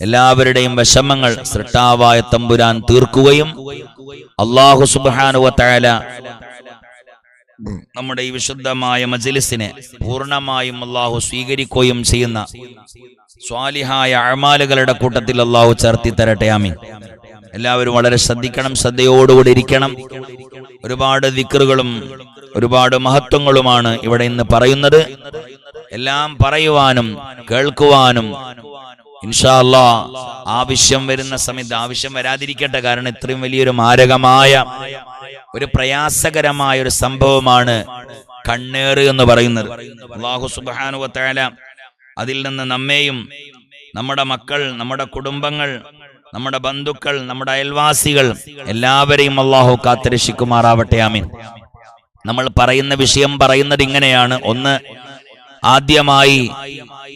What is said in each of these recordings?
എല്ലാവരുടെയും വിഷമങ്ങൾ സൃഷ്ടാവായ തമ്പുരാൻ തീർക്കുകയും അല്ലാഹു സുബ്ഹാനഹു വ തആല നമ്മുടെ ഈ വിശുദ്ധമായ മജ്ലിസിനെ പൂർണ്ണമായും അല്ലാഹു സ്വീകരിക്കുകയും ചെയ്യുന്ന സ്വാലിഹായ അഅമാലുകളുടെ കൂട്ടത്തിൽ അല്ലാഹു ചേർത്തി തരട്ടെ. ആമീൻ. എല്ലാവരും വളരെ ശ്രദ്ധിക്കണം, ശ്രദ്ധയോടുകൂടി ഇരിക്കണം. ഒരുപാട് ദിക്റുകളും ഒരുപാട് മഹത്വങ്ങളുമാണ് ഇവിടെ ഇന്ന് പറയുന്നത്. എല്ലാം പറയുവാനും കേൾക്കുവാനും ഇൻഷാ അല്ലാഹ് ആവശ്യം വരുന്ന സമയത്ത്, ആവശ്യം വരാതിരിക്കട്ടെ, കാരണം ഇത്രയും വലിയൊരു മാരകമായ ഒരു പ്രയാസകരമായ ഒരു സംഭവമാണ് കണ്ണേറ് എന്ന് പറയുന്നത്. അല്ലാഹു സുബ്ഹാനഹു വ തആല അതിൽ നിന്ന് നമ്മെയും നമ്മുടെ മക്കൾ, നമ്മുടെ കുടുംബങ്ങൾ, നമ്മുടെ ബന്ധുക്കൾ, നമ്മുടെ അയൽവാസികൾ എല്ലാവരെയും അല്ലാഹു കാത്തുരക്ഷിക്കുമാറാവട്ടെ. ആമീൻ. നമ്മൾ പറയുന്ന വിഷയം പറയുന്നത് ഇങ്ങനെയാണ്. ഒന്ന്, ആദ്യമായി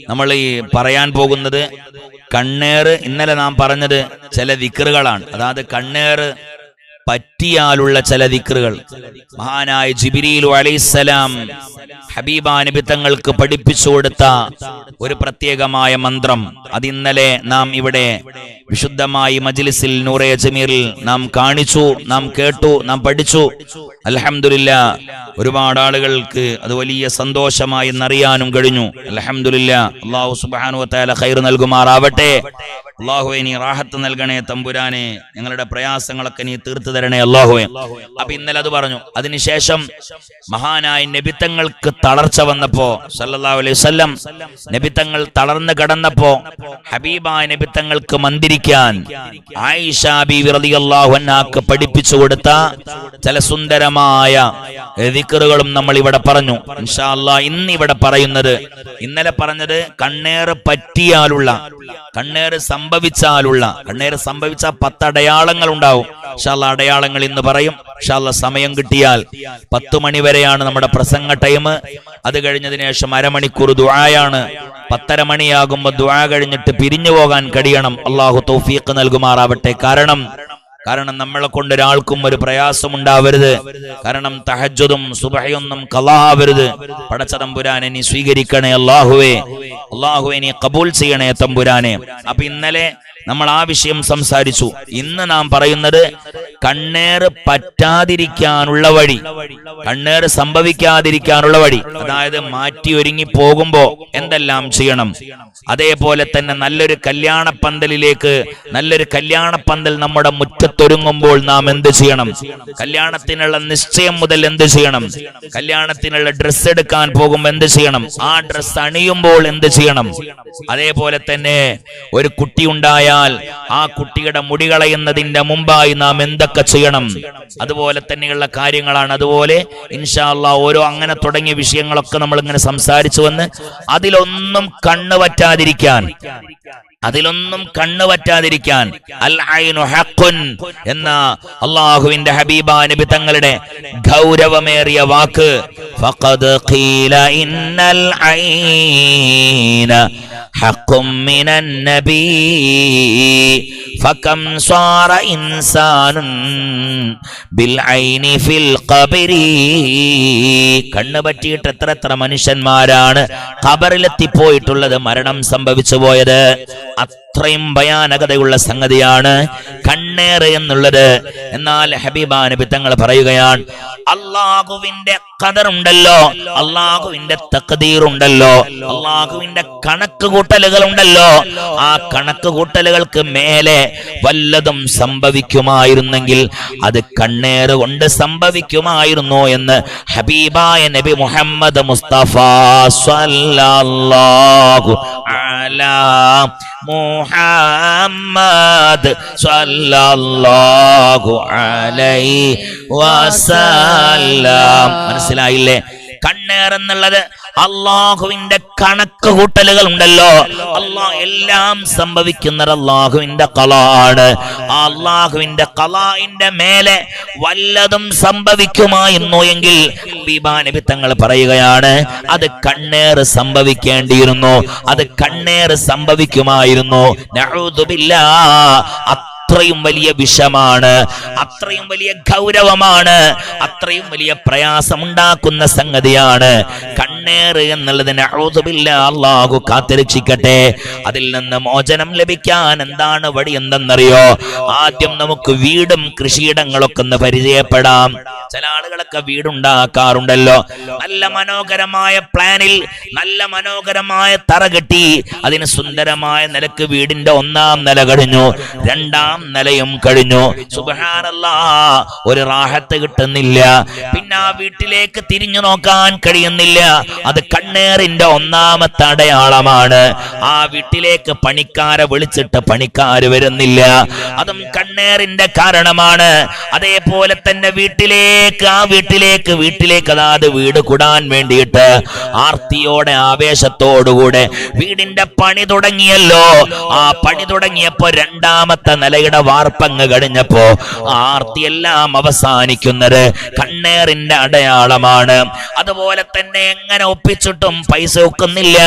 നമ്മൾ ഈ പറയാൻ പോകുന്നത് കണ്ണേറ്. ഇന്നലെ നാം പറഞ്ഞത് ചില ദിക്റുകളാണ്. അതായത് കണ്ണേറ് പറ്റിയാലുള്ള ചില ദിക്റുകൾ. മഹാനായ ജിബ്രീൽ അലൈഹിസ്സലാം ഹബീബാ നബി തങ്ങൾക്ക് പഠിപ്പിച്ചു കൊടുത്ത ഒരു പ്രത്യേകമായ മന്ത്രം. അത് ഇന്നലെ നാം ഇവിടെ വിശുദ്ധമായി മജ്ലിസിൽ നൂറെ ജമീറിൽ നാം കാണിച്ചു, നാം കേട്ടു, നാം പഠിച്ചു. അൽഹംദുലില്ലാഹ് ഒരുപാട് ആളുകൾക്ക് അത് വലിയ സന്തോഷമായി എന്നറിയാനും കഴിഞ്ഞു. അൽഹംദുലില്ലാഹ്. അല്ലാഹു സുബ്ഹാനഹു വ തആല ഖൈർ നൽകുമാറാവട്ടെ. അല്ലാഹുവേ നീ റാഹത്ത് നൽകണേ തമ്പുരാനെ, ഞങ്ങളുടെ പ്രയാസങ്ങളൊക്കെ നീ തീർത്തു തരണേ അല്ലാഹുവേ. അപ്പൊ ഇന്നലെ അത് പറഞ്ഞു. അതിനുശേഷം മഹാനായ നബിത്തങ്ങൾക്ക് തളർച്ച വന്നപ്പോ സല്ലല്ലാഹു അലൈഹി വസല്ലം നബിത്തങ്ങൾ തളർന്നു കിടന്നപ്പോ ഹബീബായ നബിത്തങ്ങൾക്ക് മന്ദിരിക്കാൻ ആയിഷ ബീവി റളിയല്ലാഹു അൻഹാക്ക് പഠിപ്പിച്ചു കൊടുത്ത ചില സുന്ദരമായ ദിക്റുകളും നമ്മൾ ഇവിടെ പറഞ്ഞു. ഇൻഷാ അല്ലാഹ് ഇന്ന് ഇവിടെ പറയുന്നത്, ഇന്നലെ പറഞ്ഞത് കണ്ണേറ് പറ്റിയാലുള്ള, കണ്ണേറ് സംഭവിച്ചാലുള്ള, കണ്ണേറ് സംഭവിച്ച 10 അടയാളങ്ങൾ ഉണ്ടാവും. ഇൻഷാ അല്ലാഹ് അടയാളങ്ങൾ ഇന്ന് പറയും. ഇൻഷാ അല്ലാഹ് സമയം കിട്ടിയാൽ 10 മണി വരെയാണ് നമ്മുടെ പ്രസംഗ ടൈം. അത് കഴിഞ്ഞതിന് ശേഷം അരമണിക്കൂർ ദുആയാണ്. 10:30 മണിയാകുമ്പോ ദുആ കഴിഞ്ഞിട്ട് പിരിഞ്ഞു പോകാൻ കഴിയണം. അല്ലാഹു തൗഫീഖ് നൽകുമാറാവട്ടെ. കാരണം നമ്മളെ കൊണ്ട് ഒരാൾക്കും ഒരു പ്രയാസം ഉണ്ടാവരുത്. കാരണം തഹജ്ജുദും സുബ്ഹിയൊന്നും ഖളാ ആവരുത്. പടച്ച തമ്പുരാനെ നീ സ്വീകരിക്കണേ അല്ലാഹുവേ. അല്ലാഹുവേ നീ ഖബൂൽ ചെയ്യണേ തമ്പുരാനെ. അപ്പൊ ഇന്നലെ നമ്മൾ ആ വിഷയം സംസാരിച്ചു. ഇന്ന് നാം പറയുന്നത് കണ്ണേറ് പറ്റാതിരിക്കാനുള്ള വഴി, കണ്ണേറ് സംഭവിക്കാതിരിക്കാനുള്ള വഴി. അതായത് മാറ്റി ഒരുങ്ങി പോകുമ്പോ എന്തെല്ലാം ചെയ്യണം. അതേപോലെ തന്നെ നല്ലൊരു കല്യാണപ്പന്തലിലേക്ക്, നല്ലൊരു കല്യാണപ്പന്തൽ നമ്മുടെ മുറ്റത്തൊരുങ്ങുമ്പോൾ നാം എന്ത് ചെയ്യണം, കല്യാണത്തിനുള്ള നിശ്ചയം മുതൽ എന്ത് ചെയ്യണം, കല്യാണത്തിനുള്ള ഡ്രസ്സ് എടുക്കാൻ പോകുമ്പോൾ എന്ത് ചെയ്യണം, ആ ഡ്രസ്സ് അണിയുമ്പോൾ എന്ത് ചെയ്യണം. അതേപോലെ തന്നെ ഒരു കുട്ടി ഉണ്ടായാൽ ആ കുട്ടിയുടെ മുടി കളയുന്നതിന്റെ മുമ്പായി നാം എന്തൊക്കെ ചെയ്യണം, അതുപോലെ തന്നെയുള്ള കാര്യങ്ങളാണ്. അതുപോലെ ഇൻഷാ അല്ലാഹ് ഓരോ അങ്ങനെ തുടങ്ങിയ വിഷയങ്ങളൊക്കെ നമ്മൾ ഇങ്ങനെ സംസാരിച്ചു വന്ന് അതിലൊന്നും കണ്ണുപറ്റാതിരിക്കാൻ അൽ ഐനു ഹഖുൻ എന്ന അല്ലാഹുവിന്റെ ഹബീബാ നബി തങ്ങളുടെ ഗൗരവമേറിയ വാക്ക്, ഫഖദ് ഖീല ഇന്നൽ ഐന ഹഖും മിനൻ നബി ഫകം സാറ ഇൻസാനുൻ ബിൽ ഐനി ഫിൽ ഖബരി. കണ്ണ് പറ്റിയിട്ട് എത്ര മനുഷ്യന്മാരാണ് ഖബറിലെത്തിപ്പോയിട്ടുള്ളത്, മരണം സംഭവിച്ചു പോയത്. അത്രയും ഭയാനകതയുള്ള സംഗതിയാണ് കണ്ണേറ് എന്നുള്ളത്. എന്നാൽ ഹബീബാ നബി തങ്ങൾ പറയുകയാണ്, അല്ലാഹുവിന്റെ ഖദർ ഉണ്ടല്ലോ, അല്ലാഹുവിന്റെ തഖ്ദീർ ഉണ്ടല്ലോ, അല്ലാഹുവിന്റെ കണക്ക് കൂട്ടലുകൾ ഉണ്ടല്ലോ, ആ കണക്ക് കൂട്ടലുകൾക്ക് മേലെ വല്ലതും സംഭവിക്കുമായിരുന്നെങ്കിൽ അത് കണ്ണേറ് കൊണ്ട് സംഭവിക്കുമായിരുന്നു എന്ന് ഹബീബായ നബി മുഹമ്മദ് മുസ്തഫ സ്വല്ലല്ലാഹു അലാ മുഹമ്മദ് സ്വല്ലല്ലാഹു അലൈഹി വസല്ലം. മനസ്സിലായില്ലേ? കണ്ണേറ് എന്നുള്ളത് അള്ളാഹുവിന്റെ കണക്ക് കൂട്ടലുകൾ ഉണ്ടല്ലോ. എല്ലാം സംഭവിക്കുന്നത് അള്ളാഹുവിന്റെ ഖളാണ്. ആ അള്ളാഹുവിന്റെ ഖളാഇന്റെ മേലെ വല്ലതും സംഭവിക്കുമായിരുന്നു എങ്കിൽ ഹബീബാ നബി തങ്ങൾ പറയുകയാണ്, അത് കണ്ണേറ് സംഭവിക്കേണ്ടിയിരുന്നു, അത് കണ്ണേറ് സംഭവിക്കുമായിരുന്നു. നഊദു ബില്ലാഹ്. അത്രയും വലിയ വിഷമാണ്, അത്രയും വലിയ ഗൗരവമാണ്, അത്രയും വലിയ പ്രയാസമുണ്ടാക്കുന്ന സംഗതിയാണ് കണ്ണേർ എന്നുള്ളതിന് അല്ലാഹു കാത്തുരക്ഷിക്കട്ടെ. അതിൽ നിന്ന് മോചനം ലഭിക്കാൻ എന്താണ് വഴി എന്തെന്നറിയോ? ആദ്യം നമുക്ക് വീടും കൃഷിയിടങ്ങളൊക്കെ ഒന്ന് പരിചയപ്പെടാം. ചില ആളുകളൊക്കെ വീടുണ്ടാക്കാറുണ്ടല്ലോ, നല്ല മനോഹരമായ പ്ലാനിൽ നല്ല മനോഹരമായ തറ കെട്ടി അതിന് സുന്ദരമായ നിലക്ക് വീടിന്റെ 1-ാം നില കഴിഞ്ഞു, 2-ാം നിലയും കഴിഞ്ഞു. സുബ്ഹാനല്ലാഹ്, ഒരു റാഹത്ത് കിട്ടുന്നില്ല. പിന്നെ ആ വീട്ടിലേക്ക് തിരിഞ്ഞു നോക്കാൻ കഴിയുന്നില്ല. അത് കണ്ണേറിന്റെ 1-ാമത്തെ അടയാളമാണ്. ആ വീട്ടിലേക്ക് പണിക്കാരെ വിളിച്ചിട്ട് പണിക്കാര് വരുന്നില്ല, അതും കണ്ണേറിന്റെ കാരണമാണ്. അതേപോലെ തന്നെ വീട്ടിലേക്ക് അതായത് വീട് കൂടാൻ വേണ്ടിയിട്ട് ആർത്തിയോടെ ആവേശത്തോടുകൂടെ വീടിന്റെ പണി തുടങ്ങിയല്ലോ. ആ പണി തുടങ്ങിയപ്പോ 2-ാമത്തെ നിലയുടെ വാർപ്പങ്ങ് കഴിഞ്ഞപ്പോ ആർത്തിയെല്ലാം അവസാനിക്കുന്നത് കണ്ണേറിന്റെ അടയാളമാണ്. അതുപോലെ തന്നെ എങ്ങനെ ഒപ്പിച്ചിട്ടും പൈസ ഒക്കുന്നില്ല,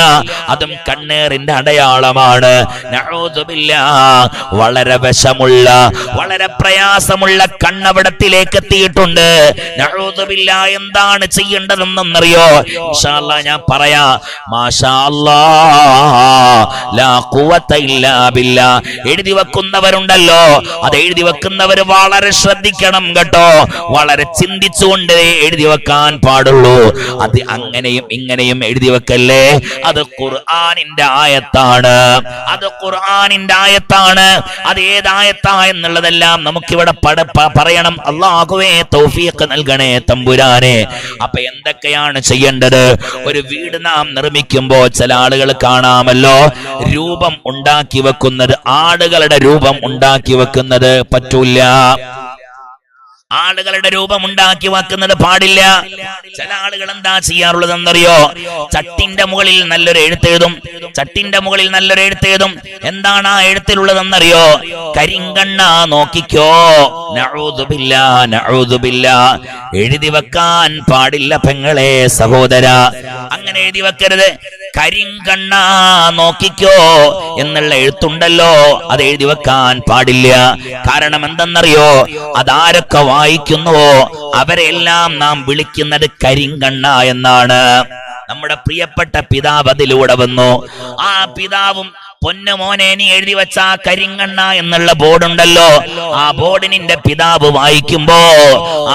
അതും കണ്ണേറിന്റെ അടയാളമാണ്. നഊദുബില്ലാഹ്, വളരെ വിഷമുള്ള വളരെ പ്രയാസമുള്ള കണ്ണവിടത്തിലേക്ക് എത്തിയിട്ടുണ്ട്. നഊദുബില്ലാഹ്, എന്താണ് ചെയ്യേണ്ടതെന്നറിയോ? ഇൻഷാ അല്ലാഹ് ഞാൻ പറയാ. മാഷാ അല്ലാഹ്, ലാ ഖുവത ഇല്ലാ ബില്ലാഹ്. എഴുതി വെക്കുന്നവരുണ്ടല്ലോ, അത് എഴുതി വെക്കുന്നവർ വളരെ ശ്രദ്ധിക്കണം കേട്ടോ. വളരെ ചിന്തിച്ചുകൊണ്ട് എഴുതി വെക്കാൻ പാടുള്ളൂ. അത് അങ്ങനെയും ഇങ്ങനെയും എഴുതി വെക്കല്ലേ. അത് ഖുർആനിന്റെ ആയത്താണ്, അത് ഖുർആനിന്റെ ആയത്താണ്. അത് ഏതായത്താ എന്നുള്ളതെല്ലാം നമുക്കിവിടെ പറയണം. അല്ലാഹുവേ തൗഫീഖ് നൽകണേ തമ്പുരാനെ. അപ്പൊ എന്തൊക്കെയാണ് ചെയ്യേണ്ടത്? ഒരു വീട് നാം നിർമ്മിക്കുമ്പോ ചില ആളുകൾ കാണാമല്ലോ, രൂപം ഉണ്ടാക്കി വെക്കുന്നത്, ആടുകളുടെ രൂപം ഉണ്ടാക്കി വെക്കുന്നത് പറ്റൂല. ആളുകളുടെ രൂപം ഉണ്ടാക്കി വെക്കുന്നത് പാടില്ല. ചില ആളുകൾ എന്താ ചെയ്യാറുള്ളതെന്നറിയോ? ചട്ടിന്റെ മുകളിൽ നല്ലൊരു എഴുത്തെഴുതും, ചട്ടിന്റെ മുകളിൽ നല്ലൊരു എഴുത്തെഴുതും. എന്താണ് ആ എഴുത്തിലുള്ളതെന്നറിയോ? കരിങ്കണ്ണ നോക്കിക്കോ. നഊദുബില്ലാഹ്, നഊദുബില്ലാഹ്. എഴുതി വെക്കാൻ പാടില്ല പെങ്ങളെ, സഹോദര, അങ്ങനെ എഴുതി വെക്കരുത്. കരിങ്കണ്ണ നോക്കിക്കോ എന്നുള്ള എഴുത്തുണ്ടല്ലോ, അത് എഴുതി വെക്കാൻ പാടില്ല. കാരണം എന്തെന്നറിയോ? അതാരൊക്കെ വായിക്കുന്നുവോ അവരെല്ലാം നാം വിളിക്കുന്നത് കരിങ്കണ്ണ എന്നാണ്. നമ്മുടെ പ്രിയപ്പെട്ട പിതാവ് അതിലൂടെ വന്നു. ആ പിതാവും പൊന്നു മോനെ നീ എഴുതി വെച്ച കരിങ്കണ്ണ എന്നുള്ള ബോർഡുണ്ടല്ലോ, ആ ബോർഡ് നിന്റെ പിതാവ് വായിക്കുമ്പോ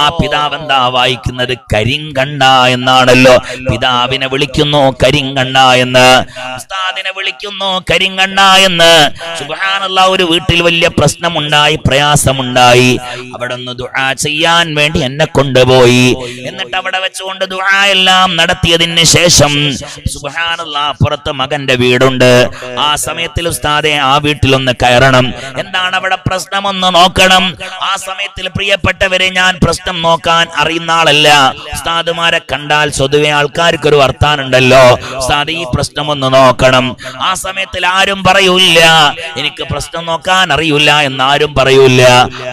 ആ പിതാവ് എന്താ വായിക്കുന്നത്? കരിങ്കണ്ണ എന്നാണല്ലോ. പിതാവിനെ വിളിക്കുന്നു കരിങ്കണ്ണ എന്ന്, ഉസ്താദിനെ വിളിക്കുന്നു കരിങ്കണ്ണ എന്ന്. സുബ്ഹാനല്ലാഹ്, ഒരു വീട്ടിൽ വലിയ പ്രശ്നമുണ്ടായി, പ്രയാസമുണ്ടായി. അവിടെ ഒന്ന് ദുആ ചെയ്യാൻ വേണ്ടി എന്നെ കൊണ്ടുപോയി. എന്നിട്ട് അവിടെ വെച്ചുകൊണ്ട് ദുആ എല്ലാം നടത്തിയതിന് ശേഷം സുബ്ഹാനല്ലാഹ്, പുറത്ത് മകന്റെ വീടുണ്ട്. ആ സമയത്തിൽ ഉസ്താദെ ആ വീട്ടിലൊന്ന് കയറണം, എന്താണ് അവിടെ പ്രശ്നമൊന്ന് നോക്കണം. ആ സമയത്തിൽ പ്രിയപ്പെട്ടവരെ, ഞാൻ പ്രശ്നം നോക്കാൻ അറിയുന്ന ആളല്ല. ഉസ്താദുമാരെ കണ്ടാൽ സ്വതുവെ ആൾക്കാർക്ക് ഒരു വർത്താനുണ്ടല്ലോ, ഉസ്താദ് ഈ പ്രശ്നം ഒന്ന് നോക്കണം. ആ സമയത്തിൽ ആരും പറയൂല എനിക്ക് പ്രശ്നം നോക്കാൻ അറിയില്ല എന്നാരും പറയൂല.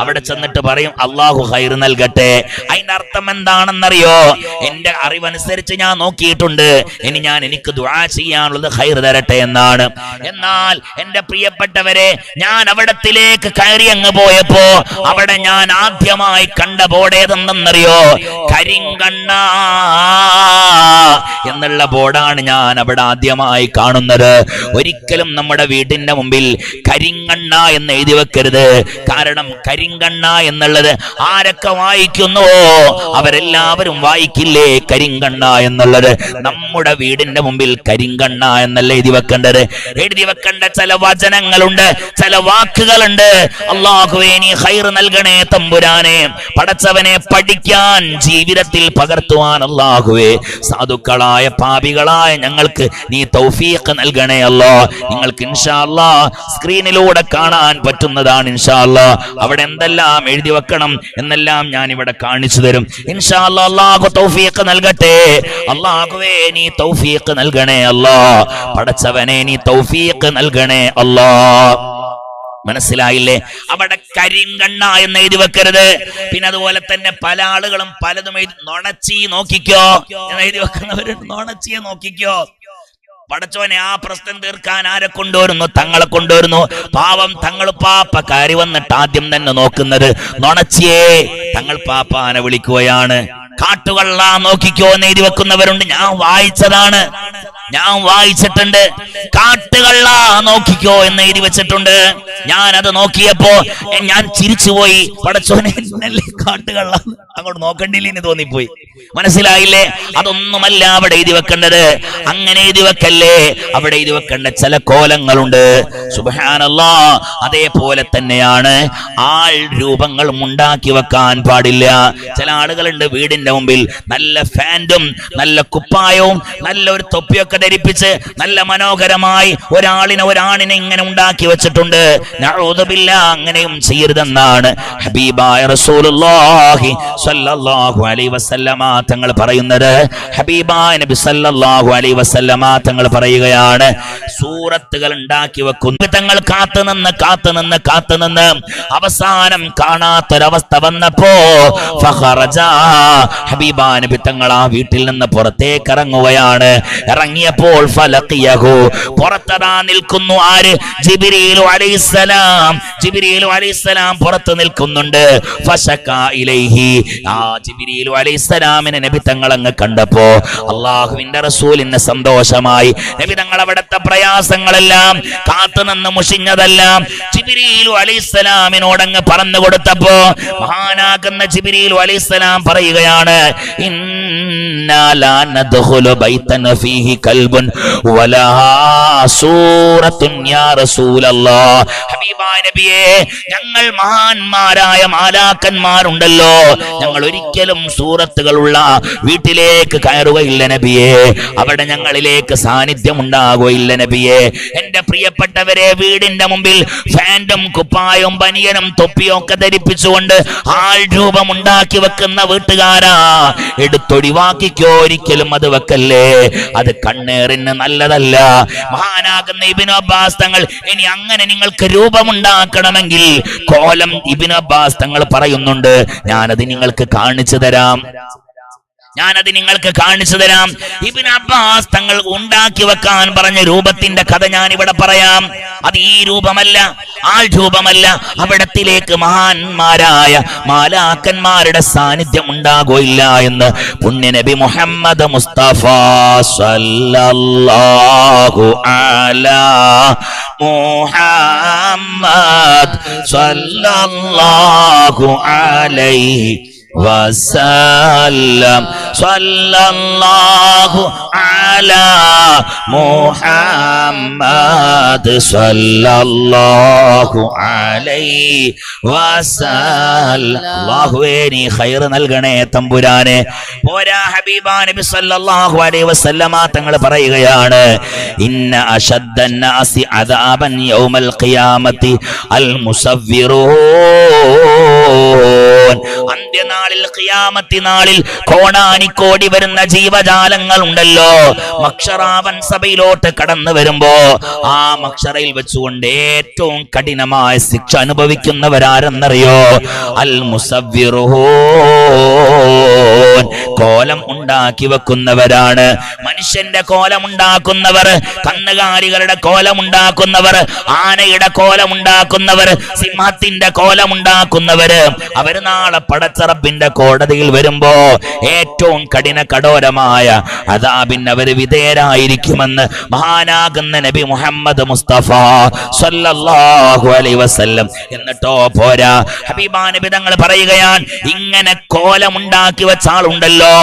അവിടെ ചെന്നിട്ട് പറയും അല്ലാഹു ഖൈർ നൽകട്ടെ. അതിന്റെ അർത്ഥം എന്താണെന്നറിയോ? എന്റെ അറിവനുസരിച്ച് ഞാൻ നോക്കിയിട്ടുണ്ട്, ഇനി എനിക്ക് ദുആ ചെയ്യാനുള്ളത് ഖൈർ തരട്ടെ എന്നാണ്. എന്നാൽ എന്റെ പ്രിയപ്പെട്ടവരെ, ഞാൻ അവിടത്തിലേക്ക് കയറി അങ്ങ് പോയപ്പോ അവിടെ ഞാൻ ആദ്യമായി കണ്ട ബോർഡ് ഏതെന്നറിയോ? കരിങ്കണ്ണ എന്നുള്ള ബോർഡാണ് ഞാൻ അവിടെ ആദ്യമായി കാണുന്നത്. ഒരിക്കലും നമ്മുടെ വീടിന്റെ മുമ്പിൽ കരിങ്കണ്ണ എന്ന് എഴുതി വെക്കരുത്. കാരണം കരിങ്കണ്ണ എന്നുള്ളത് ആരൊക്കെ വായിക്കുന്നുവോ അവരെല്ലാവരും വായിക്കില്ലേ കരിങ്കണ്ണ എന്നുള്ളത്? നമ്മുടെ വീടിന്റെ മുമ്പിൽ കരിങ്കണ്ണ എന്നല്ല എഴുതി വെക്കേണ്ടത്. എഴുതി വെക്കേണ്ട ചില വചനങ്ങളുണ്ട്, ചില വാക്കുകളുണ്ട്. അല്ലാഹുവേ നീ ഖൈർ നൽകണേ തമ്പുരാനെ. പടച്ചവനെ പഠിക്കാൻ, ജീവിതത്തിൽ പകർത്തുവാൻ അല്ലാഹുവേ സാധുക്കളായ പാപികളായ ഞങ്ങൾക്ക് നീ തൗഫീഖ് നൽകണേ അല്ലാ. നിങ്ങൾക്ക് ഇൻഷാ അല്ലാഹ് സ്ക്രീനിലൂടെ കാണാൻ പറ്റുന്നതാണ് ഇൻഷാ അല്ലാഹ്. അവിടെ എന്തെല്ലാം എഴുതി വെക്കണം എന്നെല്ലാം ഞാൻ ഇവിടെ കാണിച്ചു തരും ഇൻഷാ അല്ലാഹ്. അല്ലാഹു തൗഫീഖ് നൽകട്ടെ. അല്ലാഹുവേ നീ തൗഫീഖ് നൽകണേ അല്ലാ. പടച്ചവനെ നീ തൗഫീഖ് നൽകണേ അല്ലാ. മനസ്സിലായില്ലേ? അവിടെ കരിങ്കണ്ണ എന്ന് എഴുതി വെക്കരുത്. പിന്നെ അതുപോലെ തന്നെ പല ആളുകളും പലതും എഴുതി നുണച്ചി നോക്കിക്കോ എന്ന് എഴുതി വെക്കുന്നവര് നുണച്ചിയെ നോക്കിക്കോ. പടച്ചോനെ ആ പ്രശ്നം തീർക്കാൻ ആരെ കൊണ്ടുവരുന്നു? തങ്ങളെ കൊണ്ടുവരുന്നു. പാവം തങ്ങൾ പാപ്പ കയറി വന്നിട്ട് ആദ്യം തന്നെ നോക്കുന്നത് നുണച്ചിയേ തങ്ങൾ പാപ്പാനെ വിളിക്കുകയാണ്. കാട്ടുകള്ള നോക്കിക്കോ എന്ന് എഴുതി വെക്കുന്നവരുണ്ട്. ഞാൻ വായിച്ചതാണ്, ഞാൻ വായിച്ചിട്ടുണ്ട്. കാട്ടുകള്ള നോക്കിക്കോ എന്ന് എഴുതി വെച്ചിട്ടുണ്ട്. ഞാൻ അത് നോക്കിയപ്പോ ഞാൻ ചിരിച്ചുപോയി. പടച്ചോനെ കാട്ടുകള്ള അങ്ങോട്ട് നോക്കണ്ടില്ലെന്ന് തോന്നിപ്പോയി. മനസ്സിലായില്ലേ? അതൊന്നുമല്ല അവിടെ എഴുതി വെക്കേണ്ടത്. അങ്ങനെ എഴുതി വെക്കല്ലേ. അവിടെ എഴുതി വെക്കേണ്ട ചില കോലങ്ങളുണ്ട്. സുബ്ഹാനല്ലാഹ്. അതേപോലെ തന്നെയാണ് ആൾ രൂപങ്ങളും ഉണ്ടാക്കി വെക്കാൻ പാടില്ല. ചില ആളുകളുണ്ട് വീടിന്റെ മുമ്പിൽ നല്ല ഫാൻറ്റും നല്ല കുപ്പായവും നല്ല ഒരു തൊപ്പിയൊക്കെ ധരിപ്പിച്ച് നല്ല മനോഹരമായി ഒരാണിനെ ഇങ്ങനെ ഉണ്ടാക്കി വെച്ചിട്ടുണ്ട്. നഊദു ബില്ലാഹ്. അങ്ങനെയും ചെയ്യരുതെന്നാണ് ഹബീബായ റസൂലുള്ളാഹി സ്വല്ലല്ലാഹു അലൈഹി വസല്ലമ തങ്ങൾ പറയുന്നത്. ഹബീബായ നബി സല്ലല്ലാഹു അലൈഹി വസല്ലമ തങ്ങൾ പറയുകയാണ്, സൂറത്തുകൾ ഉണ്ടാക്കി വെക്കുന്നു. തങ്ങൾ കാത്തുനിന്ന് അവസാനം കാണാത്തൊരവസ്ഥ വന്നപ്പോ ഹബീബായ നബി തങ്ങൾ ആ വീട്ടിൽ നിന്ന് പുറത്തേക്ക് ഇറങ്ങുകയാണ്. ഇറങ്ങിയപ്പോൾ ഫലഖിയഹു, പുറത്തതാ നിൽക്കുന്നു ആര്? ജിബ്രീലു അലൈഹിസ്സലാം. ജിബ്രീലു അലൈഹിസ്സലാം പുറത്ത് നിൽക്കുന്നുണ്ട്. ഫശകാ ഇലൈഹി, ആ ജിബ്രീലു അലൈഹിസ്സലാമിനെ നബി തങ്ങൾ അങ്ങ് കണ്ടപ്പോ അല്ലാഹുവിന്റെ റസൂലിന് സന്തോഷമായി. നബി തങ്ങൾ അവിടുത്തെ പ്രയാസങ്ങളെല്ലാം കാത്തുനിന്ന് മുഷിഞ്ഞതെല്ലാം ജിബ്രീലു അലൈഹിസ്സലാമിനോട് അങ്ങ് പറഞ്ഞു കൊടുത്തപ്പോ മഹാനാകുന്ന ജിബ്രീലു അലൈഹിസ്സലാം പറയുകയാണ്, ഇന്നാ ലാ നദ്ഖുലു ബൈതൻ ഫീഹി കൽബുൻ വലാ സൂറത്തുൻ യാ റസൂലല്ലാഹ്. ഹബീബായ നബിയേ, ഞങ്ങൾ മഹാന്മാരായ മാലാക്കന്മാരുണ്ടല്ലോ, ഞങ്ങൾ ഒരിക്കലും സൂറത്തുകളുള്ള വീട്ടിലേക്ക് കയറുകയില്ല നബിയേ. അവിടെ ഞങ്ങളിലേക്ക് സാന്നിധ്യം ഉണ്ടാകുകയില്ല നബിയേ. എന്റെ പ്രിയപ്പെട്ടവരെ, വീടിന്റെ മുമ്പിൽ ഫാൻറ്റും കുപ്പായും ബനിയനും തൊപ്പിയും ഒക്കെ ധരിപ്പിച്ചുകൊണ്ട് ആൾ രൂപം ഉണ്ടാക്കി വെക്കുന്ന വീട്ടുകാരാ, എടുത്തൊഴിവാക്കിക്കോ. ഒരിക്കലും അത് വെക്കല്ലേ. അത് കണ്ണേറിന് നല്ലതല്ല. മഹാനാകുന്ന ഇബ്നു അബ്ബാസ് തങ്ങൾ, ഇനി അങ്ങനെ നിങ്ങൾക്ക് രൂപമുണ്ടാക്കണമെങ്കിൽ കോലം ഇബ്നു അബ്ബാസ് തങ്ങൾ പറയുന്നുണ്ട്, ഞാനത് നിങ്ങൾക്ക് കാണിച്ചു തരാം. ഇബ്നു അബ്ബാസ് തങ്ങൾ ഉണ്ടാക്കി വെക്കാൻ പറഞ്ഞ രൂപത്തിന്റെ കഥ ഞാൻ ഇവിടെ പറയാം. അത് ഈ രൂപമല്ല, ആൾ രൂപമല്ല. അവിടത്തിലേക്ക് മഹാന്മാരായ മാലാക്കന്മാരുടെ സാന്നിധ്യം ഉണ്ടാകുകയില്ല എന്ന് പുണ്യനബി മുഹമ്മദ് മുസ്തഫ സല്ലല്ലാഹു അലാ മുഹമ്മദ് സല്ലല്ലാഹു അലൈഹി വസല്ലം. സല്ലല്ലാഹു അലാ മുഹമ്മദ് സല്ലല്ലാഹു അലൈഹി വസല്ലം. അല്ലാഹുവേ, നീ ഖൈർ നൽകണേ തമ്പുരാനെ. പോരാ, ഹബീബാ നബി സല്ലല്ലാഹു അലൈഹി വസല്ലമ തങ്ങൾ പറയുകയാണ്, ഇന്ന അശദ്ദൻ നാസി അദാബൻ യൗമൽ ഖിയാമത്തി അൽ മുസവ്വിറൂൻ. അന്ത്യനാളിൽ, ഖിയാമത്തി നാളിൽ കോടാനിക്കോടി വരുന്ന ജീവജാലങ്ങൾ ഉണ്ടല്ലോ, മഹ്ശറാവൻ സഭയിലോട്ട് കടന്നു വരുമ്പോ ആ മഹ്ശറയിൽ വെച്ചുകൊണ്ട് ഏറ്റവും കഠിനമായ ശിക്ഷ അനുഭവിക്കുന്നവരാരെന്നറിയോ? അൽ മുസവ്വിറൂൻ. കോലം ഉണ്ടാക്കി വെക്കുന്നവരാണ്. മനുഷ്യന്റെ കോലം ഉണ്ടാക്കുന്നവർ, കന്നുകാലികളുടെ കോലം ഉണ്ടാക്കുന്നവർ, ആനയുടെ കോലം ഉണ്ടാക്കുന്നവർ, സിംഹത്തിന്റെ കോലം ഉണ്ടാക്കുന്നവർ, അവര് നാളെ പടച്ചറബിന്റെ കോടതിയിൽ വരുമ്പോ ഏറ്റവും കഠോരമായ അദാബിന് അവര് വിധേയരായിരിക്കുമെന്ന് മഹാനാകുന്ന നബി മുഹമ്മദ് മുസ്തഫ സല്ലല്ലാഹു അലൈഹി വസല്ലം. എന്നിട്ടോ പോരാ, ഹബീബാ നബി തങ്ങൾ പറയുകയാണ്, ഇങ്ങനെ കോലമുണ്ടാക്കി വെച്ച ആളുണ്ടല്ലോ,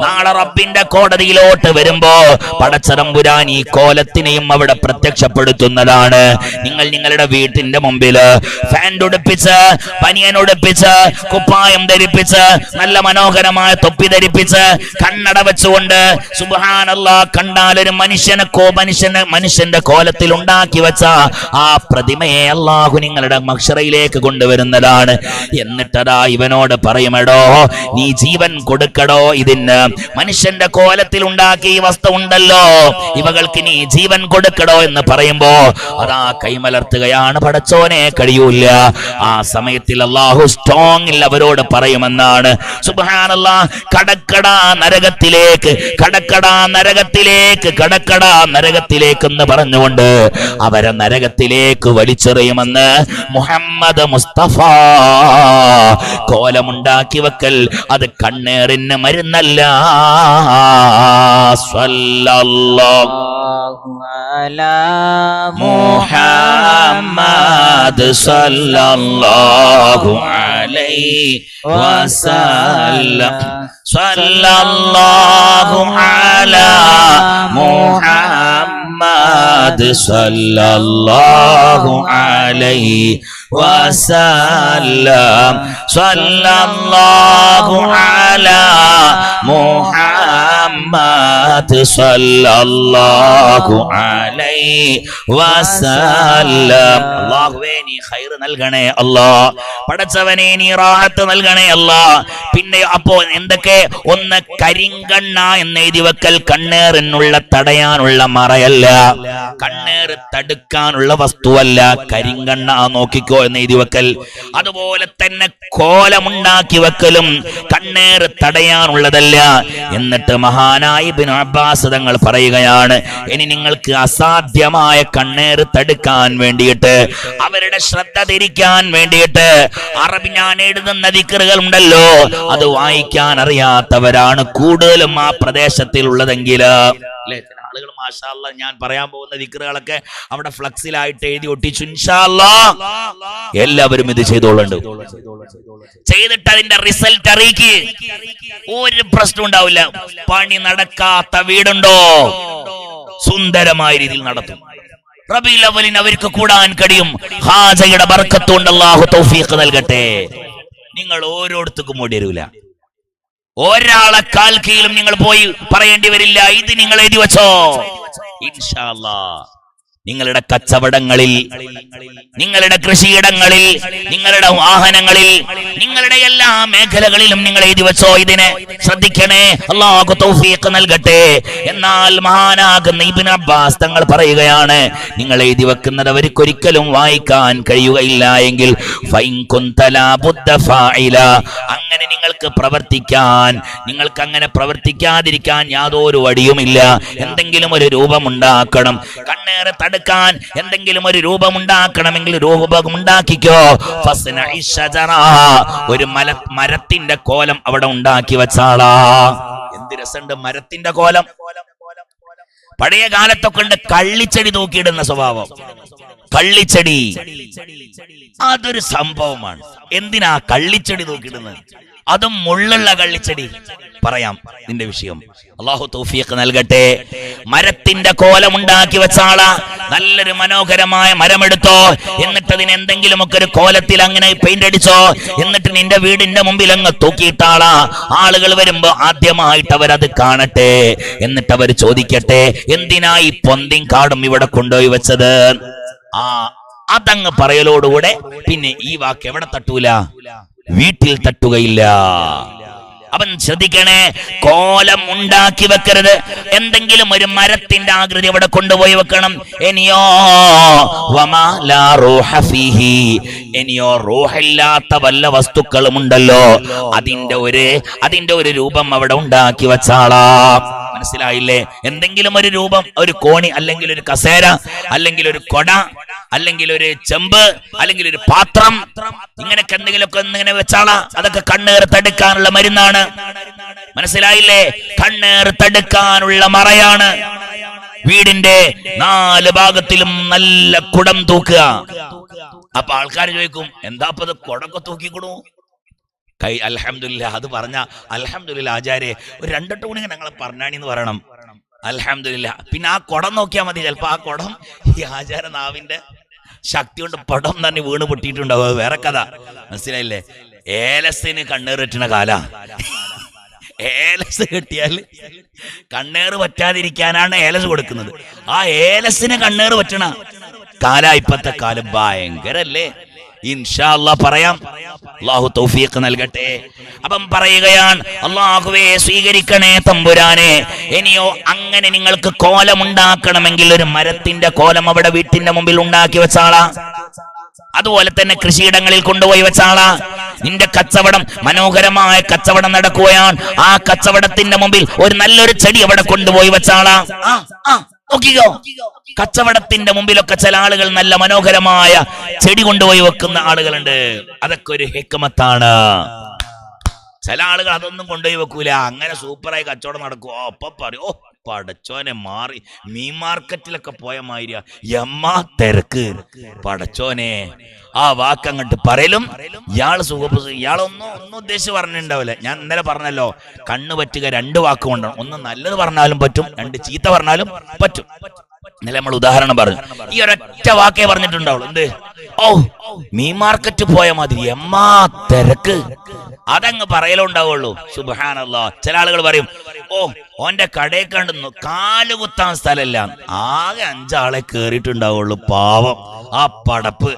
നാളെ റബ്ബിന്റെ കോടതിയിലോട്ട് വരുമ്പോ പടച്ചതമ്പുരാൻ ഈ കോലത്തിനെയും അവിടെ പ്രത്യക്ഷപ്പെടുത്തുന്നതാണ്. നിങ്ങൾ നിങ്ങളുടെ വീട്ടിന്റെ മുമ്പില് ഫാൻ ഉടുപ്പിച്ച്, ബനിയൻ ഉടുപ്പിച്ച്, കുപ്പായം ധരിപ്പിച്ച്, നല്ല മനോഹരമായ തൊപ്പി ധരിപ്പിച്ച്, കണ്ണട വെച്ചുകൊണ്ട് സുബ്ഹാനല്ലാഹ് കണ്ടാൽ ഒരു മനുഷ്യന്റെ കോലത്തിൽ ഉണ്ടാക്കി വെച്ച ആ പ്രതിമയെ അല്ലാഹു നിങ്ങളുടെ മഹ്ശറയിലേക്ക് കൊണ്ടുവരുന്നതാണ്. എന്നിട്ടതാ ഇവനോട് പറയുമെടോ, നീ ജീവൻ കൊടുക്കടോ, ഇതിന് മനുഷ്യന്റെ കോലത്തിൽ ഉണ്ടാക്കിയ ഈ വസ്തു ഉണ്ടല്ലോ, ഇവകൾക്ക് നീ ജീവൻ കൊടുക്കടോ എന്ന് പറയുമ്പോ അതാ കൈമലർത്തുകയാണ്. പടച്ചോനെ, കഴിയൂല. ആ സമയത്തിൽ അല്ലാഹു സ്ട്രോങ്ങിൽ അവരോട് പറയുമെന്നാണ്. സുബ്ഹാനല്ലാഹ്, കടക്കട നരകത്തിലേക്ക്, കടക്കടാ നരകത്തിലേക്ക്, കടക്കടാ നരകത്തിലേക്ക് എന്ന് പറഞ്ഞുകൊണ്ട് അവരെ നരകത്തിലേക്ക് വലിച്ചെറിയുമെന്ന് മുഹമ്മദ് മുസ്തഫ. കോലമുണ്ടാക്കി വെക്കൽ അത് കണ്ണേറിന് മരുന്നല്ല. സല്ലല്ലാഹു അലാ മുഹമ്മദ് സല്ലല്ലാഹു അലൈഹി വസല്ലം. സല്ലല്ലാഹു അലാ മുഹമ്മദ് സല്ലല്ലാഹു അലൈഹി വസല്ലം. സല്ലല്ലാഹു അലാ മുഹമ്മദ് സല്ലല്ലാഹു അലൈഹി വസല്ലം. അല്ലാഹുവേ നീ ഖൈർ നൽകണേ അല്ലാഹ്. പടച്ചവനെ നീ റാഹത്ത് നൽകണേ അല്ലാഹ്. പിന്നെ അപ്പോ എന്തൊക്കെ? ഒന്ന് കരിങ്കണ്ണ എന്ന് എഴുതി വെക്കൽ കണ്ണേറിനുള്ള തടയാനുള്ള മറയല്ല, കണ്ണേറ് തടുക്കാനുള്ള വസ്തുവല്ല. കരിങ്കണ്ണ നോക്കിക്കോ എന്ന് എഴുതി വെക്കൽ. അതുപോലെ തന്നെ കോലമുണ്ടാക്കി വെക്കലും കണ്ണേറ് തടയാനുള്ളതല്ല. എന്നിട്ട് മഹാനായ ഇബ്നു അബ്ബാസ് തങ്ങൾ പറയുകയാണ്, ഇനി നിങ്ങൾക്ക് അസാധ്യമായ കണ്ണേറ് തടുക്കാൻ വേണ്ടിയിട്ട്, അവരുടെ ശ്രദ്ധ തിരിക്കാൻ വേണ്ടിയിട്ട് അറബി ഞാൻ എഴുതുന്ന ദിക്റുകൾ ഉണ്ടല്ലോ, അത് വായിക്കാൻ അറിയാത്തവരാണ് കൂടുതലും ആ പ്രദേശത്തിൽ ഉള്ളതെങ്കിൽ അല്ലേ? ചില ആളുകൾ മാഷാ അല്ലാഹ് ഞാൻ പറയാൻ പോകുന്ന ദിക്റുകളൊക്കെ അവിടെ ഫ്ലക്സിലായിട്ട് എഴുതി ഒട്ടിച്ചു. ഇൻഷാ അല്ലാഹ് എല്ലാവരും ഇത് ചെയ്തോളുണ്ട്. ചെയ്തിട്ട് അതിന്റെ റിസൾട്ട് അറിയിക്ക്. ഒരു പ്രശ്നം ഉണ്ടാവില്ല. പണി നടക്കാത്ത വീടുണ്ടോ? സുന്ദരമായ രീതിയിൽ നടത്തും. റബീഉൽ അവ്വലിന് അവർക്ക് കൂടാൻ കഴിയും. ഹാജയുടെ ബർക്കത്ത് കൊണ്ട് അല്ലാഹു തൗഫീഖ് നൽകട്ടെ. നിങ്ങൾ ഓരോരുത്തർക്കും ഓടി വരൂല. ഒരാളെ കാൽ കീഴിലും നിങ്ങൾ പോയി പറയേണ്ടി വരില്ല. ഇത് നിങ്ങൾ എഴുതി വെച്ചോ. ഇൻഷാ അല്ലാഹ് നിങ്ങളുടെ കച്ചവടങ്ങളിൽ, നിങ്ങളുടെ കൃഷിയിടങ്ങളിൽ, നിങ്ങളുടെ വാഹനങ്ങളിൽ, നിങ്ങളുടെ എല്ലാ മേഖലകളിലും നിങ്ങൾ എഴുതി വെച്ചോ. ഇതിനെ ശ്രദ്ധിക്കണേ. അല്ലാഹു തൗഫീഖ് നൽകട്ടെ. എന്നാൽ മഹാനാകുന്ന ഇബ്നു അബ്ബാസ് തങ്ങൾ പറയുകയാണ്, നിങ്ങൾ എഴുതി വെക്കുന്നത് അവർക്കൊരിക്കലും വായിക്കാൻ കഴിയുകയില്ല എങ്കിൽ ഫൈൻ കുന്ത ലാ ബുദ്ദ ഫാഇല, അങ്ങനെ നിങ്ങൾക്ക് പ്രവർത്തിക്കാൻ, നിങ്ങൾക്ക് അങ്ങനെ പ്രവർത്തിക്കാതിരിക്കാൻ യാതൊരു വഴിയുമില്ല. എന്തെങ്കിലും ഒരു രൂപമുണ്ടാക്കണം. കണ്ണേറെ തടുക്കാൻ എന്തെങ്കിലും ഒരു രൂപമുണ്ടാക്കണമെങ്കിൽ രൂപമുണ്ടാക്കിക്കോ. ഫസ്നഇ ശജറ, ഒരു മരത്തിന്റെ കോലം അവിടെ ഉണ്ടാക്കി വെച്ചാളാ. എന്ത് രസമുണ്ട് മരത്തിന്റെ കോലം. പഴയ കാലത്തൊക്കെ ഉണ്ട് കള്ളിച്ചെടി തൂക്കിയിടുന്ന സ്വഭാവം. കള്ളിച്ചെടി അതൊരു സംഭവമാണ്. എന്തിനാ കള്ളിച്ചെടി തൂക്കിയിടുന്നത്? അതും മുള്ളുള്ള കള്ളിച്ചെടി. പറയാം ഇതിന്റെ വിഷയം. അല്ലാഹു തൗഫീഖ് നൽകട്ടെ. മരത്തിന്റെ കോലമുണ്ടാക്കി വെച്ചാളാ. നല്ലൊരു മനോഹരമായ മരമെടുത്തോ, എന്നിട്ട് അതിന് എന്തെങ്കിലുമൊക്കെ ഒരു കോലത്തിൽ അങ്ങനെ പെയിന്റ് അടിച്ചോ, എന്നിട്ട് നിന്റെ വീടിന്റെ മുമ്പിൽ അങ്ങ് തൂക്കിയിട്ടാളാ. ആളുകൾ വരുമ്പോ ആദ്യമായിട്ട് അവരത് കാണട്ടെ. എന്നിട്ട് അവർ ചോദിക്കട്ടെ, എന്തിനാ ഈ പൊന്തിൻ കാടും ഇവിടെ കൊണ്ടുപോയി വെച്ചത്? അതങ്ങ് പറയലോടുകൂടെ പിന്നെ ഈ വാക്ക് എവിടെ തട്ടൂല? വീട്ടിൽ തട്ടുകയില്ല. അവൻ ശ്രദ്ധിക്കണേ, കോലം ഉണ്ടാക്കി വെക്കരുത്. എന്തെങ്കിലും ഒരു മരത്തിന്റെ ആകൃതി അവിടെ കൊണ്ടുപോയി വെക്കണം. ഇനിയോ വമാ ലാ റൂഹ ഫീഹി, ഇനിയോ റൂഹില്ലാത്ത വല്ല വസ്തുക്കളും ഉണ്ടല്ലോ, അതിന്റെ ഒരു രൂപം അവിടെ ഉണ്ടാക്കി വെച്ചാളാ. മനസ്സിലായില്ലേ? എന്തെങ്കിലും ഒരു രൂപം, ഒരു കോണി, അല്ലെങ്കിൽ ഒരു കസേര, അല്ലെങ്കിൽ ഒരു കൊട, അല്ലെങ്കിൽ ഒരു ചെമ്പ്, അല്ലെങ്കിൽ ഒരു പാത്രം, ഇങ്ങനെയൊക്കെ എന്തെങ്കിലുമൊക്കെ ഇങ്ങനെ വെച്ചാളാ. അതൊക്കെ കണ്ണേറ് തടുക്കാനുള്ള മരുന്നാണ്. മനസ്സിലായില്ലേ? കണ്ണേറ് തടുക്കാനുള്ള മറയാണ്. വീടിന്റെ 4 ഭാഗത്തിലും നല്ല കുടം തൂക്കുക. അപ്പൊ ആൾക്കാർ ചോദിക്കും, എന്താ അപ്പൊ കുടൊക്കെ തൂക്കിക്കൊടു? അൽഹംദുലില്ലാ. അത് പറഞ്ഞ അൽഹംദുലില്ലാ ആചാര്യ ഒരു 2 ടൂണി ഞങ്ങളെ പറഞ്ഞാണിന്ന് പറയണം. അൽഹംദുലില്ലാ. പിന്നെ ആ കുടം നോക്കിയാൽ മതി. ചിലപ്പോ ആ കുടം ഈ ആചാര നാവിന്റെ ശക്തി കൊണ്ട് പടം തന്നെ വീണ് പൊട്ടിയിട്ടുണ്ടാവും. വേറെ കഥ. മനസ്സിലായില്ലേ? ഏലസിന് കണ്ണേറ് പറ്റുന്ന കാല. ഏലസ് കിട്ടിയാൽ കണ്ണേറ് പറ്റാതിരിക്കാനാണ് ഏലസ് കൊടുക്കുന്നത്. ആ ഏലസിന് കണ്ണേറ് പറ്റണ കാല ഇപ്പത്തെ കാലം ഭയങ്കരല്ലേ. ഇൻഷാ അല്ലാഹ് പറയാം. അല്ലാഹു തൗഫീഖ് നൽകട്ടെ. അപ്പം പറയുകയാണ്, അല്ലാഹുവേ സ്വീകരിക്കണേ തമ്പുരാനെ. ഇനിയോ അങ്ങനെ നിങ്ങൾക്ക് കോലമുണ്ടാക്കണമെങ്കിൽ ഒരു മരത്തിന്റെ കോലം അവിടെ വീട്ടിന്റെ മുമ്പിൽ ഉണ്ടാക്കി വെച്ചാളാ. അതുപോലെ തന്നെ കൃഷിയിടങ്ങളിൽ കൊണ്ടുപോയി വെച്ചാളാ. നിന്റെ കച്ചവടം മനോഹരമായ കച്ചവടം നടക്കുകയാണ്. ആ കച്ചവടത്തിന്റെ മുമ്പിൽ ഒരു നല്ലൊരു ചെടി അവിടെ കൊണ്ടുപോയി വെച്ചാളാ. നോക്കിക്കോ, കച്ചവടത്തിന്റെ മുമ്പിലൊക്കെ ചില ആളുകൾ നല്ല മനോഹരമായ ചെടി കൊണ്ടുപോയി വെക്കുന്ന ആളുകളുണ്ട്. അതൊക്കെ ഒരു ഹിക്മത്താണ്. ചില ആളുകൾ അതൊന്നും കൊണ്ടുപോയി വെക്കൂല, അങ്ങനെ സൂപ്പറായി കച്ചവടം നടക്കും. അപ്പൊ പറയും, പടച്ചോനെ മാറി. മീൻ മാർക്കറ്റിലൊക്കെ പോയ മാതിരിയാ എമ്മാ തിരക്ക്. പടച്ചോനെ ആ വാക്ക് അങ്ങോട്ട് പറയലും ഇയാളൊന്നും ഉദ്ദേശിച്ച് പറഞ്ഞിട്ടുണ്ടാവില്ല. ഞാൻ ഇന്നലെ പറഞ്ഞല്ലോ, കണ്ണ് പറ്റുക 2 വാക്ക് കൊണ്ടാണ്. ഒന്ന് നല്ലത് പറഞ്ഞാലും പറ്റും, 2 ചീത്ത പറഞ്ഞാലും പറ്റും. ഇന്നലെ നമ്മൾ ഉദാഹരണം പറഞ്ഞു, ഈ ഒരൊറ്റ വാക്കേ പറഞ്ഞിട്ടുണ്ടാവുള്ളൂ. എന്ത്? ഓ മീൻ മാർക്കറ്റ് പോയ മാതിരി എമ്മാ തിരക്ക്. അതങ്ങ് പറയലുണ്ടാവുള്ളൂ. സുബ്ഹാനല്ലാഹ്. ചില ആളുകൾ പറയും, ഓ ഓന്റെ കടയിൽ കണ്ടെന്നു കാലുകുത്താൻ സ്ഥലമില്ല, ആകെ 5 ആളെ കേറിയിട്ടുണ്ടാവുള്ളൂ. പാവം ആ പടപ്പ്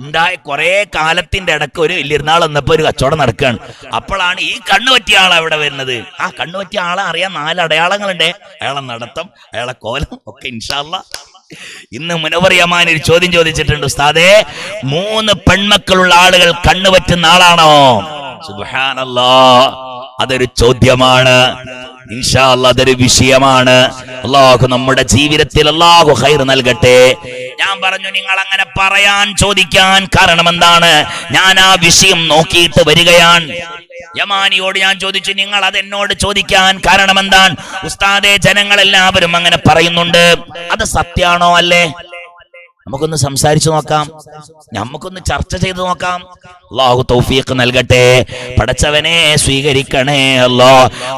ഉണ്ടായ കുറെ കാലത്തിന്റെ ഇടക്ക് ഒരു വലിയൊരുന്നാൾ വന്നപ്പോ ഒരു കച്ചവടം നടക്കുകയാണ്. അപ്പോഴാണ് ഈ കണ്ണു പറ്റിയ ആൾ അവിടെ വരുന്നത്. ആ കണ്ണു പറ്റിയ ആളെ അറിയാൻ 4 അടയാളങ്ങളുണ്ട്. അയാളെ നടത്തം, അയാളെ കോലം ഒക്കെ ഇൻഷാ അല്ലാഹ്. ഇന്ന് മുനവ്വർ യമാനി ഒരു ചോദ്യം ചോദിച്ചിട്ടുണ്ട്, ഉസ്താദേ 3 പെൺമക്കളുള്ള ആളുകൾ കണ്ണു പറ്റുന്ന ആളാണോ? സുബ്ഹാനല്ലാഹ്, അതൊരു ചോദ്യമാണ്. ഇൻഷാ അല്ലാഹ് അതൊരു വിഷയമാണ്. അല്ലാഹു നമ്മുടെ ജീവിതത്തിൽ അല്ലാഹു ഖൈർ നൽകട്ടെ. ഞാൻ പറഞ്ഞു, നിങ്ങൾ അങ്ങനെ പറയാൻ ചോദിക്കാൻ കാരണം എന്താണ്? ഞാൻ ആ വിഷയം നോക്കിയിട്ട് വരികയാണ്. യമാനിയോട് ഞാൻ ചോദിച്ചു, നിങ്ങൾ അതെന്നോട് ചോദിക്കാൻ കാരണം എന്താണ്? ഉസ്താദേ, ജനങ്ങളെല്ലാവരും അങ്ങനെ പറയുന്നുണ്ട്, അത് സത്യാണോ അല്ലേ? നമുക്കൊന്ന് സംസാരിച്ചു നോക്കാം, നമുക്കൊന്ന് ചർച്ച ചെയ്തു നോക്കാം. അല്ലാഹു തൗഫീഖ് നൽകട്ടെ. പടച്ചവനെ സ്വീകരിക്കണേ അല്ലാ.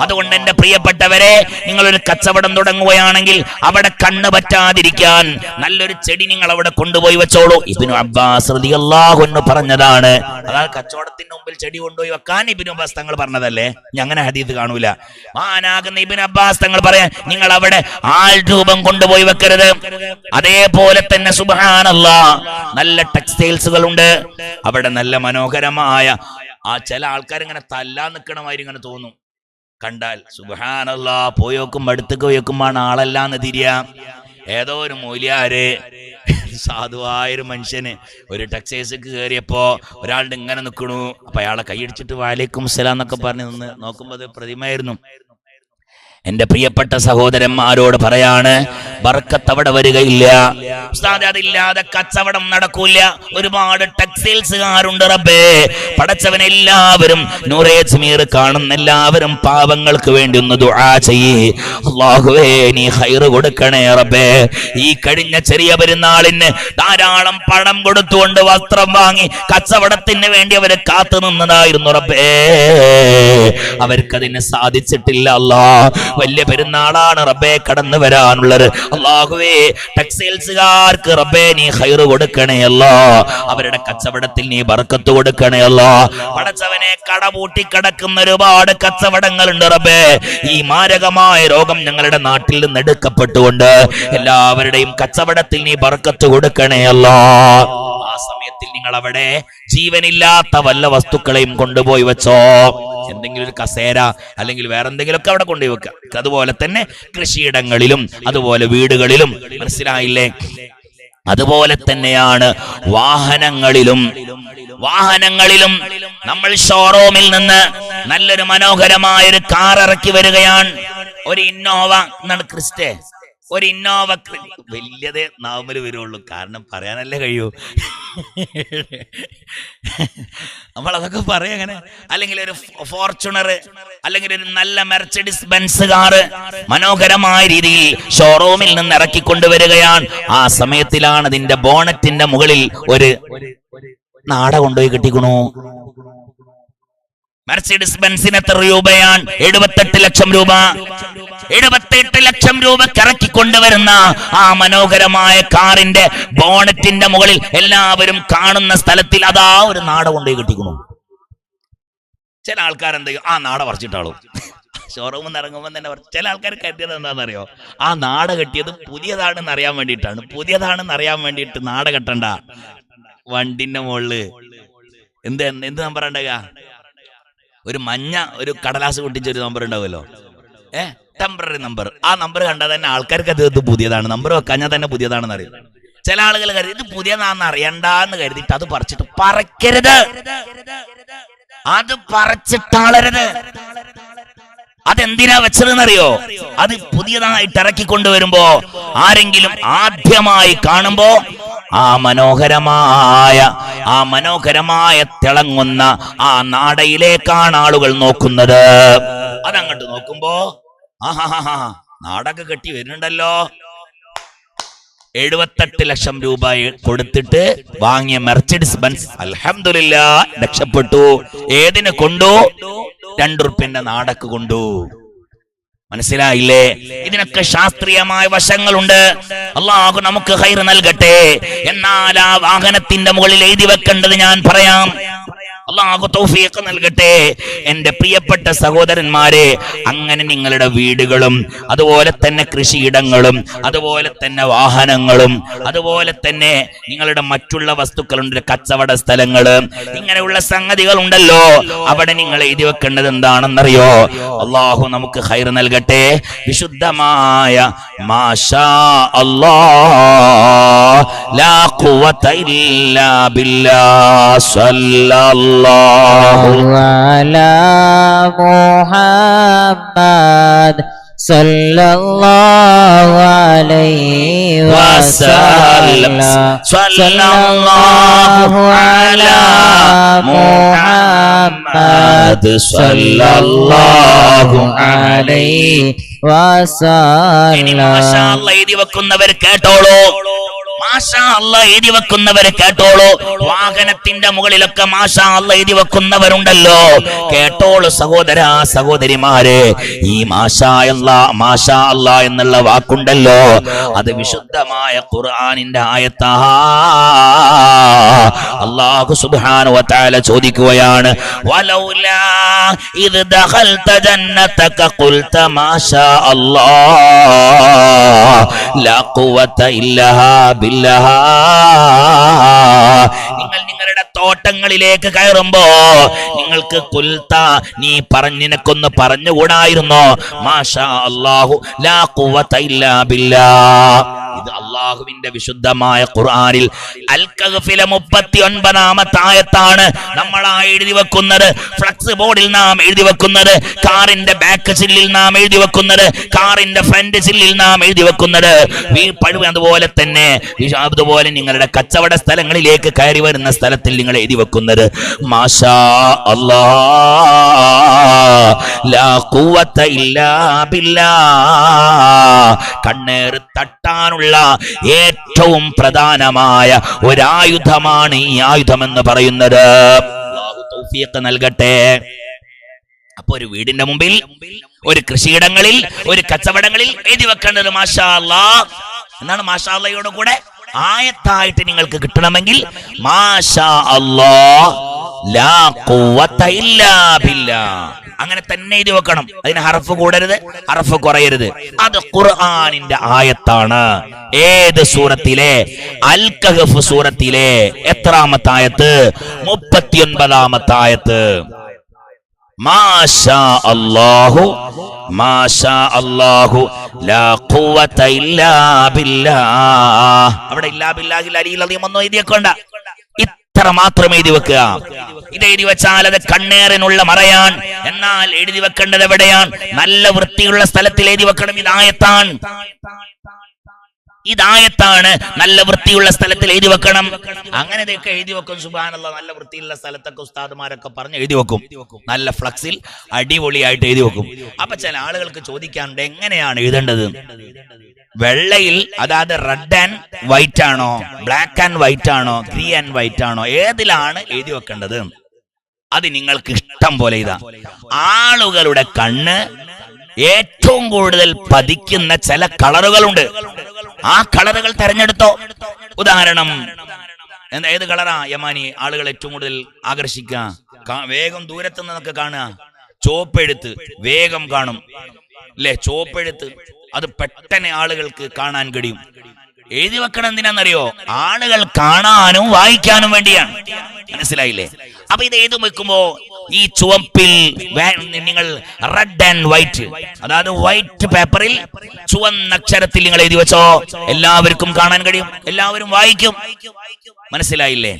അതുകൊണ്ട് എന്റെ പ്രിയപ്പെട്ടവരെ, നിങ്ങളൊരു കച്ചവടം തുടങ്ങുകയാണെങ്കിൽ അവിടെ കണ്ണ് പറ്റാതിരിക്കാൻ നല്ലൊരു ചെടി നിങ്ങൾ അവിടെ കൊണ്ടുപോയി വെച്ചോളൂ. ഇബ്നു അബ്ബാസ് റളിയല്ലാഹു അൻഹു പറഞ്ഞതാണ്. അതായത് കച്ചവടത്തിന്റെ മുമ്പിൽ ചെടി കൊണ്ടുപോയി വെക്കാൻ ഇബ്നു അബ്ബാസ് തങ്ങൾ പറഞ്ഞതല്ലേ? അങ്ങനെ ഹദീസ് കാണൂല. മഹാനാകുന്ന ഇബ്നു അബ്ബാസ് തങ്ങൾ പറയാൻ, നിങ്ങൾ അവിടെ ആൾ രൂപം കൊണ്ടുപോയി വെക്കരുത്. അതേപോലെ തന്നെ സുബ്ഹാനല്ലാഹ്, നല്ല ടെക്സ്റ്റൈൽസുകൾ ഉണ്ട് അവിടെ, നല്ല മനോഹരമായ. ആ ചില ആൾക്കാർ ഇങ്ങനെ തല്ലാൻ നിൽക്കണമാതിരി ഇങ്ങനെ തോന്നും കണ്ടാൽ. സുബ്ഹാനല്ലാഹ്, പോയി നോക്കുമ്പോ അടുത്തേക്ക് പോയി നോക്കുമ്പോഴാണ് ആളല്ലാന്ന് തിരിയാ. ഏതോ ഒരു മൗലിയാര്, സാധുവായൊരു മനുഷ്യന് ഒരു ടെക്സ്റ്റൈൽസിക്ക് കയറിയപ്പോ ഒരാളുടെ ഇങ്ങനെ നിൽക്കണു. അപ്പൊ അയാളെ കൈയടിച്ചിട്ട് വഅലൈക്കും സലാം എന്നൊക്കെ പറഞ്ഞ് നിന്ന് നോക്കുമ്പോ അത് പ്രതിമയായിരുന്നു. എന്റെ പ്രിയപ്പെട്ട സഹോദരന്മാരോട് പറയാണ്, ബർക്കത്ത് അവിടെ വരികയില്ല. ഉസ്താദേ, അതില്ലാതെ കച്ചവടം നടക്കൂല. ഒരുപാട് ടെക്സ്റ്റൈൽസുകാരുണ്ട് റബ്ബേ. പടച്ചവനെ, എല്ലാവരും നൂറെ അജ്മീർ കാണുന്ന എല്ലാവരും പാവങ്ങൾക്ക് വേണ്ടി ഒന്ന് ദുആ ചെയ്യേ. അല്ലാഹുവേ, നീ ഖൈർ കൊടുക്കണേ റബ്ബേ. ഈ കഴിഞ്ഞ ചെറിയ പെരുന്നാളിന് ധാരാളം പണം കൊടുത്തുകൊണ്ട് വസ്ത്രം വാങ്ങി കച്ചവടത്തിന് വേണ്ടി അവര് കാത്തു നിന്നതായിരുന്നു റബ്ബേ. അവർക്കതിന് സാധിച്ചിട്ടില്ല അല്ലാഹ്. വലിയ പെരുന്നാളാണ് റബ്ബേ കടന്നു വരാനുള്ളത്. അല്ലാഹുവേ, ടെക്സ്റ്റൈൽസുകാർക്ക് റബ്ബേ നീ ഖൈർ കൊടുക്കണേ അല്ലാ. അവരുടെ കച്ചവടത്തിൽ നീ ബർക്കത്ത് കൊടുക്കണേ അല്ലാ. പടച്ചവനെ, കട പൂട്ടി കിടക്കുന്ന ഒരുപാട് കച്ചവടങ്ങളുണ്ട് റബ്ബേ. ഈ മാരകമായ രോഗം ഞങ്ങളുടെ നാട്ടിൽ നിന്ന് എടുക്കപ്പെട്ടുകൊണ്ട് എല്ലാവരുടെയും കച്ചവടത്തിൽ നീ ബർക്കത്ത് കൊടുക്കണേ അല്ലാ. ആ സമയത്തിൽ നിങ്ങൾ അവിടെ ജീവനില്ലാത്ത വല്ല വസ്തുക്കളെയും കൊണ്ടുപോയി വെച്ചോ. എന്തെങ്കിലും ഒരു കസേര അല്ലെങ്കിൽ വേറെ എന്തെങ്കിലുമൊക്കെ അവിടെ കൊണ്ടുപോയി വെക്കുക. അതുപോലെ തന്നെ കൃഷിയിടങ്ങളിലും അതുപോലെ വീടുകളിലും. മനസ്സിലായില്ലേ? അതുപോലെ തന്നെയാണ് വാഹനങ്ങളിലും. നമ്മൾ ഷോറൂമിൽ നിന്ന് നല്ലൊരു മനോഹരമായ ഒരു കാർ ഇറക്കി വരികയാണ്. ഒരു ഇന്നോവ എന്നാണ്, ക്രിസ്റ്റേ, ഒരു ഇന്നോവ. വലിയത് നാമല് വരുള്ളൂ, കാരണം പറയാനല്ലേ കഴിയൂ. നമ്മളതൊക്കെ പറയാം അങ്ങനെ. അല്ലെങ്കിൽ ഒരു ഫോർച്യൂണർ, അല്ലെങ്കിൽ ഒരു നല്ല മെർച്ചഡിസ് ബെൻസ് കാറ് മനോഹരമായ രീതിയിൽ ഷോറൂമിൽ നിന്ന് ഇറക്കിക്കൊണ്ടുവരികയാണ്. ആ സമയത്തിലാണ് അതിന്റെ ബോണറ്റിന്റെ മുകളിൽ ഒരു നാട കൊണ്ടുപോയി കെട്ടിക്കണു. മെർസിഡസ് ബെൻസിന് എത്ര രൂപയാണ്? 78 ലക്ഷം രൂപ. 78 ലക്ഷം രൂപ ഇറക്കിക്കൊണ്ടുവരുന്ന ആ മനോഹരമായ കാറിന്റെ ബോണറ്റിന്റെ മുകളിൽ എല്ലാവരും കാണുന്ന സ്ഥലത്തിൽ അതാ ഒരു നാട കൊണ്ടുപോയി കെട്ടിക്കണു. ചില ആൾക്കാരെന്ത് ചെയ്യും? ആ നാട പറിച്ചിട്ടാളൂ. ഷോറൂമിൽ നിന്ന് ഇറങ്ങുമ്പോൾ തന്നെ ചില ആൾക്കാർ കരുതിയത് എന്താണെന്നറിയോ? ആ നാട കെട്ടിയത് പുതിയതാണെന്ന് അറിയാൻ വേണ്ടിയിട്ടാണ്. പുതിയതാണെന്ന് അറിയാൻ വേണ്ടിയിട്ട് നാട കെട്ടണ്ട. വണ്ടിന്റെ മുകളില് എന്ത് നമ്പർ ഉണ്ടാകുക? ഒരു മഞ്ഞ ഒരു കടലാസ് പൊട്ടിച്ചൊരു നമ്പർ ഉണ്ടാവുമല്ലോ, ടെമ്പററി നമ്പർ. ആ നമ്പർ കണ്ടാൽ തന്നെ ആൾക്കാർക്ക് അത് പുതിയതാണ്. നമ്പർ വെക്കാഞ്ഞാൽ തന്നെ പുതിയതാണെന്ന് അറിയാം. ചില ആളുകൾ കരുതി ഇത് പുതിയതാണെന്ന് അറിയണ്ടെന്ന് കരുതിയിട്ട് അത് പറിച്ചിട്ട് പറക്കരുത്. അത് പറിച്ചിട്ടാളരുത്. അതെന്തിനാ വെച്ചതെന്നറിയോ? അത് പുതിയതായിട്ട് ഇറക്കിക്കൊണ്ടുവരുമ്പോ ആരെങ്കിലും ആദ്യമായി കാണുമ്പോ ആ മനോഹരമായ തിളങ്ങുന്ന ആ നാടയിലേക്കാണ് ആളുകൾ നോക്കുന്നത്. അതങ്ങോട്ട് നോക്കുമ്പോ നാടൊക്കെ കെട്ടി വരുന്നുണ്ടല്ലോ. 78 ലക്ഷം രൂപ കൊടുത്തിട്ട് വാങ്ങിയ മെർസിഡീസ് ബെൻസ് അൽഹംദുലില്ലാഹ് രക്ഷപ്പെട്ടു. ഏതിനെ കൊണ്ടു? 2 റുപ്യന്റെ നാടക്ക് കൊണ്ടു. മനസ്സിലായില്ലേ? ഇതിനൊക്കെ ശാസ്ത്രീയമായ വശങ്ങളുണ്ട്. അള്ളാഹു നമുക്ക് ഖൈർ നൽകട്ടെ. എന്നാൽ ആ വാഹനത്തിന്റെ മുകളിൽ എഴുതി വെക്കേണ്ടത് ഞാൻ പറയാം. അള്ളാഹു തൗഫീഖ് നൽകട്ടെ. എന്റെ പ്രിയപ്പെട്ട സഹോദരന്മാരെ, അങ്ങനെ നിങ്ങളുടെ വീടുകളും അതുപോലെ തന്നെ കൃഷിയിടങ്ങളും അതുപോലെ തന്നെ വാഹനങ്ങളും അതുപോലെ തന്നെ നിങ്ങളുടെ മറ്റുള്ള വസ്തുക്കളുണ്ട്, കച്ചവട സ്ഥലങ്ങള്, ഇങ്ങനെയുള്ള സംഗതികൾ ഉണ്ടല്ലോ, അവിടെ നിങ്ങൾ എഴുതി വെക്കേണ്ടത് എന്താണെന്നറിയോ? അള്ളാഹു നമുക്ക് ഖൈർ നൽകട്ടെ. വിശുദ്ധമായ മാഷാ അല്ലാഹ് ലാ ഖുവത ഇല്ലാ ബില്ലാഹ് സല്ലല്ലാഹു على محمد صلى الله عليه وسلم صلى الله على محمد صلى الله عليه وسلم. മാഷാ അല്ലാഹ് എഴുതി വെക്കുന്നവർ കേട്ടോളൂ. മാഷാ അല്ലാഹ് എഴുതി വെക്കുന്നവരെ കേട്ടോളൂ. വാഹനത്തിന്റെ മുകളിലൊക്കെ മാഷാ അല്ലാഹ് എഴുതി വെക്കുന്നവരുണ്ടല്ലോ, കേട്ടോളൂ സഹോദരാ സഹോദരിമാരെ. ഈ മാഷാ അല്ലാഹ് എന്നുള്ള വാക്കുണ്ടല്ലോ, അത് വിശുദ്ധമായ ഖുർആനിന്റെ ആയത്താ. അല്ലാഹു സുബ്ഹാനഹു വ തആല ചോദിക്കുകയാണ്, വലൗലാ ഇദ് ദഖൽത ജന്നതക ഖുൽത മാഷാ അല്ലാഹ് ലാ ഖുവത ഇല്ലാ നിങ്ങൾ നിങ്ങളുടെ തോട്ടങ്ങളിലേക്ക് കയറുമ്പോ നിങ്ങൾക്ക് കുൽത്ത നീ നിനക്കൊന്ന് പറഞ്ഞുകൂടായിരുന്നോ? മാഷാ അല്ലാഹു ലാ ഖുവത ഇല്ലാ ബില്ലാഹ്. ഇത് അള്ളാഹുവിന്റെ വിശുദ്ധമായ ഖുർആനിൽ അൽ കഹ്ഫിലെ 39-ാമത്തെ ആയത്താണ് നമ്മൾ എഴുതി വെക്കുന്നത്. ഫ്ലക്സ് ബോർഡിൽ നാം എഴുതി വെക്കുന്നത്, കാറിന്റെ ബാക്ക് ചില്ലിൽ നാം എഴുതി വെക്കുന്നത്, കാറിന്റെ ഫ്രണ്ട് ചില്ലിൽ നാം എഴുതി വെക്കുന്നത്, അതുപോലെ തന്നെ അതുപോലെ നിങ്ങളുടെ കച്ചവട സ്ഥലങ്ങളിലേക്ക് കയറി വരുന്ന സ്ഥലത്തിൽ നിങ്ങൾ എഴുതി വെക്കുന്നത് മാഷാ അല്ലാഹ് ലാ ഖുവത ഇല്ലാ ബില്ലാഹ്. കണ്ണേറ് തട്ടാനുള്ള ഏറ്റവും പ്രധാനമായ ഒരായുധമാണ് ഈ ആയുധം എന്ന് പറയുന്നത്. അല്ലാഹു തൗഫീഖ് നൽകട്ടെ. അപ്പൊ ഒരു വീടിന്റെ മുമ്പിൽ, ഒരു കൃഷിയിടങ്ങളിൽ, ഒരു കച്ചവടങ്ങളിൽ എഴുതി വെക്കേണ്ടത് മാഷാ അല്ലാഹ് എന്നാണ്. മാഷാ അല്ലാഹയോട് കൂടെ ആയത്തായിട്ട് നിങ്ങൾക്ക് കിട്ടണമെങ്കിൽ മാഷാ അല്ലാഹ് ലാ ഖുവത ഇല്ലാ ബില്ലാഹ് അങ്ങനെ തന്നെ എഴുതി വെക്കണം. അതിന് ഹർഫ് കൂടരുത്, ഹർഫ് കുറയരുത്. അത് ഖുർആനിന്റെ ആയത്താണ്. ഏത് സൂറത്തിലെ? അൽ കഹ്ഫ് സൂറത്തിലെ എത്രാമത്തെ ആയത്ത്? 39-ാമത്തെ ആയത്ത്. മാഷാ അല്ലാഹു ലാ ഖുവത ഇല്ലാ ബില്ലാഹ്. അവിടെ ഇല്ലാ ബില്ലാഹിൽ അലിയിൽ അധികം ഒന്നും എഴുതി വെക്കണ്ട, ഇത്ര മാത്രം എഴുതി വെക്കുക. ഇത് എഴുതി വെച്ചാൽ അത് കണ്ണേറിനുള്ള മറയാൻ. എന്നാൽ എഴുതി വെക്കേണ്ടത് എവിടെയാണ്? നല്ല വൃത്തിയുള്ള സ്ഥലത്തിൽ എഴുതി വെക്കണം. ഇതായത്താണ്, നല്ല വൃത്തിയുള്ള സ്ഥലത്തിൽ എഴുതി വെക്കണം. അങ്ങനെയൊക്കെ എഴുതി വെക്കും. സുബ്ഹാനല്ലാഹ്, നല്ല വൃത്തിയുള്ള സ്ഥലത്തൊക്കെ ഉസ്താദുമാരൊക്കെ പറഞ്ഞ് എഴുതി വെക്കും. നല്ല ഫ്ലക്സിൽ അടിപൊളിയായിട്ട് എഴുതി വെക്കും. അപ്പൊ ചില ആളുകൾക്ക് ചോദിക്കാറുണ്ട്, എങ്ങനെയാണ് എഴുതേണ്ടത്? വെള്ളയിൽ, അതായത് റെഡ് ആൻഡ് വൈറ്റ് ആണോ, ബ്ലാക്ക് ആൻഡ് വൈറ്റ് ആണോ, ഗ്രീൻ ആൻഡ് വൈറ്റ് ആണോ, ഏതിലാണ് എഴുതി വെക്കേണ്ടത്? അത് നിങ്ങൾക്ക് ഇഷ്ടം പോലെ ഇതാ. ആളുകളുടെ കണ്ണ് ഏറ്റവും കൂടുതൽ പതിക്കുന്ന ചില കളറുകളുണ്ട്. ആ കളറുകൾ തെരഞ്ഞെടുത്തോ. ഉദാഹരണം, ഏത് കളറാ യമാനി ആളുകൾ ഏറ്റവും കൂടുതൽ ആകർഷിക്കുക? വേഗം ദൂരത്ത് നിന്നൊക്കെ കാണുക ചോപ്പെഴുത്ത്, വേഗം കാണും അല്ലെ? ചോപ്പെഴുത്ത് അത് പെട്ടെന്ന് ആളുകൾക്ക് കാണാൻ കഴിയും. എഴുതി വെക്കണം എന്തിനാണെന്നറിയോ? ആളുകൾ കാണാനും വായിക്കാനും വേണ്ടിയാണ്. മനസ്സിലായില്ലേ? അപ്പൊ ഇത് എഴുതി വെക്കുമ്പോ ഈ ചുവപ്പിൽ നിങ്ങൾ റെഡ് ആൻഡ് വൈറ്റ്, അതായത് വൈറ്റ് പേപ്പറിൽ ചുവന്ന അക്ഷരത്തിൽ നിങ്ങൾ എഴുതി വെച്ചോ. എല്ലാവർക്കും കാണാൻ കഴിയും, എല്ലാവരും വായിക്കും. മനസ്സിലായില്ലേ?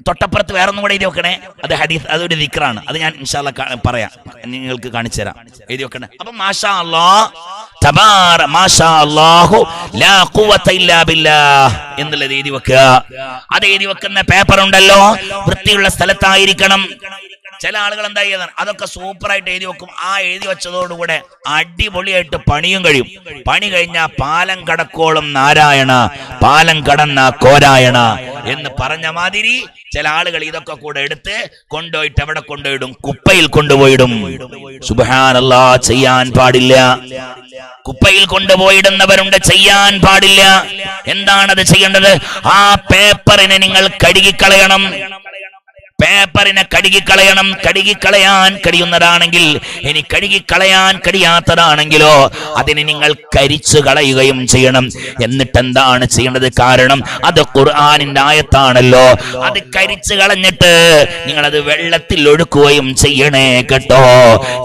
തൊട്ടപ്പുറത്ത് വേറെ ഒന്നും കൂടെ എഴുതി വെക്കണേ. അത് ഹദീസ്, അതൊരു ദിക്റാണ്. അത് ഞാൻ ഇൻഷാ അല്ലാഹ് പറയാം, നിങ്ങൾക്ക് കാണിച്ചു തരാം. എഴുതി വെക്കണേ. അപ്പൊ മാഷാ അല്ലാഹ് തബാര മാഷാ അല്ലാഹു ലാ ഖുവത ഇല്ലാ ബില്ലാഹ് എന്നുള്ളത് എഴുതി വെക്കുക. അത് എഴുതി വെക്കുന്ന പേപ്പർ ഉണ്ടല്ലോ, വൃത്തിയുള്ള സ്ഥലത്തായിരിക്കണം. ചില ആളുകൾ എന്താ ചെയ്യുന്നത്, അതൊക്കെ സൂപ്പറായിട്ട് എഴുതി വെക്കും. ആ എഴുതി വെച്ചതോടുകൂടെ അടിപൊളിയായിട്ട് പണിയും കഴിയും. പണി കഴിഞ്ഞാൽ പാലം കടക്കോളം നാരായണ, പാലം കടന്ന കോരായണ എന്ന് പറഞ്ഞ മാതിരി ചില ആളുകൾ ഇതൊക്കെ കൂടെ എടുത്ത് കൊണ്ടുപോയിട്ട് എവിടെ കൊണ്ടുപോയിടും? കുപ്പയിൽ കൊണ്ടുപോയിടും. സുബ്ഹാനല്ലാഹ്, ചെയ്യാൻ പാടില്ല. കുപ്പയിൽ കൊണ്ടുപോയിടുന്നവരുണ്ട്, ചെയ്യാൻ പാടില്ല. എന്താണത് ചെയ്യേണ്ടത്? ആ പേപ്പറിനെ നിങ്ങൾ കഴുകിക്കളയണം. പേപ്പറിനെ കഴുകിക്കളയണം. കഴുകിക്കളയാൻ കഴിയുന്നതാണെങ്കിൽ, ഇനി കഴുകിക്കളയാൻ കഴിയാത്തതാണെങ്കിലോ അതിനെ നിങ്ങൾ കരിച്ചു കളയുകയും ചെയ്യണം. എന്നിട്ട് എന്താണ് ചെയ്യേണ്ടത്? കാരണം അത് ഖുർആനിന്റെ ആയത്താണല്ലോ. അത് കരിച്ചു കളഞ്ഞിട്ട് നിങ്ങളത് വെള്ളത്തിൽ ഒഴുക്കുകയും ചെയ്യണേ കേട്ടോ.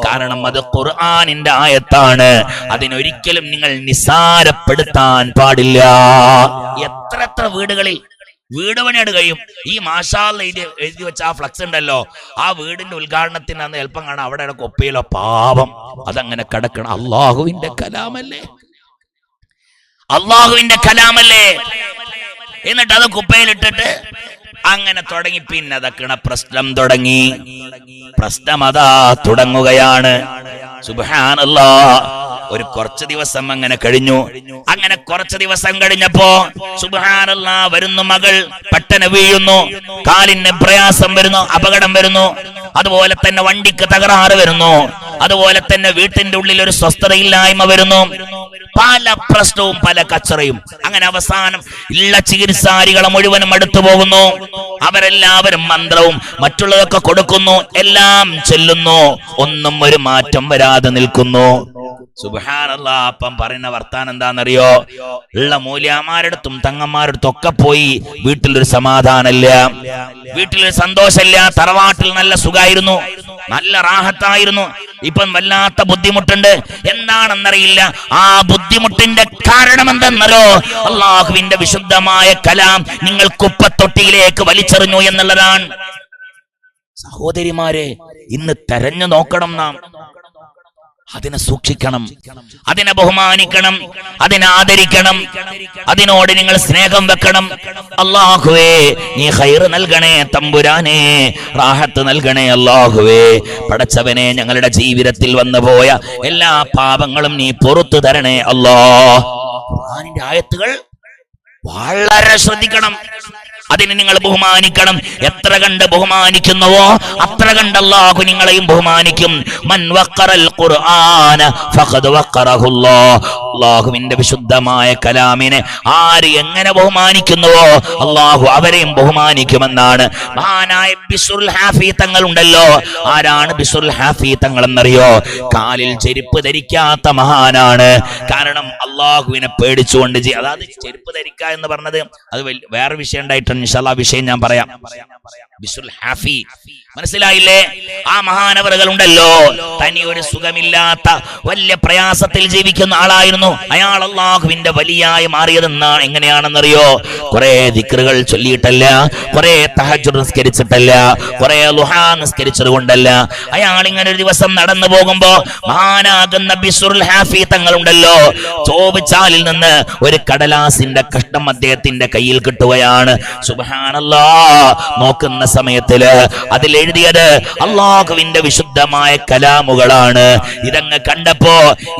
കാരണം അത് ഖുർആനിന്റെ ആയത്താണ്. അതിനൊരിക്കലും നിങ്ങൾ നിസാരപ്പെടുത്താൻ പാടില്ല. എത്ര വീടുകളിൽ വീട് പണിയോട് കഴിയും. ഈ മാഷാ അല്ലാഹ് എഴുതി വെച്ച ആ ഫ്ലക്സ് ഉണ്ടല്ലോ, ആ വീടിന്റെ ഉദ്ഘാടനത്തിന് അന്ന് എളുപ്പം കാണാം, അവിടെ കൊപ്പയിലോ പാപം അതങ്ങനെ കിടക്കണം. അള്ളാഹുവിന്റെ കലാമല്ലേ, അള്ളാഹുവിന്റെ കലാമല്ലേ. എന്നിട്ട് അത് കുപ്പയിലിട്ടിട്ട് അങ്ങനെ തുടങ്ങി. പിന്നെ അതൊക്കെ പ്രശ്നം തുടങ്ങി. പ്രശ്നം അതാ തുടങ്ങുകയാണ്. സുബ്ഹാനല്ലാഹ്. ഒരു കുറച്ച് ദിവസം അങ്ങനെ കഴിഞ്ഞു. അങ്ങനെ കുറച്ച് ദിവസം കഴിഞ്ഞപ്പോ സുബ്ഹാനല്ലാഹ് വരുന്നു മകൾ, പെട്ടെന്ന് വീഴുന്നു, കാലിന് പ്രയാസം വരുന്നു, അപകടം വരുന്നു. അതുപോലെ തന്നെ വണ്ടിക്ക് തകരാറ് വരുന്നു. അതുപോലെ തന്നെ വീട്ടിന്റെ ഉള്ളിൽ ഒരു സ്വസ്ഥതയില്ലായ്മ വരുന്നു. പല പ്രശ്നവും പല കച്ചറയും. അങ്ങനെ അവസാനം ഉള്ള ചികിത്സാരികളെ മുഴുവനും അടുത്തു പോകുന്നു. അവരെല്ലാവരും മന്ത്രവും മറ്റുള്ളതൊക്കെ കൊടുക്കുന്നു, എല്ലാം ചെല്ലുന്നു. ഒന്നും ഒരു മാറ്റം വരാതെ നിൽക്കുന്നു. സുബ്ഹാനല്ലാഹ്. അപ്പം പറയുന്ന വർത്താനം എന്താണെന്നറിയോ? ഉള്ള മൂല്യമാരടുത്തും തങ്ങന്മാരടുത്തും ഒക്കെ പോയി വീട്ടിലൊരു സമാധാനമില്ല, വീട്ടിലൊരു സന്തോഷമില്ല. തറവാട്ടിൽ നല്ല സുഖമായിരുന്നു, നല്ല റാഹത്തായിരുന്നു. ഇപ്പം വല്ലാത്ത ബുദ്ധിമുട്ടുണ്ട്. എന്താണെന്നറിയില്ല. ആ ബുദ്ധിമുട്ടിന്റെ കാരണം എന്തെന്നറിയോ? അള്ളാഹുവിന്റെ വിശുദ്ധമായ കലാം നിങ്ങൾ കുപ്പത്തൊട്ടിയിലേക്ക് വലിച്ചെറിഞ്ഞു എന്നുള്ളതാണ്. സഹോദരിമാരെ, ഇന്ന് തെരഞ്ഞു നോക്കണം നാം. അതിനെ സൂക്ഷിക്കണം, അതിനെ ബഹുമാനിക്കണം, അതിനെ ആദരിക്കണം, അതിനോട് നിങ്ങൾ സ്നേഹം വെക്കണം. അല്ലാഹുവേ, നീ ഖൈർ നൽകണേ തമ്പുരാനെ, റാഹത്ത് നൽകണേ അല്ലാഹുവേ. പടച്ചവനെ, ഞങ്ങളുടെ ജീവിതത്തിൽ വന്നുപോയ എല്ലാ പാപങ്ങളും നീ പുറത്തു തരണേ അല്ലാഹ്. ഖുർആനിന്റെ ആയത്തുകൾ വളരെ ശ്രദ്ധിക്കണം. അതിനെ നിങ്ങൾ ബഹുമാനിക്കണം. എത്ര കണ്ട് ബഹുമാനിക്കുന്നുവോ അത്ര കണ്ട് അല്ലാഹു നിങ്ങളെയും ബഹുമാനിക്കും. മൻ വഖറൽ ഖുർആന ഫഖദ് വഖറഹുല്ലാഹ്. അല്ലാഹുവിന്റെ വിശുദ്ധമായ കലാമിനെ ആര് എങ്ങനെ ബഹുമാനിക്കുന്നുവോ അല്ലാഹു അവരെയും ബഹുമാനിക്കുമെന്നാണ്. മഹാനായ ബിശ്റുൽ ഹാഫി തങ്ങൾ ഉണ്ടല്ലോ. ആരാണ് ബിശ്റുൽ ഹാഫി തങ്ങൾ എന്നറിയോ? കാലിൽ ചെരുപ്പ് ധരിക്കാത്ത മഹാനാണ്. കാരണം അല്ലാഹുവിനെ പേടിച്ചുകൊണ്ട് അതായത് ചെരുപ്പ് ധരിക്കുക എന്ന് പറഞ്ഞത് അത് വേറെ വിഷയം ഉണ്ടായിട്ടുണ്ട്. ഇൻഷാ അല്ലാഹ് വിഷയം ഞാൻ പറയാം. ബിശ്റുൽ ഹാഫി മനസ്സിലായില്ലേ? ആ മഹാനവറുകൾ ഉണ്ടല്ലോ, തനി ഒരു സുഖമില്ലാത്ത വലിയ പ്രയാസത്തിൽ ജീവിക്കുന്ന ആളായിരുന്നു. അയാൾ അല്ലാഹുവിന്റെ വലിയായി മാറിയതെന്നാണ്. എങ്ങനെയാണെന്നറിയോ? കുറെ ദിക്റുകൾ ചൊല്ലിയിട്ടല്ല, കുറെ തഹജ്ജുദ് നിസ്കരിച്ചിട്ടല്ല, കുറെ ളുഹാ നിസ്കരിച്ചത് കൊണ്ടല്ല. അയാൾ ഇങ്ങനെ ഒരു ദിവസം നടന്നു പോകുമ്പോ മഹാനാകുന്ന ബിശ്റുൽ ഹാഫി തങ്ങളുണ്ടല്ലോ, ചോബിച്ചാലിൽ നിന്ന് ഒരു കടലാസിന്റെ കഷ്ണം അദ്ദേഹത്തിന്റെ കയ്യിൽ കിട്ടുകയാണ്. സുബ്ഹാനല്ലാഹ്. നോക്കുന്ന സമയത്തില് അതിലെഴുതിയത് അല്ലാഹുവിന്റെ വിശുദ്ധമായ കലാമുകളാണ്. ഇതങ്ങ് കണ്ടപ്പോ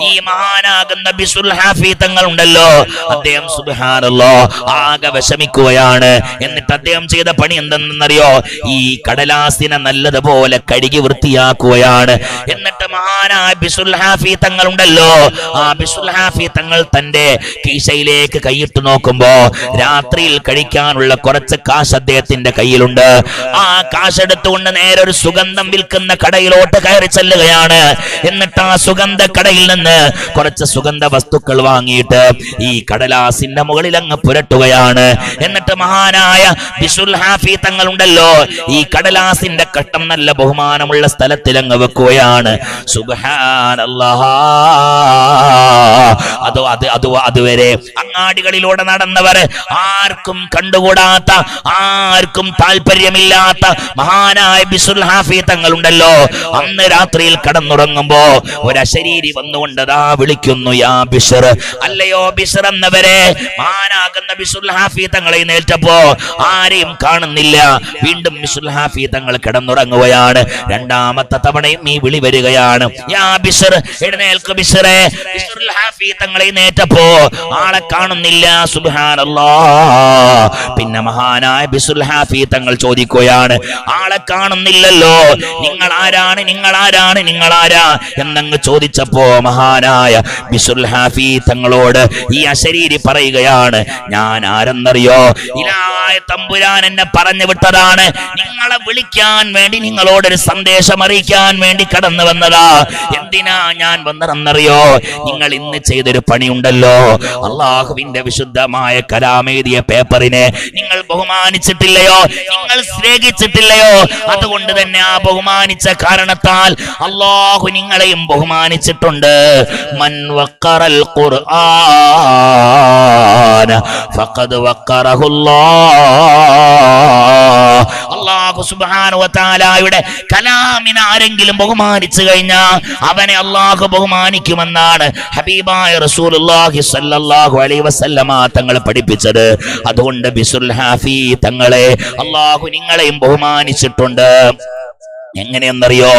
ഈ മഹാനാകുന്ന ബിശ്റുൽ ഹാഫി തങ്ങൾ ഉണ്ടല്ലോ, അദ്ദേഹം സുബ്ഹാനല്ലാഹ് ആകെ വിഷമിക്കുകയാണ്. എന്നിട്ട് അദ്ദേഹം ചെയ്ത പണി എന്തെന്നറിയോ? ഈ കടലാസിനെ നല്ലതുപോലെ കഴുകി വൃത്തിയാക്കുകയാണ്. എന്നിട്ട് മഹാനായ ബിശ്റുൽ ഹാഫി തങ്ങൾ ഉണ്ടല്ലോ, ആ ബിശ്റുൽ ഹാഫി തങ്ങൾ തന്റെ കീശയിലേക്ക് കൈയിട്ട് നോക്കുമ്പോ രാത്രിയിൽ കഴിക്കാനുള്ള കുറച്ച് കാശ് അദ്ദേഹത്തിന്റെ കയ്യിലുണ്ട്. ആ കാശ് എടുത്തുകൊണ്ട് നേരെ ഒരു സുഗന്ധം വിൽക്കുന്ന കടയിലോട്ട് കയറി ചെല്ലുകയാണ്. എന്നിട്ട് ആ സുഗന്ധ കടയിൽ നിന്ന് കുറച്ച് സുഗന്ധ വസ്തുക്കൾ വാങ്ങിയിട്ട് ഈ കടലാസിന്റെ മുകളിൽ അങ്ങ് പുരട്ടുകയാണ്. എന്നിട്ട് മഹാനായ ബിശ്റുൽ ഹാഫി തങ്ങൾ ഉണ്ടല്ലോ, ഈ കടലാസിന്റെ കട്ടം നല്ല ബഹുമാനമുള്ള സ്ഥലത്തിൽ അങ്ങ് വെക്കുകയാണ്. സുബ്ഹാനല്ലാഹ്. അതുവരെ അങ്ങാടികളിലൂടെ നടന്നവർ, ആർക്കും കണ്ടുകൂടാത്ത, ആർക്കും താല്പര്യം താല്പര്യമില്ലാത്ത മഹാനായ ബിസുൽ ഹാഫി തങ്ങളുണ്ടല്ലോ, അന്ന് രാത്രിയിൽ കടന്നുറങ്ങുമ്പോ ഒരു അശരീരി വന്നുകൊണ്ട് ദാ വിളിക്കുന്നു, യാ ബിശ്ർ, അല്ലയോ ബിശ്ർ എന്നവരെ. മഹാനാകുന്ന ബിസുൽ ഹാഫി തങ്ങൾ എഴുന്നേറ്റപ്പോ ആരെയും കാണുന്നില്ല. വീണ്ടും ബിസുൽ ഹാഫി തങ്ങൾ കിടന്നുറങ്ങുകയാണ്. രണ്ടാമത്തെ തവണയും ഈ വിളി വരികയാണ്, യാ ബിശ്ർ, എഴുന്നേൽക്ക് ബിശ്റേ. ബിസുൽ ഹാഫി തങ്ങൾ എഴുന്നേറ്റപ്പോ ആളെ കാണുന്നില്ല. സുബ്ഹാനല്ലാഹ്. പിന്നെ മഹാനായ ബിസുൽ ഹാഫി തങ്ങൾ ചോദിക്കുകയാണ്, ആളെ കാണുന്നില്ലല്ലോ, നിങ്ങൾ ആരാണ്, നിങ്ങൾ ആരാണ്, നിങ്ങൾ ആരാ എന്നങ്ങ് ചോദിച്ചപ്പോ മഹാനായ ബിസുൽ ഹാഫി തങ്ങളോട് ഈ അശരീരി പറയുകയാണ്, ഞാൻ ആരെന്നറിയോ, ഇലായ തമ്പുരാൻ എന്നെ പറഞ്ഞു വിട്ടതാണ്, നിങ്ങളെ വിളിക്കാൻ വേണ്ടി, നിങ്ങളോടൊരു സന്ദേശം അറിയിക്കാൻ വേണ്ടി കടന്നു വന്നതാ. എന്തിനാ ഞാൻ വന്നതെന്നറിയോ, നിങ്ങൾ ഇന്ന് ചെയ്തൊരു പണിയുണ്ടല്ലോ, അള്ളാഹുവിന്റെ വിശുദ്ധമായ കലാമേദിയ പേപ്പറിനെ നിങ്ങൾ ബഹുമാനിച്ചിട്ടില്ലയോ, നിങ്ങൾ സ്നേഹിച്ചിട്ടില്ലയോ, അതുകൊണ്ട് തന്നെ ആ ബഹുമാനിച്ച കാരണത്താൽ അള്ളാഹു നിങ്ങളെയും ബഹുമാനിച്ചിട്ടുണ്ട്. മൻ വഖറൽ ഖുർആന ഫഖദ് വഖറഹുല്ലാഹ്. അല്ലാഹു സുബ്ഹാനഹു വ തആലയുടെ കലാമിനെ ആരെങ്കിലും ബഹുമാനിച്ചു കഴിഞ്ഞാൽ അവനെ അല്ലാഹു ബഹുമാനിക്കുമെന്നാണ് ഹബീബായ റസൂലുള്ളാഹി സ്വല്ലല്ലാഹു അലൈഹി വസല്ലമ തങ്ങൾ പഠിപ്പിച്ചത്. അതുകൊണ്ട് ബിസുൽ ഹാഫി തങ്ങളെ അല്ലാഹു നിങ്ങളെയും ബഹുമാനിച്ചിട്ടുണ്ട്. എങ്ങനെയെന്നറിയോ,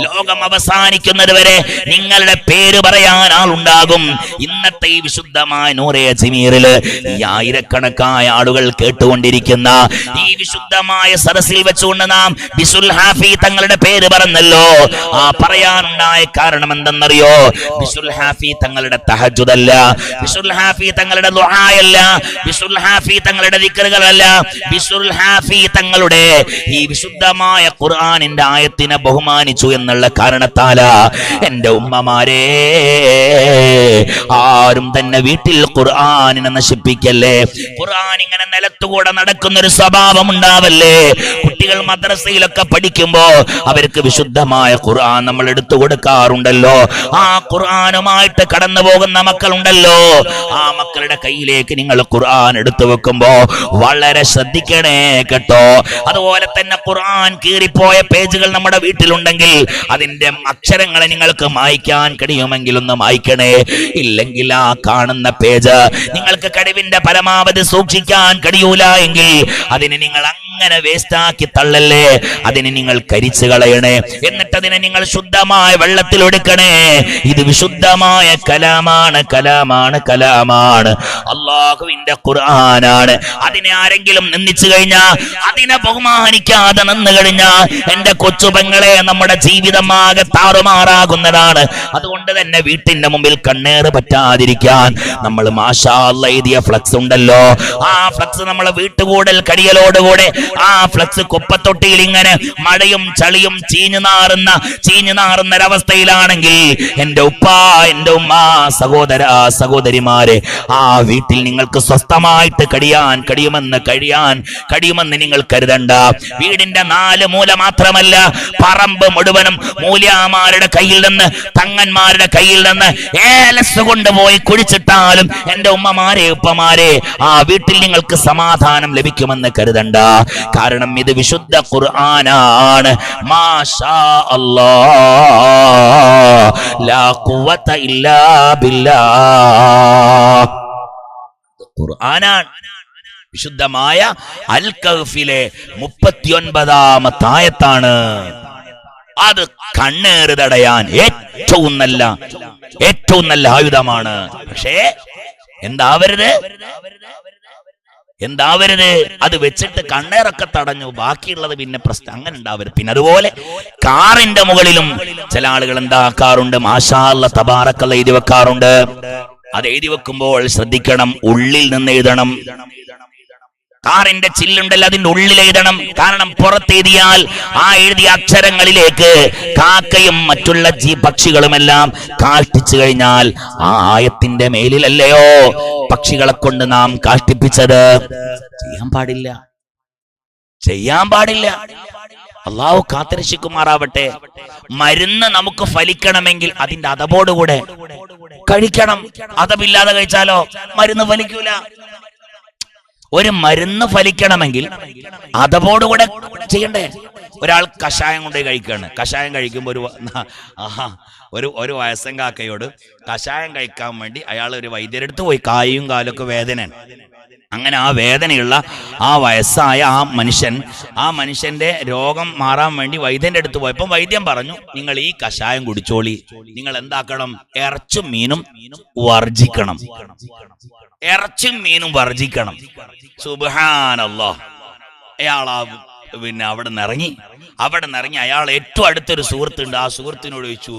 ലോകം അവസാനിക്കുന്നത് വരെ നിങ്ങളുടെ പേര് പറയാൻ ആളുണ്ടാകും. ഇന്നത്തെ ഈ വിശുദ്ധമായ നൂറെ അജ്മീറില് ഈ ആയിരക്കണക്കായ ആളുകൾ കേട്ടുകൊണ്ടിരിക്കുന്ന ഈ വിശുദ്ധമായ സദസ്സിൽ വെച്ചുകൊണ്ട് നാം ബിസുൽ ഹാഫി തങ്ങളുടെ പേര് പറഞ്ഞല്ലോ. ആ പറയാനുണ്ടായ കാരണം എന്തെന്നറിയോ, ബിസുൽ ഹാഫി തങ്ങളുടെ തഹജ്ജുദല്ല, ബിസുൽ ഹാഫി തങ്ങളുടെ ദുആയല്ല, ബിസുൽ ഹാഫി തങ്ങളുടെ ദിക്റുകളല്ല, ബിസുൽ ഹാഫി തങ്ങളുടെ ഈ വിശുദ്ധമായ ഖുർആനിന്റെ ത്തിനെ ബഹുമാനിച്ചു എന്നുള്ള കാരണത്താലാ. എന്റെ ഉമ്മമാരെ, ആരും തന്നെ വീട്ടിൽ ഖുർആനിനെ നശിപ്പിക്കല്ലേ. ഖുർആൻ ഇങ്ങനെ നിലത്തുകൂടെ നടക്കുന്ന ഒരു സ്വഭാവം ഉണ്ടാവല്ലേ. കുട്ടികൾ മദ്രസയിലൊക്കെ പഠിക്കുമ്പോ അവർക്ക് വിശുദ്ധമായ ഖുർആൻ നമ്മൾ എടുത്തു കൊടുക്കാറുണ്ടല്ലോ. ആ ഖുർആനുമായിട്ട് കടന്നു പോകുന്ന മക്കളുണ്ടല്ലോ, ആ മക്കളുടെ കയ്യിലേക്ക് നിങ്ങൾ ഖുർആൻ എടുത്തു വെക്കുമ്പോ വളരെ ശ്രദ്ധിക്കണേ കേട്ടോ. അതുപോലെ തന്നെ ഖുർആൻ കീറിപ്പോയ പേജുകൾ നമ്മുടെ വീട്ടിലുണ്ടെങ്കിൽ അതിന്റെ അക്ഷരങ്ങളെ നിങ്ങൾക്ക് മായ്ക്കാൻ കഴിയുമെങ്കിൽ ഒന്ന് മായ്ക്കണേ. ഇല്ലെങ്കിൽ ആ കാണുന്ന പേജ് നിങ്ങൾക്ക് കഴിവിന്റെ പരമാവധി സൂക്ഷിക്കാൻ കഴിയൂല എങ്കിൽ അതിനെ നിങ്ങൾ അങ്ങനെ വേസ്റ്റാക്കി തള്ളല്ലേ, അതിനെ നിങ്ങൾ കരിച്ചു കളയണേ. എന്നിട്ട് അതിനെ നിങ്ങൾ ശുദ്ധമായ വെള്ളത്തിൽ ഒടുക്കണേ. ഇത് വിശുദ്ധമായ കലാമാണ്, കലാമാണ്, കലാമാണ്, അള്ളാഹുവിന്റെ ഖുർആനാണ്. അതിനെ ആരെങ്കിലും നിന്ദിച്ചു കഴിഞ്ഞാൽ, അതിനെ ബഹുമാനിക്കാതെ നിന്ന് കഴിഞ്ഞാൽ എന്റെ കൊച്ചുപെങ്ങളെ നമ്മുടെ ജീവിതമാകെ താറുമാറാകുന്നതാണ്. അതുകൊണ്ട് തന്നെ വീട്ടിന്റെ മുമ്പിൽ കണ്ണേറ് പറ്റാതിരിക്കാൻ നമ്മൾ മാഷാ അല്ലാഹ് എഴുതിയ ഫ്ലക്സ് ഉണ്ടല്ലോ, ആ ഫ്ലക്സ് നമ്മളെ വീട്ടുകൂടൽ കടിയലോടുകൂടെ ആ ഫ്ലക്സ് കുപ്പത്തൊട്ടിയിൽ ഇങ്ങനെ മഴയും ചളിയും ചീഞ്ഞു നാറുന്ന ഒരവസ്ഥയിലാണെങ്കിൽ എന്റെ ഉപ്പ, എന്റെ ഉമ്മ, സഹോദര സഹോദരിമാരെ, ആ വീട്ടിൽ നിങ്ങൾക്ക് സ്വസ്ഥമായിട്ട് കഴിയുമെന്ന് നിങ്ങൾ കരുതണ്ട. വീടിന്റെ 4 മൂല മാത്രമല്ല, പറമ്പ് മുഴുവനും മൂല്യമാരുടെ കയ്യിൽ നിന്ന്, തങ്ങന്മാരുടെ കയ്യിൽ നിന്ന് ഏലസ് കൊണ്ടുപോയി കുഴിച്ചിട്ടാലും എന്റെ ഉമ്മമാരെ, ഉപ്പമാരെ, ആ വീട്ടിൽ നിങ്ങൾക്ക് സമാധാനം ലഭിക്കുമെന്ന് കരുതണ്ട. കാരണം ഇത് വിശുദ്ധ ഖുർആനാണ്. മാഷാ അല്ലാഹ്, ലാ ഖുവത ഇല്ലാ ബില്ലാഹ്. ഖുർആനാണ്. വിശുദ്ധമായ അൽ കഹ്ഫിലെ 39ാമത്തെ ആയത്താണ്. അത് കണ്ണേറ് തടയാൻ ഏറ്റവും നല്ല ആയുധമാണ്. പക്ഷേ എന്താവരുത്, അത് വെച്ചിട്ട് കണ്ണേറൊക്കെ തടഞ്ഞു, ബാക്കിയുള്ളത് പിന്നെ പ്രശ്നം അങ്ങനെ ഉണ്ടാവരുത്. പിന്നെ അതുപോലെ കാറിന്റെ മുകളിലും ചില ആളുകൾ എന്താക്കാറുണ്ട്, മാഷാ അല്ലാഹ് തബാറക്കല്ലാഹ് എഴുതി വെക്കാറുണ്ട്. അത് എഴുതി വെക്കുമ്പോൾ ശ്രദ്ധിക്കണം, ഉള്ളിൽ നിന്ന് എഴുതണം. കാറിന്റെ ചില്ലുണ്ടല്ലോ, അതിന്റെ ഉള്ളിൽ എഴുതണം. കാരണം പുറത്തെഴുതിയാൽ ആ എഴുതിയ അക്ഷരങ്ങളിലേക്ക് കാക്കയും മറ്റുള്ള പക്ഷികളുമെല്ലാം കാഷ്ടിച്ചു കഴിഞ്ഞാൽ ആ ആയത്തിന്റെ മേലിലല്ലയോ പക്ഷികളെ കൊണ്ട് നാം കാഷ്ടിപ്പിച്ചത്. ചെയ്യാൻ പാടില്ല. അള്ളാഹു കാത്തിരക്ഷിക്കുമാറാവട്ടെ. മരുന്ന് നമുക്ക് ഫലിക്കണമെങ്കിൽ അതിന്റെ അതബോടുകൂടെ കഴിക്കണം. അതബില്ലാതെ കഴിച്ചാലോ മരുന്ന് ഫലിക്കൂല. ഒരു മരുന്ന് ഫലിക്കണമെങ്കിൽ അതോടുകൂടെ ചെയ്യണ്ടേ? ഒരാൾ കഷായം കൊണ്ടുപോയി കഴിക്കുകയാണ്. കഷായം കഴിക്കുമ്പോൾ ഒരു വയസ്സങ്കാക്കയോട് കഷായം കഴിക്കാൻ വേണ്ടി അയാൾ ഒരു വൈദ്യരെടുത്ത് പോയി. കായും കാലൊക്കെ വേദനയാണ്. അങ്ങനെ ആ വേദനയുള്ള ആ വയസ്സായ ആ മനുഷ്യന്റെ രോഗം മാറാൻ വേണ്ടി വൈദ്യന്റെ അടുത്ത് പോയപ്പോൾ വൈദ്യൻ പറഞ്ഞു, നിങ്ങൾ ഈ കഷായം കുടിച്ചോളി, നിങ്ങൾ എന്താക്കണം, ഇറച്ചും മീനും വർജിക്കണം, ഇറച്ചും മീനും വർജിക്കണം. സുബ്ഹാനല്ലാഹ്. അയാളാ പിന്നെ അവിടെ നിറങ്ങി അയാൾ ഏറ്റവും അടുത്തൊരു സുഹൃത്തുണ്ട്. ആ സുഹൃത്തിനോട് ചോദിച്ചു,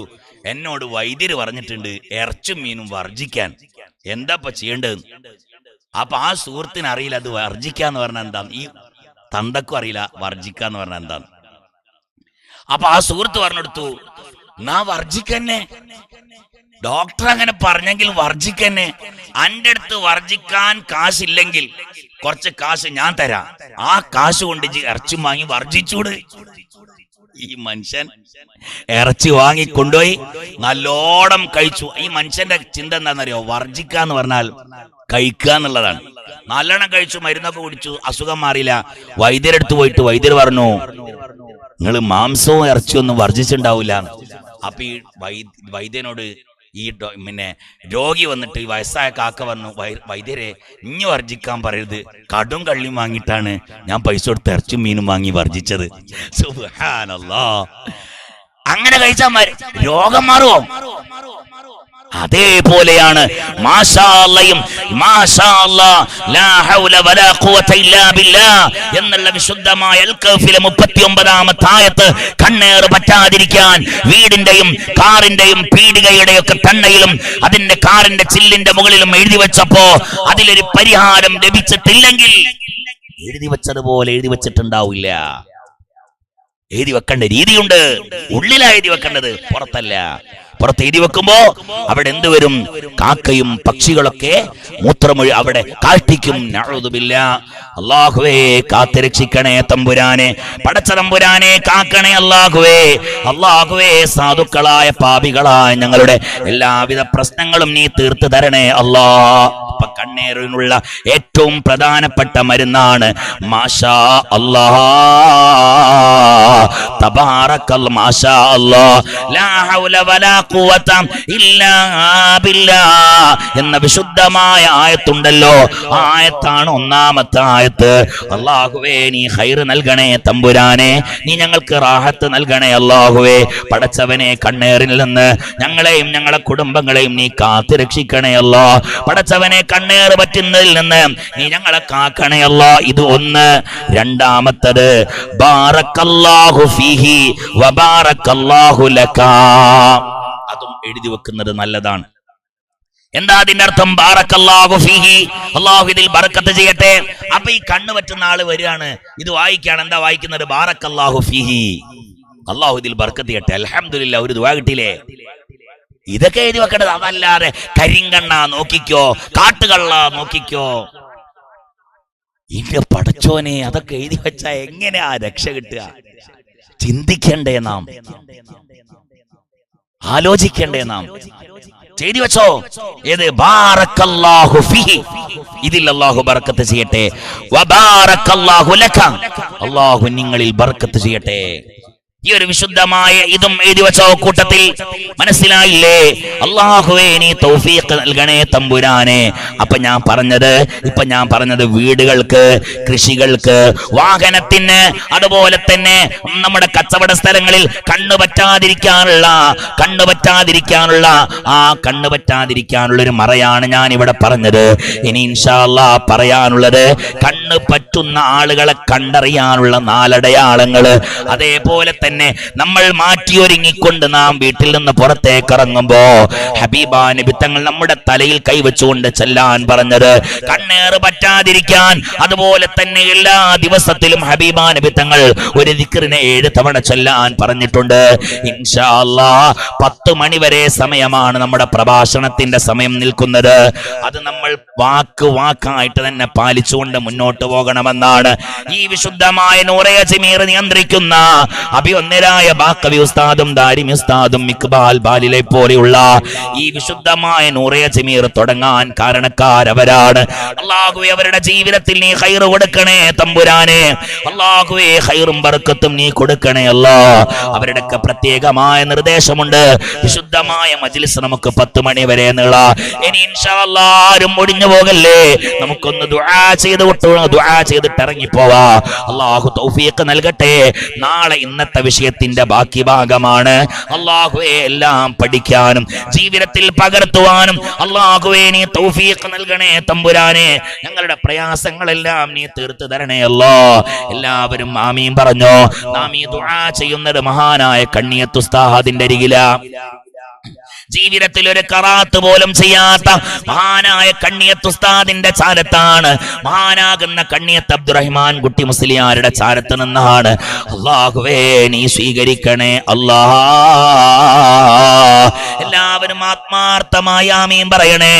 എന്നോട് വൈദ്യര് പറഞ്ഞിട്ടുണ്ട് ഇറച്ചും മീനും വർജിക്കാൻ, എന്താ ചെയ്യേണ്ടത്? അപ്പൊ ആ സുഹൃത്തിന് അറിയില്ല അത് വർജിക്കാന്ന് പറഞ്ഞാൽ എന്താന്ന്, ഈ തന്തക്കും അറിയില്ല വർജിക്കാന്ന് പറഞ്ഞാൽ എന്താന്ന്. അപ്പൊ ആ സുഹൃത്ത് പറഞ്ഞെടുത്തു, നാ വർജിക്കന്നെ, ഡോക്ടർ അങ്ങനെ പറഞ്ഞെങ്കിൽ വർജിക്കന്നെ. അന്റെ അടുത്ത് വർജിക്കാൻ കാശില്ലെങ്കിൽ കുറച്ച് കാശ് ഞാൻ തരാം, ആ കാശ് കൊണ്ട് ഇറച്ചി വാങ്ങി വർജിച്ചൂട്. ഈ മനുഷ്യൻ ഇറച്ചി വാങ്ങി കൊണ്ടുപോയി നല്ലോണം കഴിച്ചു. ഈ മനുഷ്യന്റെ ചിന്ത എന്താണെന്നറിയോ? വർജിക്കാന്ന് പറഞ്ഞാൽ കഴിക്കുക എന്നുള്ളതാണ്. നല്ലോണം കഴിച്ചു, മരുന്നൊക്കെ കുടിച്ചു, അസുഖം മാറിയില്ല. വൈദ്യരെടുത്ത് പോയിട്ട് വൈദ്യർ പറഞ്ഞു, നിങ്ങൾ മാംസവും ഇറച്ചിയും ഒന്നും വർജിച്ചിട്ടുണ്ടാവില്ല. അപ്പൊ ഈ വൈദ്യനോട് ഈ പിന്നെ രോഗി വന്നിട്ട്, ഈ വയസ്സായ കാക്ക പറഞ്ഞു, വൈദ്യരെ ഇനി വർജിക്കാൻ പറയരുത്, കടും കള്ളിയും വാങ്ങിയിട്ടാണ് ഞാൻ പൈസ കൊടുത്ത് ഇറച്ചും മീനും വാങ്ങി വർജിച്ചത്. സുബ്ഹാനല്ലാഹ്. അങ്ങനെ കഴിച്ചാൽ രോഗം മാറുമോ? അതേപോലെയാണ് എന്നുള്ള വിശുദ്ധമായ അൽ കഹ്ഫിലെ 39-ാമത്തെ ആയത്ത് കണ്ണേറ് പറ്റാതിരിക്കാൻ വീടിന്റെയും കാറിന്റെയും പീടികയുടെയും ഒക്കെ തണ്ണയിലും അതിന്റെ കാറിന്റെ ചില്ലിന്റെ മുകളിലും എഴുതി വെച്ചപ്പോ അതിലൊരു പരിഹാരം ലഭിച്ചിട്ടില്ലെങ്കിൽ എഴുതി വെച്ചതുപോലെ എഴുതി വെച്ചിട്ടുണ്ടാവില്ല. എഴുതി വെക്കേണ്ട രീതിയുണ്ട്. ഉള്ളിലാ എഴുതി വെക്കേണ്ടത്, പുറത്തല്ല. പുറത്ത് എഴുതി വെക്കുമ്പോ അവിടെ എന്തുവരും? കാക്കയും പക്ഷികളൊക്കെ മൂത്രമൊഴി അവിടെ കാഷ്ടിക്കും. നഅൂദുബില്ലാഹ്. അല്ലാഹുവേ കാത്തുരക്ഷിക്കണേ തമ്പുരാനെ, പടച്ച തമ്പുരാനെ കാക്കണേ അല്ലാഹുവേ. അല്ലാഹുവേ സാധുക്കളായ പാപികളായ ഞങ്ങളുടെ എല്ലാവിധ പ്രശ്നങ്ങളും നീ തീർത്തു തരണേ അല്ലാ. അപ്പൊ കണ്ണേറിനുള്ള ഏറ്റവും പ്രധാനപ്പെട്ട മരുന്നാണ് മാഷാ അല്ലാഹ്, തബാറക്കല്ലാഹ്, മാഷാ അല്ലാഹ്, ലാ ഹൗല വലാ ഖുവത ഇല്ലാ ബില്ലാഹ് എന്ന വിശുദ്ധമായ ആയത്തുണ്ടല്ലോ. ആ ആയത്താണ് ഒന്നാമത്തെ ആയത്ത്. അല്ലാഹുവേ നീ ഖൈർ നൽകണേ തമ്പുരാനെ, നീ ഞങ്ങൾക്ക് റാഹത്ത് നൽകണേ അല്ലാഹുവേ. പടച്ചവനെ കണ്ണേറിൽ നിന്ന് ഞങ്ങളെയും ഞങ്ങളെ കുടുംബങ്ങളെയും നീ കാത്തു രക്ഷിക്കണേ അല്ലാ. പടച്ചവനെ കണ്ണേറ് പറ്റുന്നതിൽ നിന്ന് നീ ഞങ്ങളെ കാക്കണേ അല്ലാ. ഇത് ഒന്ന്. രണ്ടാമത്തത് ബാറക്കല്ലാഹു ഫീഹി വബാറക്കല്ലാഹു ലക. അതും എഴുതി വെക്കുന്നത് നല്ലതാണ്. എന്താ അതിന്റെ അർത്ഥം? ബാറക്കല്ലാഹു ഫീഹി, അല്ലാഹു ഇതിൽ ബറക്കത്ത് ചെയ്യട്ടെ. അപ്പൊ ഈ കണ്ണ് പറ്റുന്ന ആള് വരികയാണ്, ഇത് വായിക്കാണ്. എന്താ വായിക്കുന്നത്? ബാറക്കല്ലാഹു ഫീഹി, അല്ലാഹു ഇതിൽ ബറക്കത്ത് ചെയ്യട്ടെ. അൽഹംദുലില്ലാഹ്, ഒരു ദുആ കിട്ടിയില്ലേ? ഇതൊക്കെ എഴുതി വെക്കേണ്ടത്. അതല്ലാതെ കരിങ്കണ്ണ നോക്കിക്കോ, കാട്ടുകള്ള നോക്കിക്കോ, ഇന്റെ പടച്ചോനെ, അതൊക്കെ എഴുതി വെച്ചാ എങ്ങനെയാ രക്ഷ കിട്ടുക? ചിന്തിക്കണ്ടേ നാം, ആലോചിക്കണ്ടേ നാം. ചെയ്തി വെച്ചോ. ഏത്? ബാറക്കല്ലാഹു ഫീഹി, ഇതിൽ അല്ലാഹു ബർക്കത്ത് ചെയ്യട്ടെ. വബാറക്കല്ലാഹു ലക, അല്ലാഹു നിങ്ങളിൽ ബർക്കത്ത് ചെയ്യട്ടെ. ഈ ഒരു വിശുദ്ധമായ ഇതും എഴുതി വെച്ചോ കൂട്ടത്തിൽ. മനസ്സിലായില്ലേ? അല്ലാഹുവേ നീ തൗഫീഖ് നൽകണേ തമ്പുരാനെ. ഇപ്പൊ ഞാൻ പറഞ്ഞത് വീടുകൾക്ക്, കൃഷികൾക്ക്, വാഹനത്തിന്, അതുപോലെ തന്നെ നമ്മുടെ കച്ചവട സ്ഥലങ്ങളിൽ കണ്ണു പറ്റാതിരിക്കാനുള്ള ഒരു മറയാണ് ഞാൻ ഇവിടെ പറഞ്ഞത്. ഇനി ഇൻഷാ അല്ലാഹ് പറയാനുള്ളത് കണ്ണ് പറ്റുന്ന ആളുകളെ കണ്ടറിയാനുള്ള 4 അടയാളങ്ങള്. അതേപോലെ തന്നെ നമ്മൾ മാറ്റിയൊരുങ്ങിക്കൊണ്ട് നാം വീട്ടിൽ നിന്ന് പുറത്തേക്ക് ഇറങ്ങുമ്പോ ഹബീബാ നബി തങ്ങൾ നമ്മുടെ തലയിൽ കൈവച്ചുകൊണ്ട് ചെല്ലാൻ പറഞ്ഞത് കണ്ണേറ് പറ്റാതിരിക്കാൻ. അതുപോലെ തന്നെ എല്ലാ ദിവസത്തിലും ഹബീബാ നബി തങ്ങൾ ഒരു ദിക്റിനെ 7 തവണ ചൊല്ലാൻ പറഞ്ഞിട്ടുണ്ട്. ഇൻഷാ അല്ലാഹ് 10 മണി വരെ സമയമാണ് നമ്മുടെ പ്രഭാഷണത്തിന്റെ സമയം നിൽക്കുന്നത്. അത് നമ്മൾ വാക്കായിട്ട് തന്നെ പാലിച്ചുകൊണ്ട് മുന്നോട്ട് പോകണമെന്നാണ് ഈ വിശുദ്ധമായ നൂറെ അജ്മീർ നിയന്ത്രിക്കുന്ന ഒന്നരായ ബാക്കവി ഉസ്താദും ദാരിമി ഉസ്താദും ഇക്ബാൽ ബാലിലെ പോലെയുള്ള ഈ വിശുദ്ധമായ നൂറെ ജമീർ തുടങ്ങാൻ കാരണക്കാരവരാണ്. അല്ലാഹുവേ അവരുടെ ജീവിതത്തിൽ നീ ഖൈർ കൊടുക്കണേ തമ്പുരാനെ. അല്ലാഹുവേ ഖൈറും ബർക്കത്തും നീ കൊടുക്കണേ അല്ലാ. അവരുടെയൊക്കെ പ്രത്യേകമായ നിർദ്ദേശമുണ്ട്. വിശുദ്ധമായ മജ്ലിസ് നമുക്ക് 10 മണി വരെ നീള. ഇനി ഇൻഷാ അല്ലാഹ് ആരും ഒടിഞ്ഞു പോകല്ലേ. നമുക്കൊന്ന് ദുആ ചെയ്തിട്ട് ഇറങ്ങിപ്പോവാ. അല്ലാഹു തൗഫീഖ് നൽകട്ടെ. നാളെ ഇന്നത്തെ വിഷയത്തിന്റെ ബാക്കി ഭാഗമാണ്. അല്ലാഹുവേ എല്ലാം പഠിക്കാനും ജീവിതത്തിൽ പകർത്തുവാനും അല്ലാഹുവേ നീ തൗഫീഖ് നൽകണേ തമ്പുരാനെ. ഞങ്ങളുടെ പ്രയാസങ്ങളെല്ലാം നീ തീർത്തു തരണേ അല്ലാ. എല്ലാവരും ആമീൻ പറഞ്ഞോ. നാം ഈ ദുആ ചെയ്യുന്നത് മഹാനായ കണ്ണിയത്ത് ഉസ്താദിന്റെ അരികിലാ. ജീവിതത്തിൽ ഒരു ഖറാത്ത് പോലും ചെയ്യാത്ത മഹാനായ കണ്ണിയത്ത് ഉസ്താദിന്റെ ചാരത്താണ്. മഹാനാകുന്ന കണ്ണിയത്ത് അബ്ദുറഹ്മാൻ കുട്ടി മുസ്ലിയാരുടെ ചാരത്ത് നിന്നാണ്. അല്ലാഹുവേ നീ സ്വീകരിക്കണേ അല്ലാ. എല്ലാവരും ആത്മാർത്ഥമായ ആമീൻ പറയണേ.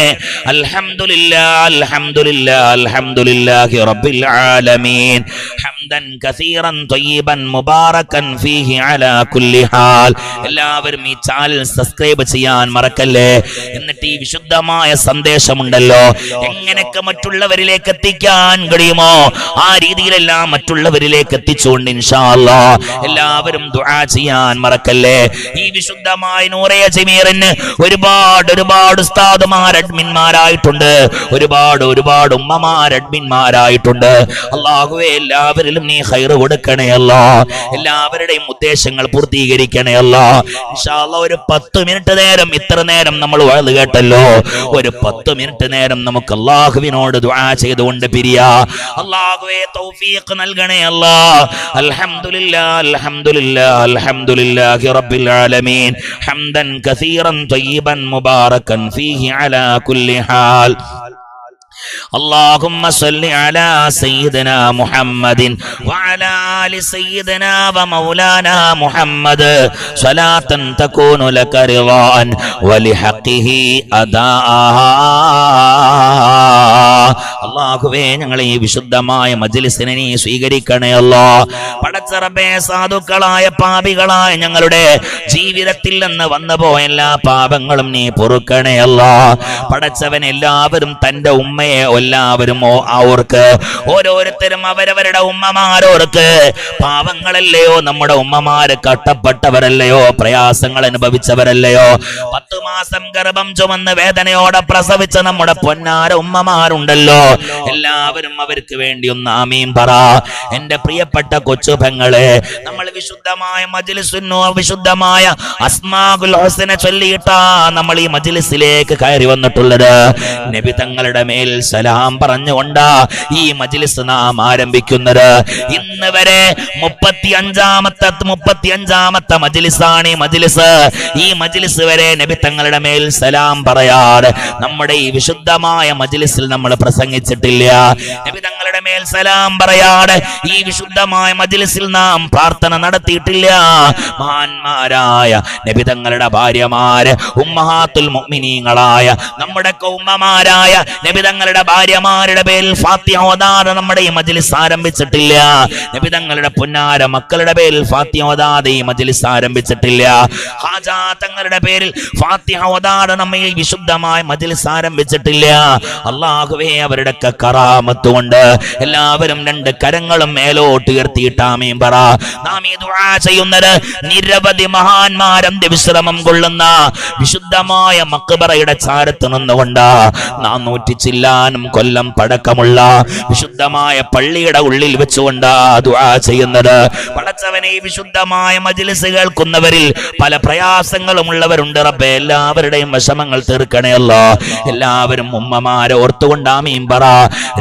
അൽഹംദുലില്ലാഹ് അൽഹംദുലില്ലാഹ് അൽഹംദുലില്ലാഹി റബ്ബിൽ ആലമീൻ ഹംദൻ കസീറൻ ത്വയ്യിബൻ മുബാറകൻ ഫീഹി അലാ കുല്ലി ഹാൽ. എല്ലാവരും ഈ ചാനൽ സബ്സ്ക്രൈബ് ചെയ്യാൻ മറക്കല്ലേ. എന്നിട്ട് ഈ വിശുദ്ധമായ സന്ദേശമുണ്ടല്ലോ എങ്ങനെയൊക്കെ മറ്റുള്ളവരിലേക്ക് എത്തിക്കാൻ കഴിയുമോ ആ രീതിയിലെല്ലാം മറ്റുള്ളവരിലേക്ക് എത്തിച്ചുകൊണ്ട് ഇൻഷാ അല്ലാഹ് എല്ലാവരും ദുആ ചെയ്യാൻ മറക്കല്ലേ. ഈ വിശുദ്ധമായ നൂറെ ജമീറിന് ഒരുപാട് ഉസ്താദുമാർ അഡ്മിന്മാരായിട്ടുണ്ട്. ഒരുപാട് ഉമ്മമാർ അഡ്മിന്മാരായിട്ടുണ്ട്. അല്ലാഹുവേ എല്ലാവരിലും നീ ഖൈർ കൊടുക്കണേ അല്ലാ. എല്ലാവരുടെയും ഉദ്ദേശങ്ങൾ പൂർത്തീകരിക്കണേ അല്ലാ. ഇൻഷാ അല്ലാഹ് ഒരു 10 മിനിറ്റ് നേരം, ഇത്ര നേരം നമ്മൾ വഅദ് കേട്ടല്ലോ, ഒരു 10 മിനിറ്റ് നേരം നമുക്ക് അല്ലാഹുവിനോട് ദുആ ചെയ്തുകൊണ്ട് പിരിയാ. അല്ലാഹുവേ തൗഫീഖ് നൽകണേ അല്ലാ. അൽഹംദുലില്ലാഹ് അൽഹംദുലില്ലാഹ് അൽഹംദുലില്ലാഹി റബ്ബിൽ ആലമീൻ ഹംദൻ കസീറൻ ത്വയ്യിബൻ മുബാറകൻ ഫീഹി അലാ കുല്ലി ഹാൽ. اللهم صل على سيدنا محمد وعلى آل سيدنا ومولانا محمد صلاة تكون لك رضاء ولحقه أداء. അല്ലാഹുവേ ഞങ്ങളെ ഈ വിശുദ്ധമായ മജ്ലിസിനെ നീ സ്വീകരിക്കണേ അല്ലാ. പടച്ച റബ്ബേ സാധുക്കളായ പാപികളായ ഞങ്ങളുടെ ജീവിതത്തിൽ നിന്ന് വന്നുപോയ എല്ലാ പാപങ്ങളും നീ പൊറുക്കണേ അല്ലാ. പടച്ചവൻ എല്ലാവരും തന്റെ ഉമ്മയെ എല്ലാവരും അവർക്ക് ഓരോരുത്തരും അവരവരുടെ ഉമ്മമാരോർക്ക് പാവങ്ങളല്ലയോ നമ്മുടെ ഉമ്മമാര്, കട്ടപ്പെട്ടവരല്ലയോ, പ്രയാസങ്ങൾ അനുഭവിച്ചവരല്ലയോ, 10 മാസം ഗർഭം ചുമന്ന് വേദനയോടെ പ്രസവിച്ച നമ്മുടെ പൊന്നാര ഉമ്മമാരുണ്ടല്ലോ, എല്ലാവരും അവർക്ക് വേണ്ടി ഒന്ന് ആമീൻ പറ. എന്റെ പ്രിയപ്പെട്ട കൊച്ചു പെങ്ങളെ, നമ്മൾ വിശുദ്ധമായ മജ്ലിസുന്നോ വിശുദ്ധമായ അസ്മാഉൽ ഹുസ്ന ചൊല്ലിയിട്ടാ നമ്മൾ ഈ മജ്ലിസിലേക്ക് കയറി വന്നിട്ടുള്ളത്. നബി തങ്ങളുടെ മേൽ സലാം പറഞ്ഞുകൊണ്ടാ ഈ മജ്ലിസ് നാം ആരംഭിക്കുന്നത്. ഇന്ന് വരെ 35ാമത്തെ മജ്ലിസാണ് ഈ മജ്ലിസ്. ഈ മജ്ലിസ് വരെ നബി തങ്ങളുടെ മേൽ സലാം പറയാറ് നമ്മുടെ ഈ വിശുദ്ധമായ മജ്ലിസിൽ നമ്മൾ പ്രസംഗിച്ചിട്ടില്ല. നബി തങ്ങളുടെ മേൽ സലാം പറയാറ് ഈ വിശുദ്ധമായ മജ്ലിസിൽ നാം പ്രാർത്ഥന നടത്തിയിട്ടില്ല. മഹാന്മാരായ നബി തങ്ങളുടെ ഭാര്യമാര്, ഉമ്മഹാത്തുൽ മുഅ്മിനീങ്ങളായ നമ്മുടെ ഉമ്മമാരായ നബി തങ്ങളുടെ ഭാര്യമാരുടെ പേരിൽ ഫാത്തിഹ ഓതാതെ നമ്മുടെ ഈ മജ്ലിസ് ആരംഭിച്ചിട്ടില്ല. നബി തങ്ങളുടെ പുന്നാര മക്കളുടെ പേരിൽ ഫാത്തിഹ ഓതാതെ ഈ മജ്ലിസ് ആരംഭിച്ചിട്ടില്ല. ഹാജാ തങ്ങളുടെ പേരിൽ ഫാത്തിഹ ഓതാതെ നമ്മൾ ഈ വിശുദ്ധമായ മജ്ലിസ് ആരംഭിച്ചിട്ടില്ല. അല്ലാഹുവേ അവരുടെ കറാമത്ത് കൊണ്ട് എല്ലാവരും 2 കരങ്ങളും മേലോട്ട് ഉയർത്തിയിട്ട് ആമീൻ പറ. നാം ഈ ദുആ ചെയ്യുന്നത് നിരവധി മഹാന്മാർ അന്ത്യവിശ്രമം കൊള്ളുന്ന വിശുദ്ധമായ മഖ്ബറയുടെ ചാരത്ത് നിന്നുകൊണ്ടാ. 400 ചില്ലാനും കൊല്ലം പഴക്കമുള്ള വിശുദ്ധമായ പള്ളിയുടെ ഉള്ളിൽ വെച്ചുകൊണ്ടാ ദുആ ചെയ്യുന്നത്. പടച്ചവനെ, ഈ വിശുദ്ധമായ മജ്ലിസ് കേൾക്കുന്നവരിൽ പല പ്രയാസങ്ങളും ഉള്ളവരുണ്ട് റബ്ബേ. എല്ലാവരുടെയും വിഷമങ്ങൾ തീർക്കണേ അല്ലാ. എല്ലാവരും ഉമ്മമാരെ ഓർത്തുകൊണ്ട് ആമീൻ പറ.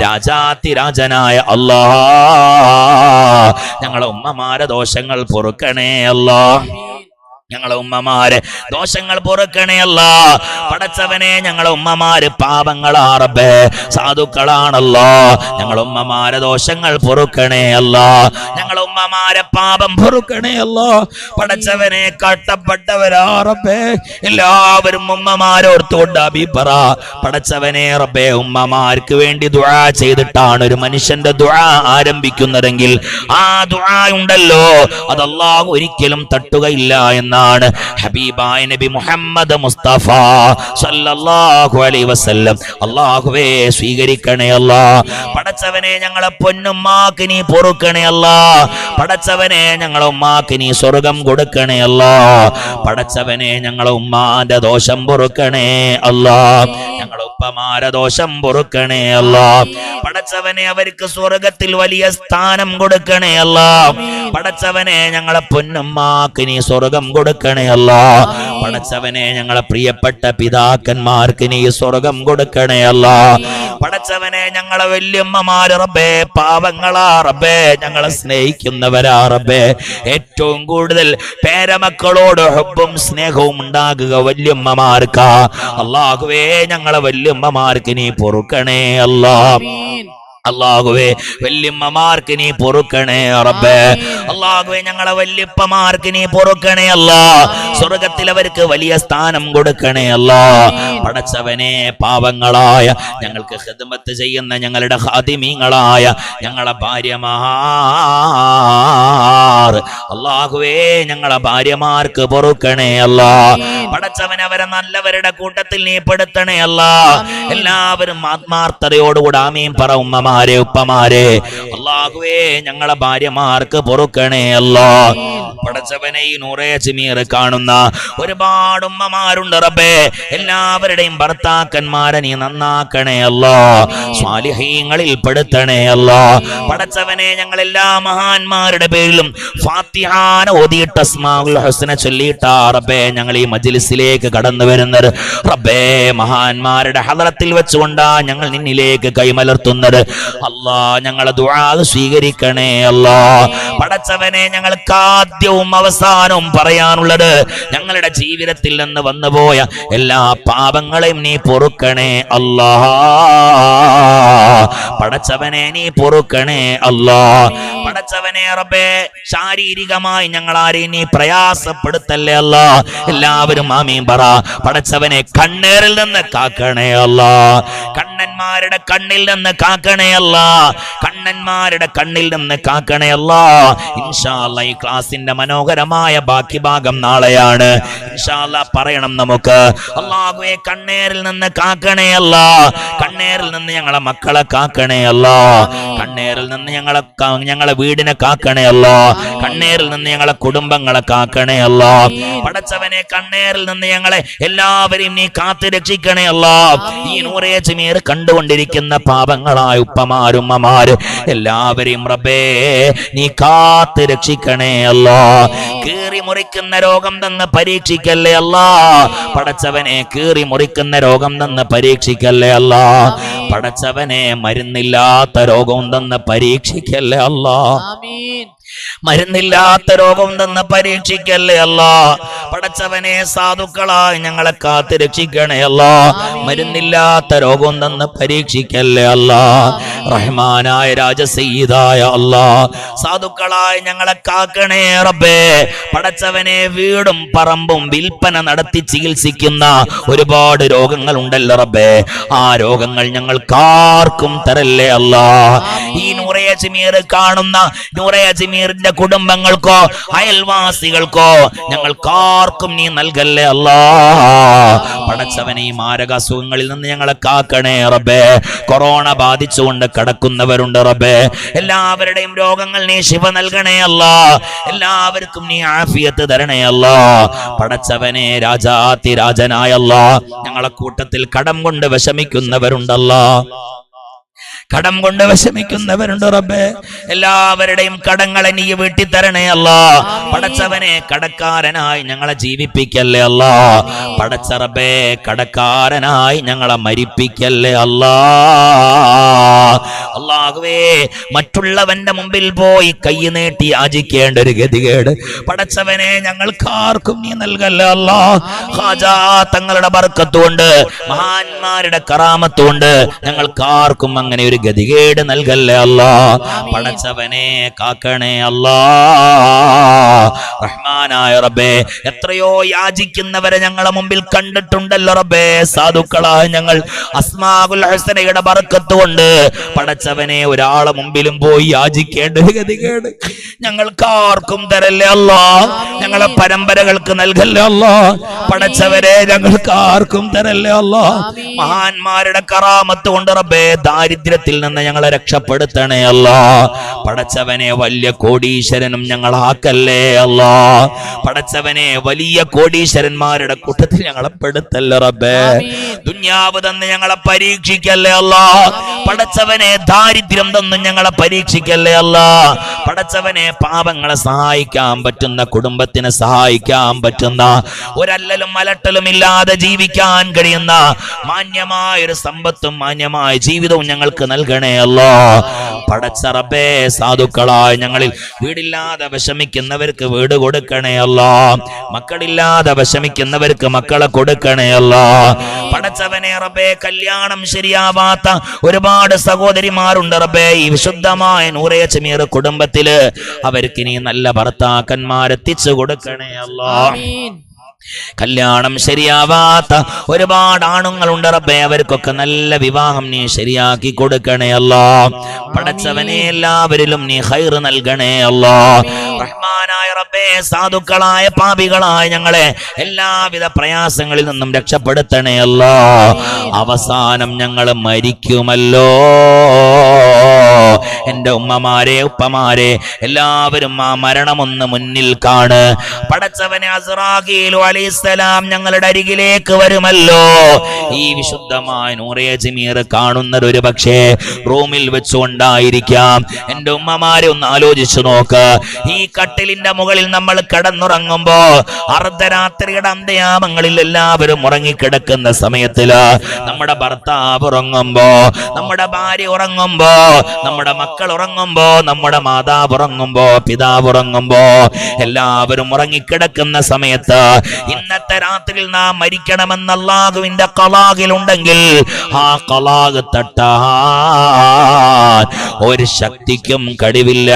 രാജാതി രാജനായ അല്ലാ, ഞങ്ങളെ ഉമ്മമാരെ ദോഷങ്ങൾ പൊറുക്കണേ അല്ലാ. ഞങ്ങളെ ഉമ്മമാര് ദോഷങ്ങൾ പൊറുക്കണേ അല്ലാ. പടച്ചവനെ ഞങ്ങളെ ഉമ്മമാര് പാപങ്ങളാ റബ്ബേ, സാധുക്കളാണല്ലോ. ഞങ്ങളെ ഉമ്മമാരെ ദോഷങ്ങൾ പൊറുക്കണേ അല്ലാ. ഞങ്ങളെ ഉമ്മമാരെ പാപം പൊറുക്കണേ അല്ലാ. പടച്ചവനെ കട്ടപ്പെട്ടവരാ റബ്ബേ, എല്ലാവരും ഉമ്മമാരോർത്തുകൊണ്ട് അഭിപ്ര. പടച്ചവനെ റബ്ബേ, ഉമ്മമാർക്ക് വേണ്ടി ദുആ ചെയ്തിട്ടാണ് ഒരു മനുഷ്യന്റെ ദുആ ആരംഭിക്കുന്നതെങ്കിൽ ആ ദുആ ഉണ്ടല്ലോ അത് അല്ലാഹു ഒരിക്കലും തട്ടുകയില്ല എന്ന് ഹബീബായ നബി മുഹമ്മദ് മുസ്തഫ സല്ലല്ലാഹു അലൈഹി വസല്ലം. അല്ലാഹുവേ സ്വീകരിക്കണേ അല്ലാ. പടച്ചവനെ ഞങ്ങളെ പൊന്നുമ്മാക്ക് നീ പൊറുക്കണേ അല്ലാ. പടച്ചവനെ ഞങ്ങളെ ഉമ്മാക്ക് നീ സ്വർഗം കൊടുക്കണേ അല്ലാ. പടച്ചവനെ ഞങ്ങളെ ഉമ്മാന്റെ ദോഷം പൊറുക്കണേ അല്ലാ. ഞങ്ങളെ ഉപ്പമാരെ ദോഷം പൊറുക്കണേ അല്ലാ. പടച്ചവനെ അവർക്ക് സ്വർഗത്തിൽ വലിയ സ്ഥാനം കൊടുക്കണേ അല്ലാ. പടച്ചവനെ ഞങ്ങളെ പൊന്നുമ്മാക്ക് നീ സ്വർഗം കൊടുക്കണേ അല്ലാ. പടച്ചവനെ ഞങ്ങളെ പ്രിയപ്പെട്ട പിതാക്കന്മാർക്ക് നീ സ്വർഗം കൊടുക്കണേ അല്ലാ. പടച്ചവനെ ഞങ്ങളെ വല്യമ്മമാര് റബ്ബേ പാവങ്ങളാ റബ്ബേ, ഞങ്ങളെ സ്നേഹിക്കുന്നവരാ റബ്ബേ. ഏറ്റവും കൂടുതൽ പേരമക്കളോട് ഹുബ്ബും സ്നേഹവും ഉണ്ടാകുക വല്യമ്മമാർക്കാ. അല്ലാഹുവേ ഞങ്ങളെ വല്യമ്മമാർക്ക് നീ പൊറുക്കണേ അല്ലാ. അല്ലാഹുവേ വല്യമ്മമാർക്ക് നീ പൊറുക്കണേ റബ്ബേ. അല്ലാഹുവേ ഞങ്ങളെ വല്യപ്പമാർക്ക് നീ പൊറുക്കണേ അല്ലാ. സ്വർഗത്തിൽ അവർക്ക് വലിയ സ്ഥാനം കൊടുക്കണേ അല്ലാ. പടച്ചവനെ പാവങ്ങളായ ഞങ്ങൾക്ക് ഖിദ്മത്ത് ചെയ്യുന്ന ഞങ്ങളുടെ ഖാദിമീങ്ങളായ ഞങ്ങളെ ഭാര്യമാർ അല്ലാഹുവേ ഞങ്ങളെ ഭാര്യമാർക്ക് പൊറുക്കണേ അല്ലാ. പടച്ചവൻ അവരെ നല്ലവരുടെ കൂട്ടത്തിൽ നീ പെടുത്തണേ അല്ലാ. എല്ലാവരും ആത്മാർത്ഥതയോടുകൂടെ ആമീൻ പറ ഉമ്മമാരെ ഉപ്പമാരെ. അല്ലാഹുവേ ഞങ്ങളെ ഭാര്യമാർക്ക് പൊറുക്കണേ അല്ലാ. പടച്ചവനെ ഈ നൂറേ അജ്മീർ കാണുന്ന ഒരുപാട് ഉമ്മമാരുണ്ട് റബ്ബേ, എല്ലാവരുടെയും ഭർത്താക്കന്മാരെ നീ നന്നാക്കണേ അല്ലാ. സ്വാലിഹീങ്ങളിൽ പെടുത്തണേ അല്ലാ. പടച്ചവനെ ഞങ്ങൾ എല്ലാ മഹാന്മാരുടെ പേരിലും ഫാത്തിഹാന ഓതിയിട്ട് അസ്മാഉൽ ഹുസ്ന ചൊല്ലിയിട്ടാ റബ്ബേ ഞങ്ങൾ ഈ മജ്ലിസിലേക്ക് കടന്നു വരുന്നത്. റബ്ബേ മഹാന്മാരുടെ ഹദ്റത്തിൽ വെച്ചുകൊണ്ടാ ഞങ്ങൾ നിന്നിലേക്ക് കൈമലർത്തുന്നത്. അല്ലാ ഞങ്ങളെ ദുആ സ്വീകരിക്കണേ അല്ലാ. പടച്ചവനെ ഞങ്ങൾക്ക് ആദ്യവും അവസാനവും പറയാനുള്ളത് ഞങ്ങളുടെ ജീവിതത്തിൽ നിന്ന് വന്നുപോയ എല്ലാ പാപങ്ങളെയും നീ പൊറുക്കണേ അല്ലാ. പടച്ചവനെ നീ പൊറുക്കണേ അല്ലാ. പടച്ചവനെ റബ്ബേ ശാരീരികമായി ഞങ്ങൾ ആരെയും നീ പ്രയാസപ്പെടുത്തല്ലേ അല്ലാ. എല്ലാവരും ആമീൻ പറ. പടച്ചവനെ കണ്ണേറിൽ നിന്ന് കാക്കണേ അല്ലാ. കണ്ണന്മാരുടെ കണ്ണിൽ നിന്ന് കാക്കണേ അല്ലാ. കണ്ണന്മാരുടെ കണ്ണിൽ നിന്ന് കാക്കണേ അല്ലാ. ഇൻഷാ അല്ലാഹ് ഈ ക്ലാസിന്റെ മനോഹരമായ ബാക്കി ഭാഗം നാളെയാണ്. ഇൻഷാ അല്ലാഹ് പറയണം നമുക്ക്. അല്ലാഹുവേ കണ്ണേറിൽ നിന്ന് കാക്കണേ അല്ലാ. കണ്ണേറിൽ നിന്ന് ഞങ്ങളെ മക്കളെ കാക്കണേ അല്ലാ. കണ്ണേറിൽ നിന്ന് ഞങ്ങളെ വീടിനെ കാക്കണേ അല്ലാ. കണ്ണേറിൽ നിന്ന് ഞങ്ങളെ കുടുംബങ്ങളെ കാക്കണേ അല്ലാ. പടച്ചവനെ കണ്ണേറിൽ നിന്ന് ഞങ്ങളെ എല്ലാവരെയും നീ കാത്തു രക്ഷിക്കണേ അല്ലാ. ഈ നൂറേ അജ്മീർ കണ്ടുകൊണ്ടിരിക്കുന്ന പാപങ്ങളായ ഉപ്പമാരുമ്മമാര് എല്ലാവരെയും റബ്ബേ നീ കാത്ത് രക്ഷിക്കണേ അല്ലാ. കീറി മുറിക്കുന്ന രോഗം തന്ന് പരീക്ഷിക്കല്ലേ അല്ലാ. പടച്ചവനെ കീറി മുറിക്കുന്ന രോഗം തന്ന് പരീക്ഷിക്കല്ലേ അല്ലാ. പടച്ചവനെ മരുന്നില്ലാത്ത രോഗം തന്ന് പരീക്ഷിക്കല്ലേ അല്ലാ. മരുന്നില്ലാത്ത രോഗം തന്ന് പരീക്ഷിക്കല്ലേ അല്ലാ. പടച്ചവനെ സാധുക്കളായി ഞങ്ങളെ കാത്ത് രക്ഷിക്കണേ അല്ലാ. മരുന്നില്ലാത്ത രോഗം തന്ന് പരീക്ഷിക്കല്ലേ അല്ലാ. റഹ്മാനായ രാജസയ്യിദായ അല്ലാ സാധുക്കളായി ഞങ്ങളെ കാക്കണേ റബ്ബേ. പടച്ചവനെ വീടും പറമ്പും വിൽപ്പന നടത്തി ചികിത്സിക്കുന്ന ഒരുപാട് രോഗങ്ങൾ ഉണ്ടല്ലോ റബ്ബേ. ആ രോഗങ്ങൾ ഞങ്ങൾക്കാർക്കും തരല്ലേ അല്ലാ. ഈ നൂറേ അജ്മീർ കാണുന്ന നൂറേ അജ്മീറിന്റെ കുടുംബങ്ങൾക്കോ അയൽവാസികൾക്കോ ഞങ്ങൾക്കാർക്കും നീ നൽകല്ലേ അല്ലാ. പടച്ചവനെ ഈ മാരക അസുഖങ്ങളിൽ നിന്ന് ഞങ്ങളെ കാക്കണേ റബ്ബേ. കൊറോണ ബാധിച്ചുകൊണ്ട് കടക്കുന്നവരുണ്ട് റബ്ബേ. എല്ലാവരുടെയും രോഗങ്ങൾ നീ ശിഫ നൽകണേ അല്ലാ. എല്ലാവർക്കും നീ ആഫിയത്ത് തരണേ അല്ലാ. പടച്ചവനെ രാജാതി രാജനായ അല്ലാ ഞങ്ങളെ കൂട്ടത്തിൽ കടം കൊണ്ട് വിഷമിക്കുന്നവരുണ്ടല്ലാ. കടം കൊണ്ട് വിഷമിക്കുന്നവരുണ്ട് റബ്ബേ, എല്ലാവരുടെയും കടങ്ങളെ നീ വീട്ടിത്തരണേ അല്ലാ. പടച്ചവനെ കടക്കാരനായി ഞങ്ങളെ ജീവിപ്പിക്കല്ലേ അല്ലാ. പടച്ച റബ്ബേ കടക്കാരനായി ഞങ്ങളെ മരിപ്പിക്കല്ലേ അല്ലാ. അല്ലാഹുവേ, മറ്റുള്ളവന്റെ മുമ്പിൽ പോയി കൈ നീട്ടി യാചിക്കേണ്ട ഒരു ഗതികേട് പടച്ചവനെ ഞങ്ങൾക്കാർക്കും നീ നൽകല്ലേ അല്ലാ. ഖാജാ തങ്ങളുടെ ബർക്കത്തുകൊണ്ട്, മഹാന്മാരുടെ കറാമത്തുകൊണ്ട് ഞങ്ങൾക്കാർക്കും അങ്ങനെ ഒരു ഗതികേട് നൽകല്ലേ അല്ലാ. പടച്ചവനെ കാക്കണേ അല്ലാ. റഹ്മാനായ റബ്ബേ, എത്രയോ യാചിക്കുന്നവരെ ഞങ്ങളെ മുമ്പിൽ കണ്ടിട്ടുണ്ടല്ലോ റബ്ബേ. സാധുക്കളായ ഞങ്ങൾ അസ്മാഉൽ ഹുസ്നയുടെ ബർക്കത്ത് കൊണ്ട് പടച്ചവനെ ഒരാളെ മുമ്പിലും പോയി യാചിക്കേണ്ട ഗതികേട് ഞങ്ങൾക്കാർക്കും തരല്ലേ അല്ലാ. ഞങ്ങളെ പരമ്പരകൾക്ക് നൽകല്ലേ അല്ലാ. പടച്ചവരെ ഞങ്ങൾക്കാർക്കും തരല്ലേ അല്ലാ. മഹാന്മാരുടെ കറാമത്ത് കൊണ്ട് റബ്ബേ ദാരിദ്ര്യത്തിൽ നിന്ന് ഞങ്ങളെ രക്ഷപ്പെടുത്തണേ അല്ലാ. പടച്ചവനെ വലിയ കോടീശ്വരനും ഞങ്ങളാക്കല്ലേ അല്ലാ. പടച്ചവനെ വലിയ കോടീശ്വരന്മാരുടെ കൂട്ടത്തിൽ ഞങ്ങളെ പെടുത്തല്ലേ റബ്ബേ. ദുനിയാവ് തന്ന് ഞങ്ങളെ പരീക്ഷിക്കല്ലേ അല്ലാ. പടച്ചവനെ ദാരിദ്ര്യം തന്നും ഞങ്ങളെ പരീക്ഷിക്കല്ലേ അല്ലാ. പടച്ചവനെ പാപങ്ങളെ സഹായിക്കാൻ പറ്റുന്ന, കുടുംബത്തിനെ സഹായിക്കാൻ പറ്റുന്ന, ഒരല്ലലും അലട്ടലും ഇല്ലാതെ ജീവിക്കാൻ കഴിയുന്ന മാന്യമായൊരു സമ്പത്തും മാന്യമായ ജീവിതവും ഞങ്ങൾക്ക് നൽകണേ അല്ലാ. പടച്ച റബ്ബേ, സാധുക്കളായ ഞങ്ങളിൽ വീടില്ലാതെ വിഷമിക്കുന്നവർക്ക് വീട് കൊടുക്കണേ അല്ലാ. മക്കളില്ലാതെ വിഷമിക്കുന്നവർക്ക് മക്കളെ കൊടുക്കണേ അല്ലാ. പടച്ചവനെ റബ്ബേ, കല്യാണം ശരിയാവാത്ത ഒരുപാട് സഹോദരിമാരുണ്ട് റബ്ബേ. ഈ വിശുദ്ധമായ നൂറേ ജമീർ കുടുംബത്തില് അവർക്ക് നീ നല്ല ഭർത്താക്കന്മാരെത്തിച്ചു കൊടുക്കണേ അല്ലാ. കല്യാണം ശരിയാവാത്ത ഒരുപാട് ആണുങ്ങളുണ്ട് റബ്ബേ, അവർക്കൊക്കെ നല്ല വിവാഹം നീ ശരിയാക്കി കൊടുക്കണേ അല്ലാ. പടച്ചവനെ എല്ലാവരിലും നീ ഖൈർ നൽകണേ അല്ലാ. റഹ്മാനായ റബ്ബേ, സാധുക്കളായ പാപികളായ ഞങ്ങളെ എല്ലാവിധ പ്രയാസങ്ങളിൽ നിന്നും രക്ഷപ്പെടുത്തണേ അല്ലാ. അവസാനം ഞങ്ങൾ മരിക്കുമല്ലോ. എന്റെ ഉമ്മമാരെ, ഉപ്പമാരെ എല്ലാവരും ആ മരണമൊന്ന് മുന്നിൽ കാണ്. പടച്ചവനെ അസ്റാഗീൽ അലൈഹിസ്സലാം ഞങ്ങളുടെ അരികിലേക്ക് വരുമല്ലോ. ഈ വിശുദ്ധമായ നൂറേ ജമീർ കാണുന്നത് ഒരു പക്ഷേ റൂമിൽ വെച്ചുകൊണ്ടായിരിക്കാം. എന്റെ ഉമ്മമാരെ ഒന്ന് ആലോചിച്ചു നോക്ക്. ഈ കട്ടിലിന്റെ മുകളിൽ നമ്മൾ കിടന്നുറങ്ങുമ്പോ, അർദ്ധരാത്രിയുടെ അന്ത്യയാമങ്ങളിൽ എല്ലാവരും ഉറങ്ങിക്കിടക്കുന്ന സമയത്തില് നമ്മുടെ ഭർത്താവ് ഉറങ്ങുമ്പോ, നമ്മുടെ ഭാര്യ ഉറങ്ങുമ്പോ, നമ്മുടെ മക്കൾ ഉറങ്ങുമ്പോ, നമ്മുടെ മാതാവ് ഉറങ്ങുമ്പോ, പിതാവ് ഉറങ്ങുമ്പോ, എല്ലാവരും ഉറങ്ങിക്കിടക്കുന്ന സമയത്ത് ഇന്നത്തെ രാത്രിയിൽ നാം മരിക്കണമെന്ന് അല്ലാഹുവിന്റെ ഖലാഖിലുണ്ടെങ്കിൽ ആ ഖലാഖ് തട്ടാൻ ഒരു ശക്തിക്കും കഴിവില്ല.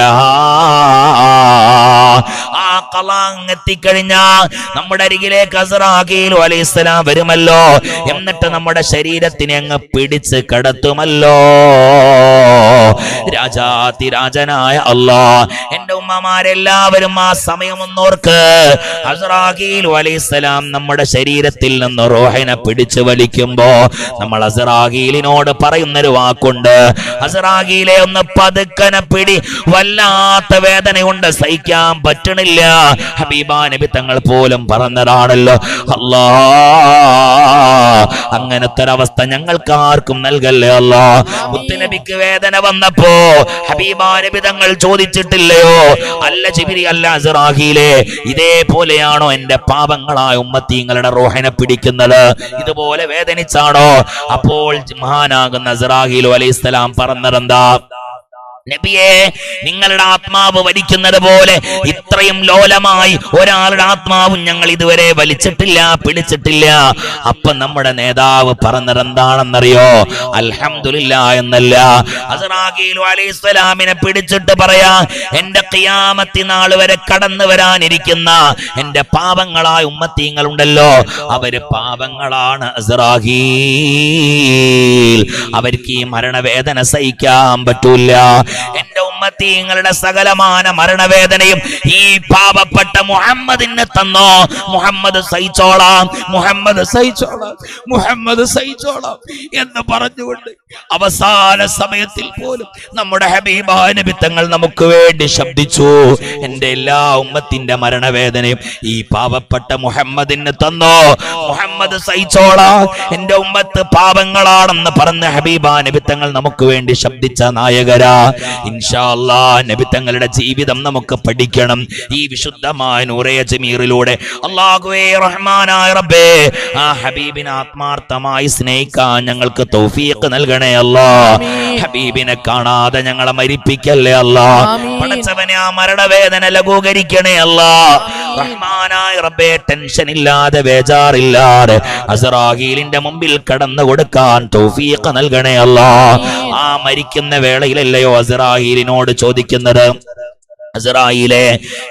ആ ഖലാഖ് എത്തിക്കഴിഞ്ഞാൽ നമ്മുടെ അരികിലേക്ക് അസ്റാഗീൽ അലൈഹിസ്സലാം വരുമല്ലോ. എന്നിട്ട് നമ്മുടെ ശരീരത്തിനെ അങ്ങ് പിടിച്ച് കടത്തുമല്ലോ. രാജാതിരാജനായ അല്ലാഹ്, എന്റെ ഉമ്മമാരെല്ലാവരും ആ സമയം ഒന്നോർക്ക്. അസ്റാഗീൽ അലൈഹിസ്സലാം നമ്മുടെ ശരീരത്തിൽ നിന്ന് റൂഹിനെ പിടിച്ചു വലിക്കുമ്പോ നമ്മൾ അസ്റാഗീലിനോട് പറയുന്നൊരു വാക്കുണ്ട്. അസ്റാഗീലെ ഒന്ന് പതുക്കനെ പിടി, വല്ലാത്ത വേദനയുണ്ട്, സഹിക്കാൻ പറ്റണില്ല. ഹബീബാ നബി തങ്ങൾ പോലും പറഞ്ഞതാണല്ലോ. അല്ലാ, അങ്ങനത്തെ ഒരവസ്ഥ ഞങ്ങൾക്ക് ആർക്കും നൽകല്ലേ അല്ലാ. മുത്തുനബിക്ക് വേദന വന്നപ്പോ ഹബീബാ നബി തങ്ങൾ ചോദിച്ചിട്ടില്ലയോ, അല്ല ജിബ്രീൽ, അല്ല അസ്റാഗീലെ, ഇതേപോലെയാണോ എന്റെ പാപങ്ങളായ ഉമ്മത്തീങ്ങളുടെ റൂഹിനെ പിടിക്കുന്നത്? ഇതുപോലെ വേദനിച്ചാണോ? അപ്പോൾ മഹാനാകുന്ന അസ്റാഗീൽ അലൈഹിസ്സലാം പറഞ്ഞതെന്താ? നബിയെ, നിങ്ങളുടെ ആത്മാവ് വലിക്കുന്നത് പോലെ ഇത്രയും ലോലമായി ഒരാളുടെ ആത്മാവും ഞങ്ങൾ ഇതുവരെ വലിച്ചിട്ടില്ല, പിടിച്ചിട്ടില്ല. അപ്പൊ നമ്മുടെ നേതാവ് പറഞ്ഞതെന്താണെന്നറിയോ? അൽഹംദുലില്ലാഹ് എന്നല്ല. അസ്റാഗീൽ അലൈഹിസ്സലാമിനെ പിടിച്ചിട്ട് പറയാ, എന്റെ ഖിയാമത്തി നാൾ വരെ കടന്നു വരാനിരിക്കുന്ന എന്റെ പാപങ്ങളായ ഉമ്മത്തീങ്ങൾ ഉണ്ടല്ലോ, അവര് പാപങ്ങളാണ് അസ്റാഗീൽ. അവർക്ക് ഈ മരണവേദന സഹിക്കാൻ പറ്റൂല. എന്റെ ഉമ്മത്തീങ്ങളുടെ സകലമാന മരണവേദനയും ഈ പാപപ്പെട്ട മുഹമ്മദിന് തന്നോ. മുഹമ്മദ് സഹിച്ചോളാം, മുഹമ്മദ് സഹിച്ചോളാം, മുഹമ്മദ് സഹിച്ചോളാം എന്ന് പറഞ്ഞുകൊണ്ട് അവസാന സമയത്തിൽ പോലും നമ്മുടെ ഹബീബായ നബി തങ്ങൾ നമുക്ക് വേണ്ടി ശബ്ദിച്ചു. എന്റെ എല്ലാ ഉമ്മത്തിന്റെ മരണവേദനയും ഈ പാവപ്പെട്ട മുഹമ്മദിന് തന്നോ. മുഹമ്മദ് സഹിച്ചോളാം, എന്റെ ഉമ്മത്ത് പാപങ്ങളാണെന്ന് പറഞ്ഞ ഹബീബാ നബി തങ്ങൾ നമുക്ക് വേണ്ടി ശബ്ദിച്ച നായകരാ. ഇൻഷാ അല്ലാഹ് നബി തങ്ങളുടെ ജീവിതം നമുക്ക് പഠിക്കണം. ഈ വിശുദ്ധമായ നൂറെ ജമീറിലൂടെ അല്ലാഹുവേ റഹ്മാനായ റബ്ബേ, ആ ഹബീബിനെ ആത്മാർത്ഥമായി സ്നേഹിക്കാൻ ഞങ്ങൾക്ക് തൗഫീഖ് നൽകണേ അല്ലാഹ്. ഹബീബിനെ കാണാതെ ഞങ്ങളെ മരിപ്പിക്കല്ലേ അല്ലാഹ്. പടച്ചവനെ ആ മരണവേദന ലഘൂകരിക്കണേ അല്ലാഹ്. റഹ്മാനായ റബ്ബേ, ടെൻഷൻ ഇല്ലാതെ ബേജാറില്ലാതെ അസ്റാഹീലിന്റെ മുമ്പിൽ കടന്നു കൊടുക്കാൻ തൗഫീഖ് നൽകണേ അല്ലാഹ്. ആ മരിക്കുന്ന വേളയിലല്ലയോ അസ്റാഹീലിനോട് ചോദിക്കുന്നത്, അസ്റായീലേ,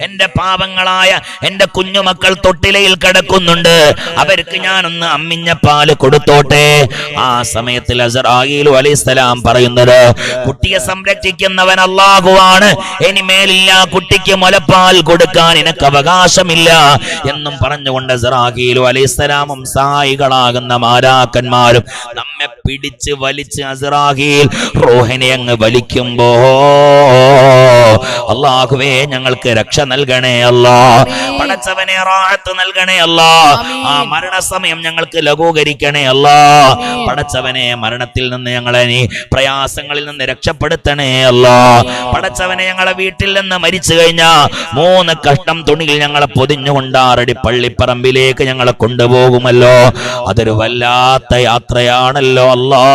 എന്റെ പാപങ്ങളായ എന്റെ കുഞ്ഞുമക്കൾ തൊട്ടിലയിൽ കിടക്കുന്നുണ്ട്, അവർക്ക് ഞാനൊന്ന് അമ്മിഞ്ഞ പാല് കൊടുത്തോട്ടെ. ആ സമയത്തിൽ അസ്റായീലു അലൈഹിസ്സലാം പറയുന്നത്, കുട്ടിയെ സംരക്ഷിക്കുന്നവൻ അല്ലാഹുവാണ്, ഇനിമേലില്ല കുട്ടിക്ക് മുലപ്പാൽ കൊടുക്കാൻ എനിക്ക് അവകാശമില്ല എന്നും പറഞ്ഞുകൊണ്ട് അസ്റായീലു അലൈഹിസ്സലാമും സായികളാകുന്ന മാലാക്കന്മാരും നമ്മെ പിടിച്ച് വലിച്ച് അസ്റായീൽ റൂഹിനെ അങ്ങ് വലിക്കുമ്പോ അല്ലാഹുവേ ഞങ്ങൾക്ക് രക്ഷ നൽകണേ അല്ലാഹ്. പടച്ചവനെ റാഹത്ത് നൽകണേ അല്ലാഹ്. ആ മരണസമയം ഞങ്ങൾക്ക് ലഘൂകരിക്കണേ അല്ലാഹ്. പടച്ചവനെ മരണത്തിൽ നിന്ന് ഞങ്ങളെ നീ പ്രയാസങ്ങളിൽ നിന്ന് രക്ഷപ്പെടുത്തണേ അല്ലാഹ്. പടച്ചവനെ ഞങ്ങളെ വീട്ടിൽ നിന്ന് മരിച്ചു കഴിഞ്ഞാ 3 കഷ്ണം തുണിയിൽ ഞങ്ങളെ പൊതിഞ്ഞുകൊണ്ട് ആറടി പള്ളിപ്പറമ്പിലേക്ക് ഞങ്ങളെ കൊണ്ടുപോകുമല്ലോ. അതൊരു വല്ലാത്ത യാത്രയാണല്ലോ അല്ലാഹ്.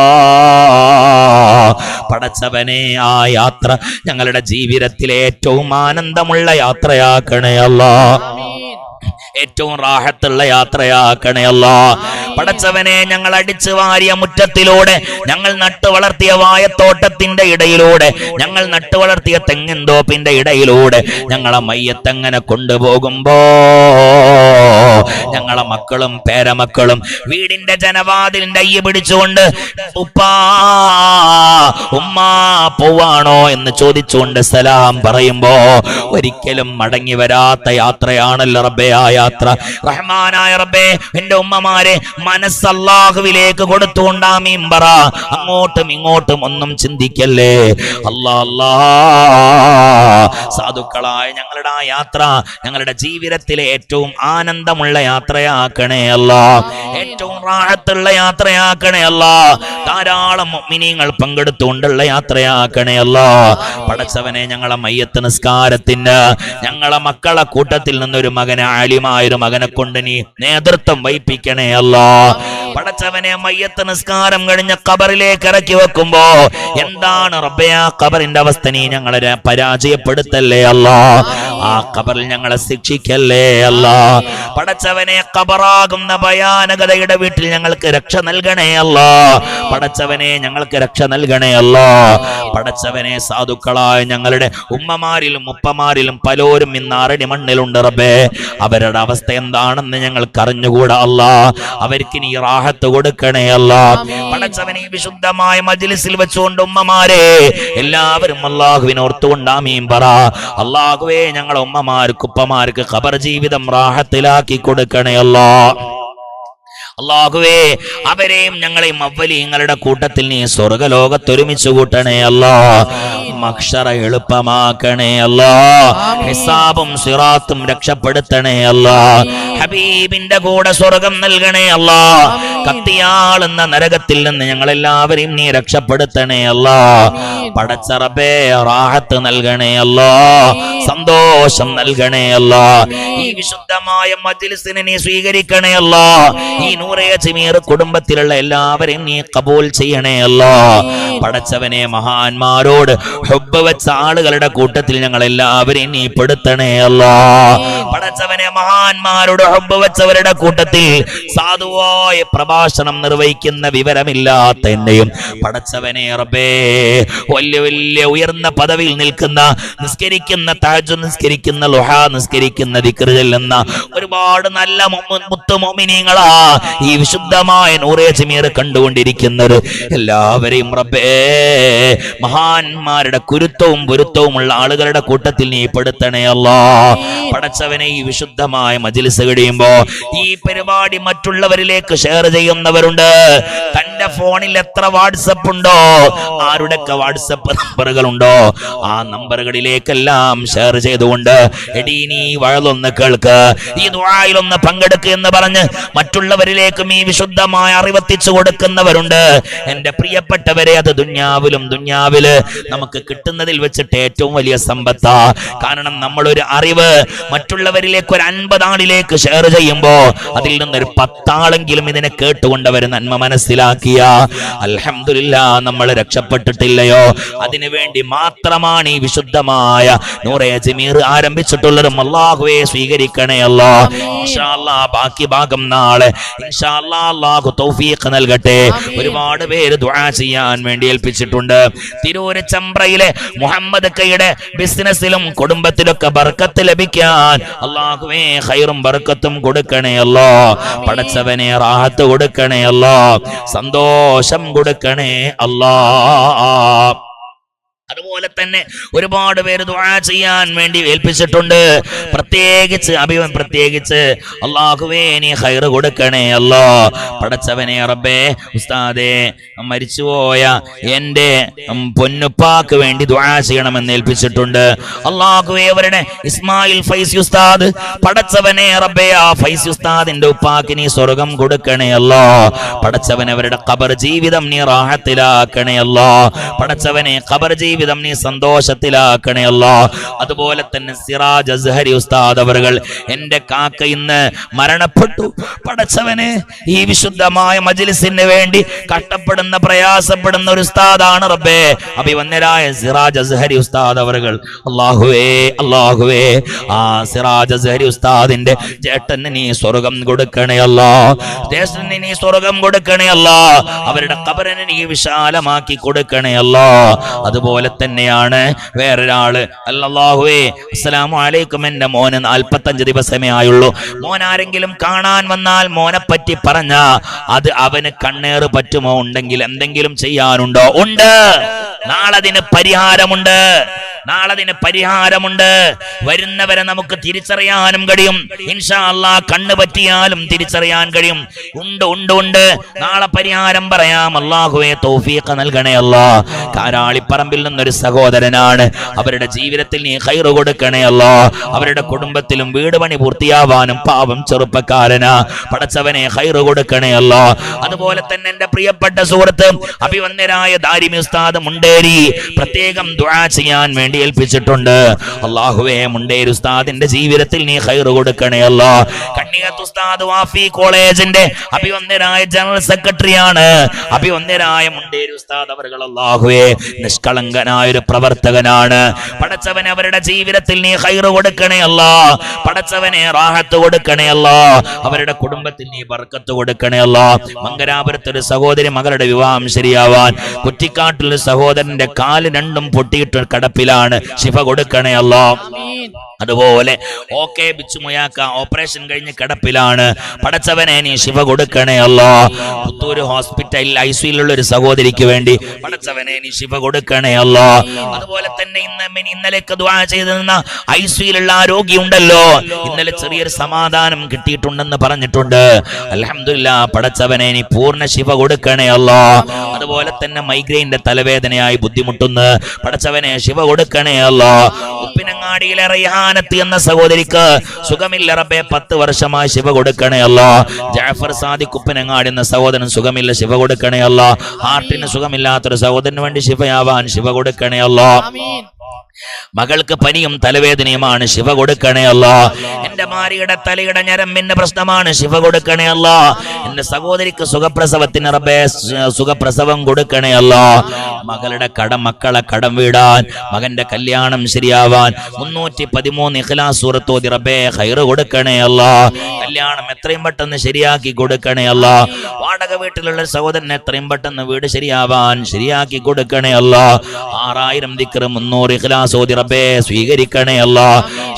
പടച്ചവനെ ആ യാത്ര ഞങ്ങളുടെ ജീവിതത്തിലെ ഏറ്റവും ആനന്ദമുള്ള യാത്രയാക്കണേ അല്ലാഹ്, ഏറ്റവും റാഹത്തുള്ള യാത്രയാക്കണേ അല്ലാഹ്. പടച്ചവനെ ഞങ്ങൾ അടിച്ചു വാരിയ മുറ്റത്തിലൂടെ, ഞങ്ങൾ നട്ടു വളർത്തിയ വായത്തോട്ടത്തിന്റെ ഇടയിലൂടെ, ഞങ്ങൾ നട്ടു വളർത്തിയ തെങ്ങിൻ തോപ്പിന്റെ ഇടയിലൂടെ ഞങ്ങളെ മയ്യത്തങ്ങനെ കൊണ്ടുപോകുമ്പോ ഞങ്ങളെ മക്കളും പേരമക്കളും വീടിന്റെ ജനവാതിലിന്റെ അയ്യ പിടിച്ചുകൊണ്ട് ഉപ്പാ ഉമ്മാ പോവാണോ എന്ന് ചോദിച്ചുകൊണ്ട് സലാം പറയുമ്പോ ഒരിക്കലും മടങ്ങി വരാത്ത യാത്രയാണല്ലോ റബ്ബേ ആ യാത്ര. റഹ്മാനായ റബ്ബേ, എന്റെ ഉമ്മമാരെ മനസ്സ് അല്ലാഹുവിലേക്ക് കൊടുത്തുകൊണ്ട് ആമീൻ പറ. അങ്ങോട്ടും ഇങ്ങോട്ടും ഒന്നും ചിന്തിക്കല്ലേ. അല്ലാ അല്ലാ, സാധുക്കളായ ഞങ്ങളുടെ ആ യാത്ര ഞങ്ങളുടെ ജീവിതത്തിലെ ഏറ്റവും ആനന്ദമുള്ള യാത്രയാക്കണേ അല്ലാ, ഏറ്റവും റാഹത്തുള്ള യാത്രയാക്കണേ അല്ലാ. ധാരാളം മുഅ്മിനീങ്ങൾ പങ്കെടുത്തുകൊണ്ടുള്ള യാത്രയാക്കണേ അല്ലാ. പടച്ചവനെ ഞങ്ങളെ മയ്യത്ത് നിസ്കാരത്തിന് ഞങ്ങളെ മക്കളെ കൂട്ടത്തിൽ നിന്നൊരു മകനെ, ആലിമായൊരു മകനെ കൊണ്ട് നീ നേതൃത്വം വഹിപ്പിക്കണേ അല്ലാ. പടച്ചവനെ മയ്യത്ത് നിസ്കാരം കഴിഞ്ഞ ഖബറിലേക്ക് ഇറക്കി വെക്കുമ്പോ എന്താണ് റബ്ബേ ആ ഖബറിന്റെ അവസ്ഥ നീ ഞങ്ങളെ പരാജയപ്പെടുത്തല്ലേ അല്ലാ. ആ ഖബറിൽ ഞങ്ങളെ ശിക്ഷിക്കല്ലേ അല്ലാ. പടച്ചവനെ ഖബറാകുന്ന ഭയാനകതയുടെ വീട്ടിൽ ഞങ്ങൾക്ക് രക്ഷ നൽകണേ അല്ലാ. പടച്ചവനെ ഞങ്ങൾക്ക് രക്ഷ നൽകണേ അല്ലാ. പടച്ചവനെ സാധുക്കളായ ഞങ്ങളുടെ ഉമ്മമാരിലും ഉപ്പമാരിലും പലരും ഇന്ന് ആറടി മണ്ണിലുണ്ട് റബ്ബേ. അവരുടെ അവസ്ഥ എന്താണെന്ന് ഞങ്ങൾക്ക് അറിഞ്ഞുകൂടാ അല്ലാ. അവർക്ക് നീ റാഹത്ത് കൊടുക്കണേ അല്ലാ. പടച്ചവനെ വിശുദ്ധമായ മജ്ലിസിൽ വെച്ചുകൊണ്ട് ഉമ്മമാരെ എല്ലാവരും അല്ലാഹുവിനെ ഓർത്തുകൊണ്ട് ആമീൻ പറ. അല്ലാഹുവേ ഞങ്ങളെ ഉമ്മമാർക്ക് ഉപ്പമാർക്ക് ഖബർ ജീവിതം റാഹത്തിലാക്കി കൊടുക്കണേ അല്ലാ. അല്ലാഹുവേ അവരെയും ഞങ്ങളെയും അവ്വലീങ്ങളുടെ കൂട്ടത്തിൽ നീ സ്വർഗ്ഗലോകത്ത് ഒരുമിച്ച് കൂട്ടണേ അല്ലാ. മഹ്ശറ എളുപ്പമാക്കണേ അല്ലാ. ഹിസാബും സിറാത്തും രക്ഷപ്പെടുത്തണേ അല്ലാ. ഹബീബിന്റെ കൂടെ സ്വർഗം നൽകണേ അല്ലാ. കത്തിയാളുന്ന നരകത്തിൽ നിന്ന് ഞങ്ങളെല്ലാവരെയും നീ രക്ഷപ്പെടുത്തണേ അല്ലാ. പടച്ച റബ്ബേ റാഹത്ത് നൽകണേ അല്ലാ, സന്തോഷം നൽകണേ അല്ലാ. ഈ വിശുദ്ധമായ മജ്ലിസിനെ നീ സ്വീകരിക്കണേ അല്ലാ. ഈ നൂറെ ജമീർ കുടുംബത്തിലുള്ള എല്ലാവരെയും നീ കബൂൽ ചെയ്യണേ അല്ലാ. പടച്ചവനെ മഹാന്മാരോട് ഹുബ്ബ് വെച്ച ആളുകളുടെ കൂട്ടത്തിൽ ഞങ്ങൾ എല്ലാവരെയും നീ പെടുത്തണേ അല്ലാ. പടച്ചവനെ മഹാന്മാരോട് ഹുബ്ബ് വെച്ചവരുടെ കൂട്ടത്തിൽ സാധുവായ പ്രഭാഷണം നിർവഹിക്കുന്ന വിവരമില്ലാത്ത എന്നെയും പടച്ചവനെ റബ്ബേ വലിയ വലിയ ഉയർന്ന പദവിയിൽ നിൽക്കുന്ന, നിസ്കരിക്കുന്ന, തഹജ്ജുദ് നിസ്കരിക്കുന്ന, ളുഹാ നിസ്കരിക്കുന്ന, ദിക്ർ ചൊല്ലുന്ന ഒരുപാട് നല്ല മുത്തു മുഅ്മിനീങ്ങളാ ഈ വിശുദ്ധമായ നൂറെ ജമീർ കണ്ടുകൊണ്ടിരിക്കുന്നത് എല്ലാവരെയും റബ്ബേ മഹാന്മാരുടെ കുരുത്തവും പൊരുത്തവുമുള്ള ആളുകളുടെ കൂട്ടത്തിൽ നീ പെടുത്തണേ അല്ലാ. പടച്ചവനെ ഈ വിശുദ്ധമായ മജ്ലിസ് കഴിയുമ്പോ ഈ പരിപാടി മറ്റുള്ളവരിലേക്ക് ഷെയർ ചെയ്യുന്നവരുണ്ട്. തന്റെ ഫോണിൽ എത്ര വാട്സപ്പ് ഉണ്ടോ, ആരുടെയൊക്കെ വാട്സപ്പ് നമ്പറുകളുണ്ടോ, ആ നമ്പറുകളിലേക്കെല്ലാം ഷെയർ ചെയ്തുകൊണ്ട് എടീ നീ വഴലൊന്ന് കേൾക്ക്, ഈ ദുആയിലൊന്ന് പങ്കെടുക്കുക എന്ന് പറഞ്ഞ് മറ്റുള്ളവരിലേക്കും ഈ വിശുദ്ധമായ അറിവെത്തിച്ചു കൊടുക്കുന്നവരുണ്ട്. എന്റെ പ്രിയപ്പെട്ടവരെ, അത് ദുന്യാവില് നമുക്ക് കിട്ടുന്നതിൽ വെച്ചിട്ട് ഏറ്റവും വലിയ സമ്പത്താ. കാരണം നമ്മളൊരു അറിവ് മറ്റുള്ളവരിലേക്ക് ഒരു 50 ആളിലേക്ക് ഷെയർ ചെയ്യുമ്പോ അതിൽ നിന്നൊരു 10 ആളെങ്കിലും ഇതിനെ കേട്ടുകൊണ്ട് അവർ നന്മ മനസ്സിലാക്കിയ അൽഹംദുലില്ലാ നമ്മൾ രക്ഷപ്പെട്ടിട്ടില്ലയോ? അതിനു വേണ്ടി മാത്രമാണ് ഈ വിശുദ്ധമായ നൂറെ ജമീർ ആരംഭിച്ചിട്ടുള്ളതും. അല്ലാഹുവേ സ്വീകരിക്കണേ അല്ലാ. ഇൻഷാ അല്ലാഹ് ബാക്കി ഭാഗം നാളെ ഇൻഷാ അല്ലാഹ് അല്ലാഹു തൗഫീഖ് നൽകട്ടെ. ഒരുപാട് പേര് ദുആ ചെയ്യാൻ വേണ്ടി ഏൽപ്പിച്ചിട്ടുണ്ട്. തിരൂര് ചമ്പ്രയിലെ മുഹമ്മദ് കയുടെ ബിസിനസ്സിലും കുടുംബത്തിലൊക്കെ ബർക്കത്ത് ലഭിക്കാൻ അല്ലാഹുവേ ഖൈറും ബർക്കത്തും കൊടുക്കണേ അല്ലാ. പടച്ചവനെ റാഹത്ത് കൊടുക്കണേ അല്ലാ, സന്തോഷം കൊടുക്കണേ അല്ലാ. അതുപോലെ തന്നെ ഒരുപാട് പേര് ദുആ ചെയ്യാൻ വേണ്ടി ഏൽപ്പിച്ചിട്ടുണ്ട്. പ്രത്യേകിച്ച് അല്ലാഹുവേ നീ ഖൈർ കൊടുക്കണേ അല്ലാ. പടച്ചവനെ റബ്ബേ ഉസ്താദേ മരിച്ചുപോയ എൻ്റെ പൊന്നുപ്പാക്ക് വേണ്ടി ദുആ ചെയ്യണമെന്ന് ഏൽപ്പിച്ചിട്ടുണ്ട്. അല്ലാഹുവേ അവരുടെ ഇസ്മായിൽ ഫൈസി ഉസ്താദ്, പടച്ചവനെ റബ്ബേ ആ ഫൈസി ഉസ്താദിന്റെ ഉപ്പാക്ക് നീ സ്വർഗം കൊടുക്കണേ അല്ലാ. പടച്ചവനെ അവരുടെ ഖബർ ജീവിതം നീ റാഹത്തിലാക്കണേ അല്ലാ. പടച്ചവനെ ഖബർ ജീവിതം നീ സന്തോഷത്തിലാക്കണേ അല്ലാ. അതുപോലെ തന്നെ സിറാജ് അസ്ഹരി ഉസ്താദ് അവர்கள் എന്റെ കാക്ക ഇന്ന് മരണപ്പെട്ടു. പടച്ചവനെ ഈ വിശുദ്ധമായ മജ്ലിസിന് വേണ്ടി കഷ്ടപ്പെടുന്ന പ്രയാസപ്പെടുന്ന ഒരു ഉസ്താദാണ് റബ്ബേ. അഭിവന്യരായ സിറാജ് അസ്ഹരി ഉസ്താദ് അവர்கள் അല്ലാഹുവേ ആ സിറാജ് അസ്ഹരി ഉസ്താദിന്റെ ചേട്ടന് നീ സ്വർഗം കൊടുക്കണേ അല്ലാ. ജ്യേഷ്ഠന് നീ സ്വർഗം കൊടുക്കണേ അല്ലാ. അവരുടെ ഖബറിനെ നീ വിശാലമാക്കി കൊടുക്കണേ അല്ലാ. അതുപോലെ തന്നെയാണ് വേറൊരാള്. അല്ലാഹുവേ അസ്സലാമു അലൈക്കും, എന്റെ മോന് 45 ദിവസമേ ആയുള്ളൂ. മോൻ ആരെങ്കിലും കാണാൻ വന്നാൽ മോനെ പറ്റി പറഞ്ഞ അത് അവന് കണ്ണേറ് പറ്റുമോ? ഉണ്ടെങ്കിൽ എന്തെങ്കിലും ചെയ്യാനുണ്ടോ? ഉണ്ട്. നാളതിന് പരിഹാരമുണ്ട്. വരുന്നവരെ നമുക്ക് തിരിച്ചറിയാനും കഴിയും. ഇൻഷാ അല്ലാഹ് കണ്ണ് പറ്റിയാലും തിരിച്ചറിയാൻ കഴിയും. ഉണ്ട്. നാളെ പരിഹാരം പറയാം. അല്ലാഹുവേ തൗഫീഖ് നൽകണേ അല്ലാ. കാരാളിപ്പറമ്പിൽ നിന്നൊരു സഹോദരനാണ്. അവരുടെ ജീവിതത്തിൽ നീ ഖൈർ കൊടുക്കണേ അല്ലാ. അവരുടെ കുടുംബത്തിലും വീട് പണി പൂർത്തിയാവാനും പാവം ചെറുപ്പക്കാരനാ. പടച്ചവനെ ഖൈർ കൊടുക്കണേ അല്ലാ. അതുപോലെ തന്നെ എന്റെ പ്രിയപ്പെട്ട സുഹൃത്ത് അഭിവന്യരായ ദാരിമി ഉസ്താദ് മുണ്ടേരി പ്രത്യേകം ദുആ ചെയ്യാൻ വേണ്ടി ഏൽപ്പിച്ചിട്ടുണ്ട്. അല്ലാഹുവേ മുണ്ടേരി ഉസ്താദിന്റെ ജീവിതത്തിൽ നീ ഖൈർ കൊടുക്കണേ അല്ലാ. കണ്ണിയത്ത് ഉസ്താദ് വാഫി കോളേജിന്റെ അഭിവന്യരായ ജനറൽ സെക്രട്ടറിയാണ്. അഭിവന്യരായ മുണ്ടേരി ഉസ്താദ് അവர்கள் അല്ലാഹുവേ നിഷ്കളങ്കനായ ഒരു പ്രവർത്തകനാണ്. പടച്ചവനെ അവരുടെ ജീവിതത്തിൽ നീ ഖൈർ കൊടുക്കണേ അല്ലാ. പടച്ചവനെ റാഹത്ത് കൊടുക്കണേ അല്ലാ. അവരുടെ കുടുംബത്തിൽ നീ ബർക്കത്ത് കൊടുക്കണേ അല്ലാ. മംഗലാപുരത്ത് ഒരു സഹോദരി മകളുടെ വിവാഹം ശരിയാവാൻ, കുറ്റിക്കാട്ടിൽ സഹോദരന്റെ കാല് രണ്ടും പൊട്ടിയിട്ട് കിടപ്പിലാണ്. ശിഫ കൊടുക്കണേ അല്ലാ. അതുപോലെ ഓക്കെ ബിച്ചുമുയാക്ക ഓപ്പറേഷൻ കഴിഞ്ഞ് കിടപ്പിലാണ്. പടച്ചവനെ നീ ശിഫ കൊടുക്കണേ അല്ലാ. പുത്തൂര് ഹോസ്പിറ്റലിൽ ഐസിയിലുള്ള ഒരു സഹോദരിക്ക് വേണ്ടി പടച്ചവനെ നീ ശിഫ കൊടുക്കണേ അല്ലാ. അതുപോലെ തന്നെ ഇന്നലേക്ക് ദുആ ചെയ്തിരുന്ന ഐസിയിലുള്ള ആ രോഗി ഉണ്ടല്ലോ, ഇന്നലെ ചെറിയൊരു സമാധാനം കിട്ടിയിട്ടുണ്ടെന്ന് പറഞ്ഞിട്ടുണ്ട്. അൽഹംദുലില്ലാ പടച്ചവനെ നീ പൂർണ്ണ ശിഫ കൊടുക്കണേ അല്ലാ. അതുപോലെ തന്നെ മൈഗ്രെയിന്റെ തലവേദനയായി ബുദ്ധിമുട്ടുന്ന പടച്ചവനെ ശിഫ കൊടുക്കണേ അല്ലാ. ഉപ്പിനങ്ങാടിയിലെ റയ്ഹാനത്ത് എന്ന സഹോദരിക്ക് സുഖമില്ല റബ്ബേ, 10 വർഷമായി ശിഫ കൊടുക്കണേ അല്ലാ. ജാഫർ സാദിഖ് ഉപ്പിനങ്ങാടി എന്ന സഹോദരൻ സുഖമില്ല, ശിഫ കൊടുക്കണേ അല്ലാ. ഹാർട്ടിന് സുഖമില്ലാത്തൊരു സഹോദരന് വേണ്ടി ശിഫയാവാൻ ശിഫ കൊടുക്കണേ അല്ലാ. മകൾക്ക് പനിയും തലവേദനയുമാണ്, ശിഫ കൊടുക്കണേ അല്ലാ. എന്റെ ഭാര്യയുടെ തലയുടെ ഞരമ്പിന്റെ പ്രശ്നമാണ്, ശിഫ കൊടുക്കണേ അല്ലാ. എന്റെ സഹോദരിക്ക് സുഖപ്രസവത്തിന് റബ്ബേ സുഖപ്രസവം കൊടുക്കണേ അല്ലാ. മക്കളെ കടം വീടാൻ, മകന്റെ കല്യാണം ശരിയാവാൻ 313 ഇഖ്ലാസ് സൂറത്ത് ഓതി റബ്ബേ ഖൈർ കൊടുക്കണേ അല്ലാ. കല്യാണം എത്രയും പെട്ടെന്ന് ശരിയാക്കി കൊടുക്കണേ അല്ലാ. വാടക വീട്ടിലുള്ള സഹോദരൻ എത്രയും പെട്ടെന്ന് വീട് ശരിയാവാൻ ശരിയാക്കി കൊടുക്കണേ അല്ലാ. 6000 ദിക്ർ 300 ഇഖ്ലാസ് ഓതി റബ്ബേ സ്വീകരിക്കണേ അല്ലാ.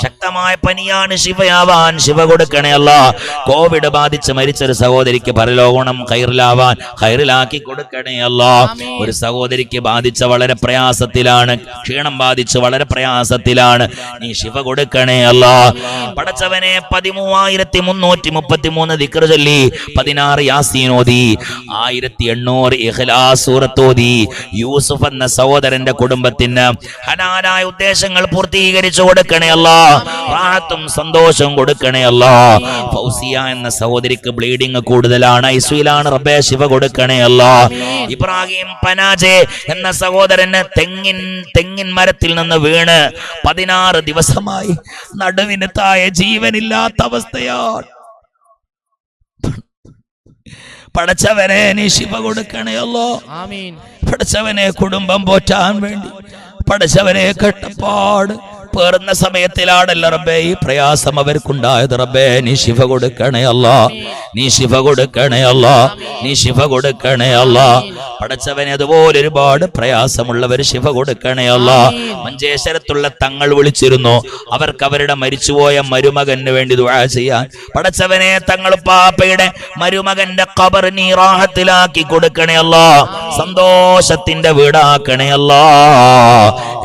ശക്തമായ പനിയാണ്, ശിവയാവാൻ ശിവ കൊടുക്കണേ അല്ല. കോവിഡ് ബാധിച്ച് മരിച്ചൊരു സഹോദരിക്ക് പരലോകണം ഖൈറിലാക്കി കൊടുക്കണേ അല്ല. ഒരു സഹോദരിക്ക് ബാധിച്ച വളരെ പ്രയാസത്തിലാണ്, ക്ഷീണം ബാധിച്ച് വളരെ പ്രയാസത്തിലാണ്, നീ ശിവ കൊടുക്കണേ അല്ല. പടച്ചവനെ 13,333 ദിക്ർ ചൊല്ലി, 16 യാസീൻ ഓതി, 1800 ഇഖ്ലാസ് സൂറത്ത് ഓതി, യൂസുഫ് എന്ന സഹോദരന്റെ കുടുംബത്തിന് ഹലാലായ ഉദ്ദേശങ്ങൾ പൂർത്തീകരിച്ചു കൊടുക്കണേ അല്ല. റാഹത്തും സന്തോഷവും കൊടുക്കണേ അല്ല. ഫൗസിയ എന്ന സഹോദരിക്ക് ബ്ലീഡിംഗ് കൂടുതലാണ്, ഐസിയുലാണ്, റബ്ബേ ശിവ കൊടുക്കണേ അല്ല. ഇബ്രാഹിം പനാജെ എന്ന സഹോദരന് തെങ്ങിൻ മരത്തിൽ നിന്ന് വീണ് 16 ദിവസമായി നടുവിന് താഴെ ജീവനില്ലാത്ത അവസ്ഥയാണ്. പടച്ചവനെ നീ ശിവ കൊടുക്കണേ അല്ലോ. പടച്ചവനെ കുടുംബം പോറ്റാൻ വേണ്ടി, പടച്ചവനെ കെട്ടപ്പാട് പേറുന്ന സമയത്തിലാണല്ല റബ്ബേ ഈ പ്രയാസം അവർക്കുണ്ടായത്. റബ്ബേ നീ ശിവ കൊടുക്കണേ അല്ലാ, നീ ശിവ കൊടുക്കണേ അല്ലാ, നീ ശിവ കൊടുക്കണേ അല്ലാ. പടച്ചവനെ അതുപോലെ ഒരുപാട് പ്രയാസമുള്ളവർ ശിവ കൊടുക്കണേ അല്ലാ. മഞ്ചേശ്വരത്തുള്ള തങ്ങൾ വിളിച്ചിരുന്നു, അവർക്ക് അവരുടെ മരിച്ചുപോയ മരുമകന് വേണ്ടി ദുആ ചെയ്യാൻ. പടച്ചവനെ തങ്ങൾ പാപ്പയുടെ മരുമകന്റെ ഖബർ നീ റാഹത്തിലാക്കി കൊടുക്കണേ അല്ലാ, സന്തോഷത്തിന്റെ വീടാക്കണേ അല്ലാ.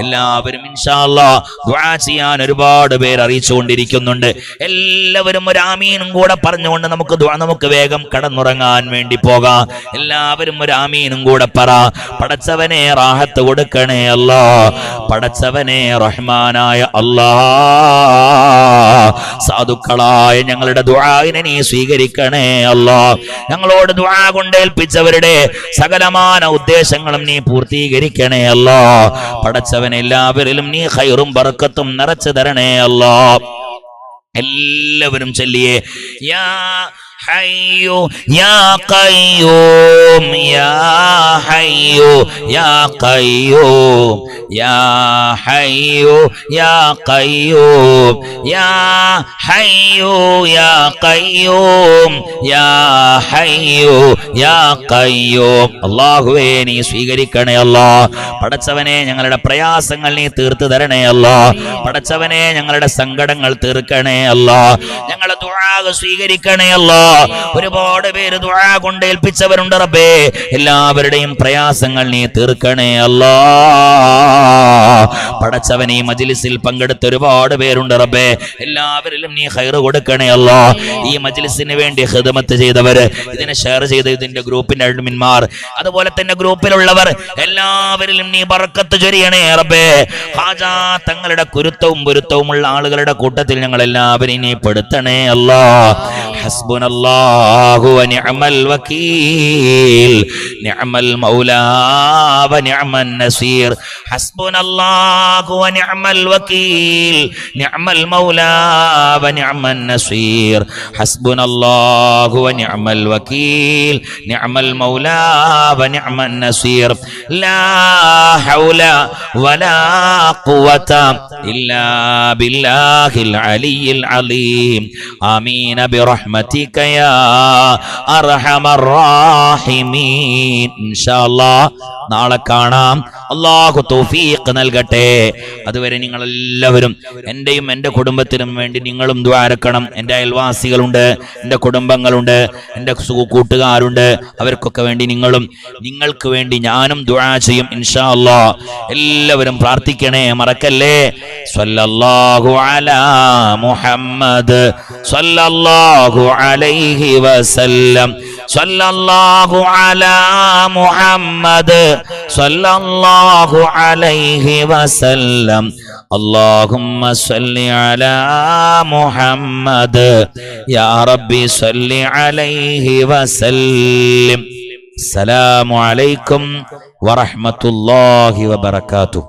എല്ലാവരും ഇൻഷാ അല്ലാഹ് ദുആ ചെയ്യാൻ ഒരുപാട് പേര് അറിയിച്ചുകൊണ്ടിരിക്കുന്നുണ്ട്. എല്ലാവരും ഒരു ആമീനും കൂടെ പറഞ്ഞുകൊണ്ട് നമുക്ക് വേഗം കടന്നുറങ്ങാൻ വേണ്ടി പോകാം. എല്ലാവരും ഒരു ആമീനും കൂടെ പറ. പടച്ചവനെ റാഹത്ത് കൊടുക്കണേ അല്ലാ, പടച്ചവനെ റഹ്മാനായ അല്ലാ, സാധുക്കളായ ഞങ്ങളുടെ ദുആഇനെ നീ സ്വീകരിക്കണേ അല്ലാ. ഞങ്ങളോട് ദുആ കൊണ്ട് ഏൽപ്പിച്ചവരുടെ സകലമാന ഉദ്ദേശങ്ങളും നീ പൂർത്തീകരിക്കണേ അല്ലാ. പടച്ചവനെ എല്ലാവരിലും നീ ഖൈറും ബറക്കത്തും നിറച്ചു തരണേ അല്ലാ. എല്ലാവരും ചൊല്ലിയേ യാ ഹയ്യു യാ ഖയ്യൂം, യാ ഹയ്യു യാ ഖയ്യൂം, യാ ഹയ്യു യാ ഖയ്യൂം, യാ ഹയ്യു യാ ഖയ്യൂം, യാ ഹയ്യു യാ ഖയ്യൂം. അല്ലാഹുവേ നീ സ്വീകരിക്കണേ അല്ലാ. പടച്ചവനെ ഞങ്ങളുടെ പ്രയാസങ്ങൾ നീ തീർത്തു തരണേ അല്ലാ. പടച്ചവനെ ഞങ്ങളുടെ സങ്കടങ്ങൾ തീർക്കണേ അല്ലാ. ഞങ്ങളുടെ ദുആ സ്വീകരിക്കണേ അല്ലാ. ഒരുപാട് പേര് ദുആ കൊണ്ട് ഏൽപ്പിച്ചവരുണ്ട് റബ്ബേ, എല്ലാവരുടെയും പ്രയാസങ്ങൾ നീ തീർക്കണേ അല്ലാ. പടച്ചവനെ ഈ മജ്ലിസിൽ പങ്കെടുത്ത ഒരുപാട് പേരുണ്ട് റബ്ബേ, എല്ലാവരിലും നീ ഖൈർ കൊടുക്കണേ അല്ലാ. ഈ മജ്ലിസിന് വേണ്ടി ഖിദ്മത്ത് ചെയ്തവര്, ഇതിനെ ഷെയർ ചെയ്ത ഇതിന്റെ ഗ്രൂപ്പിന്റെ അഡ്മിന്മാർ, അതുപോലെ തന്നെ ഗ്രൂപ്പിലുള്ളവർ, എല്ലാവരിലും നീ ബർക്കത്ത് ചൊരിയണേ റബ്ബേ. ഖാജാ തങ്ങളുടെ കുരുത്തവും പൊരുത്തവുമുള്ള ആളുകളുടെ കൂട്ടത്തിൽ ഞങ്ങൾ എല്ലാവരെയും നീ പെടുത്തണേ അല്ലാ. ഹസ്ബുനല്ലാഹു വനിഅമൽ വകീൽ, നിഅമൽ മൗലാ വനിഅമൻ നസീർ. ഹസ്ബുനല്ലാഹു വനിഅമൽ വകീൽ, നിഅമൽ മൗലാ വനിഅമൻ നസീർ. ഹസ്ബുനല്ലാഹു വനിഅമൽ വകീൽ, നിഅമൽ മൗലാ വനിഅമൻ നസീർ. ലാ ഹൗല വലാ ഖുവത ഇല്ലാ ബില്ലാഹിൽ അലിയിൽ അലീം. ആമീൻ ബിറഹ്മതിക യാ അർഹമർ റാഹിമീൻ. ഇൻഷാ അല്ലാഹ് നാളെ കാണാം. അല്ലാഹു തൗഫീഖ് നൽകട്ടെ. അതുവരെ നിങ്ങൾ എല്ലാവരും എന്റെയും എൻ്റെ കുടുംബത്തിനും വേണ്ടി നിങ്ങളും ദ്വാരക്കണം. എൻ്റെ അയൽവാസികളുണ്ട്, എൻ്റെ കുടുംബങ്ങളുണ്ട്, എൻ്റെ കൂട്ടുകാരുണ്ട്, അവർക്കൊക്കെ വേണ്ടി നിങ്ങളും, നിങ്ങൾക്ക് വേണ്ടി ഞാനും ദുആ ചെയ്യും ഇൻഷാ അല്ലാഹ്. എല്ലാവരും പ്രാർത്ഥിക്കണേ, മറക്കല്ലേ. സ്വല്ലല്ലാഹു അലാ മുഹമ്മദ് സ്വല്ലല്ലാഹു അലൈഹി വസല്ലം, സ്വല്ലല്ലാഹു അലാ മുഹമ്മദ് സ്വല്ലല്ലാഹു അലൈഹി വസല്ലം. اللهم صل على محمد يا ربي صل عليه وسلم. السلام عليكم ورحمة الله وبركاته.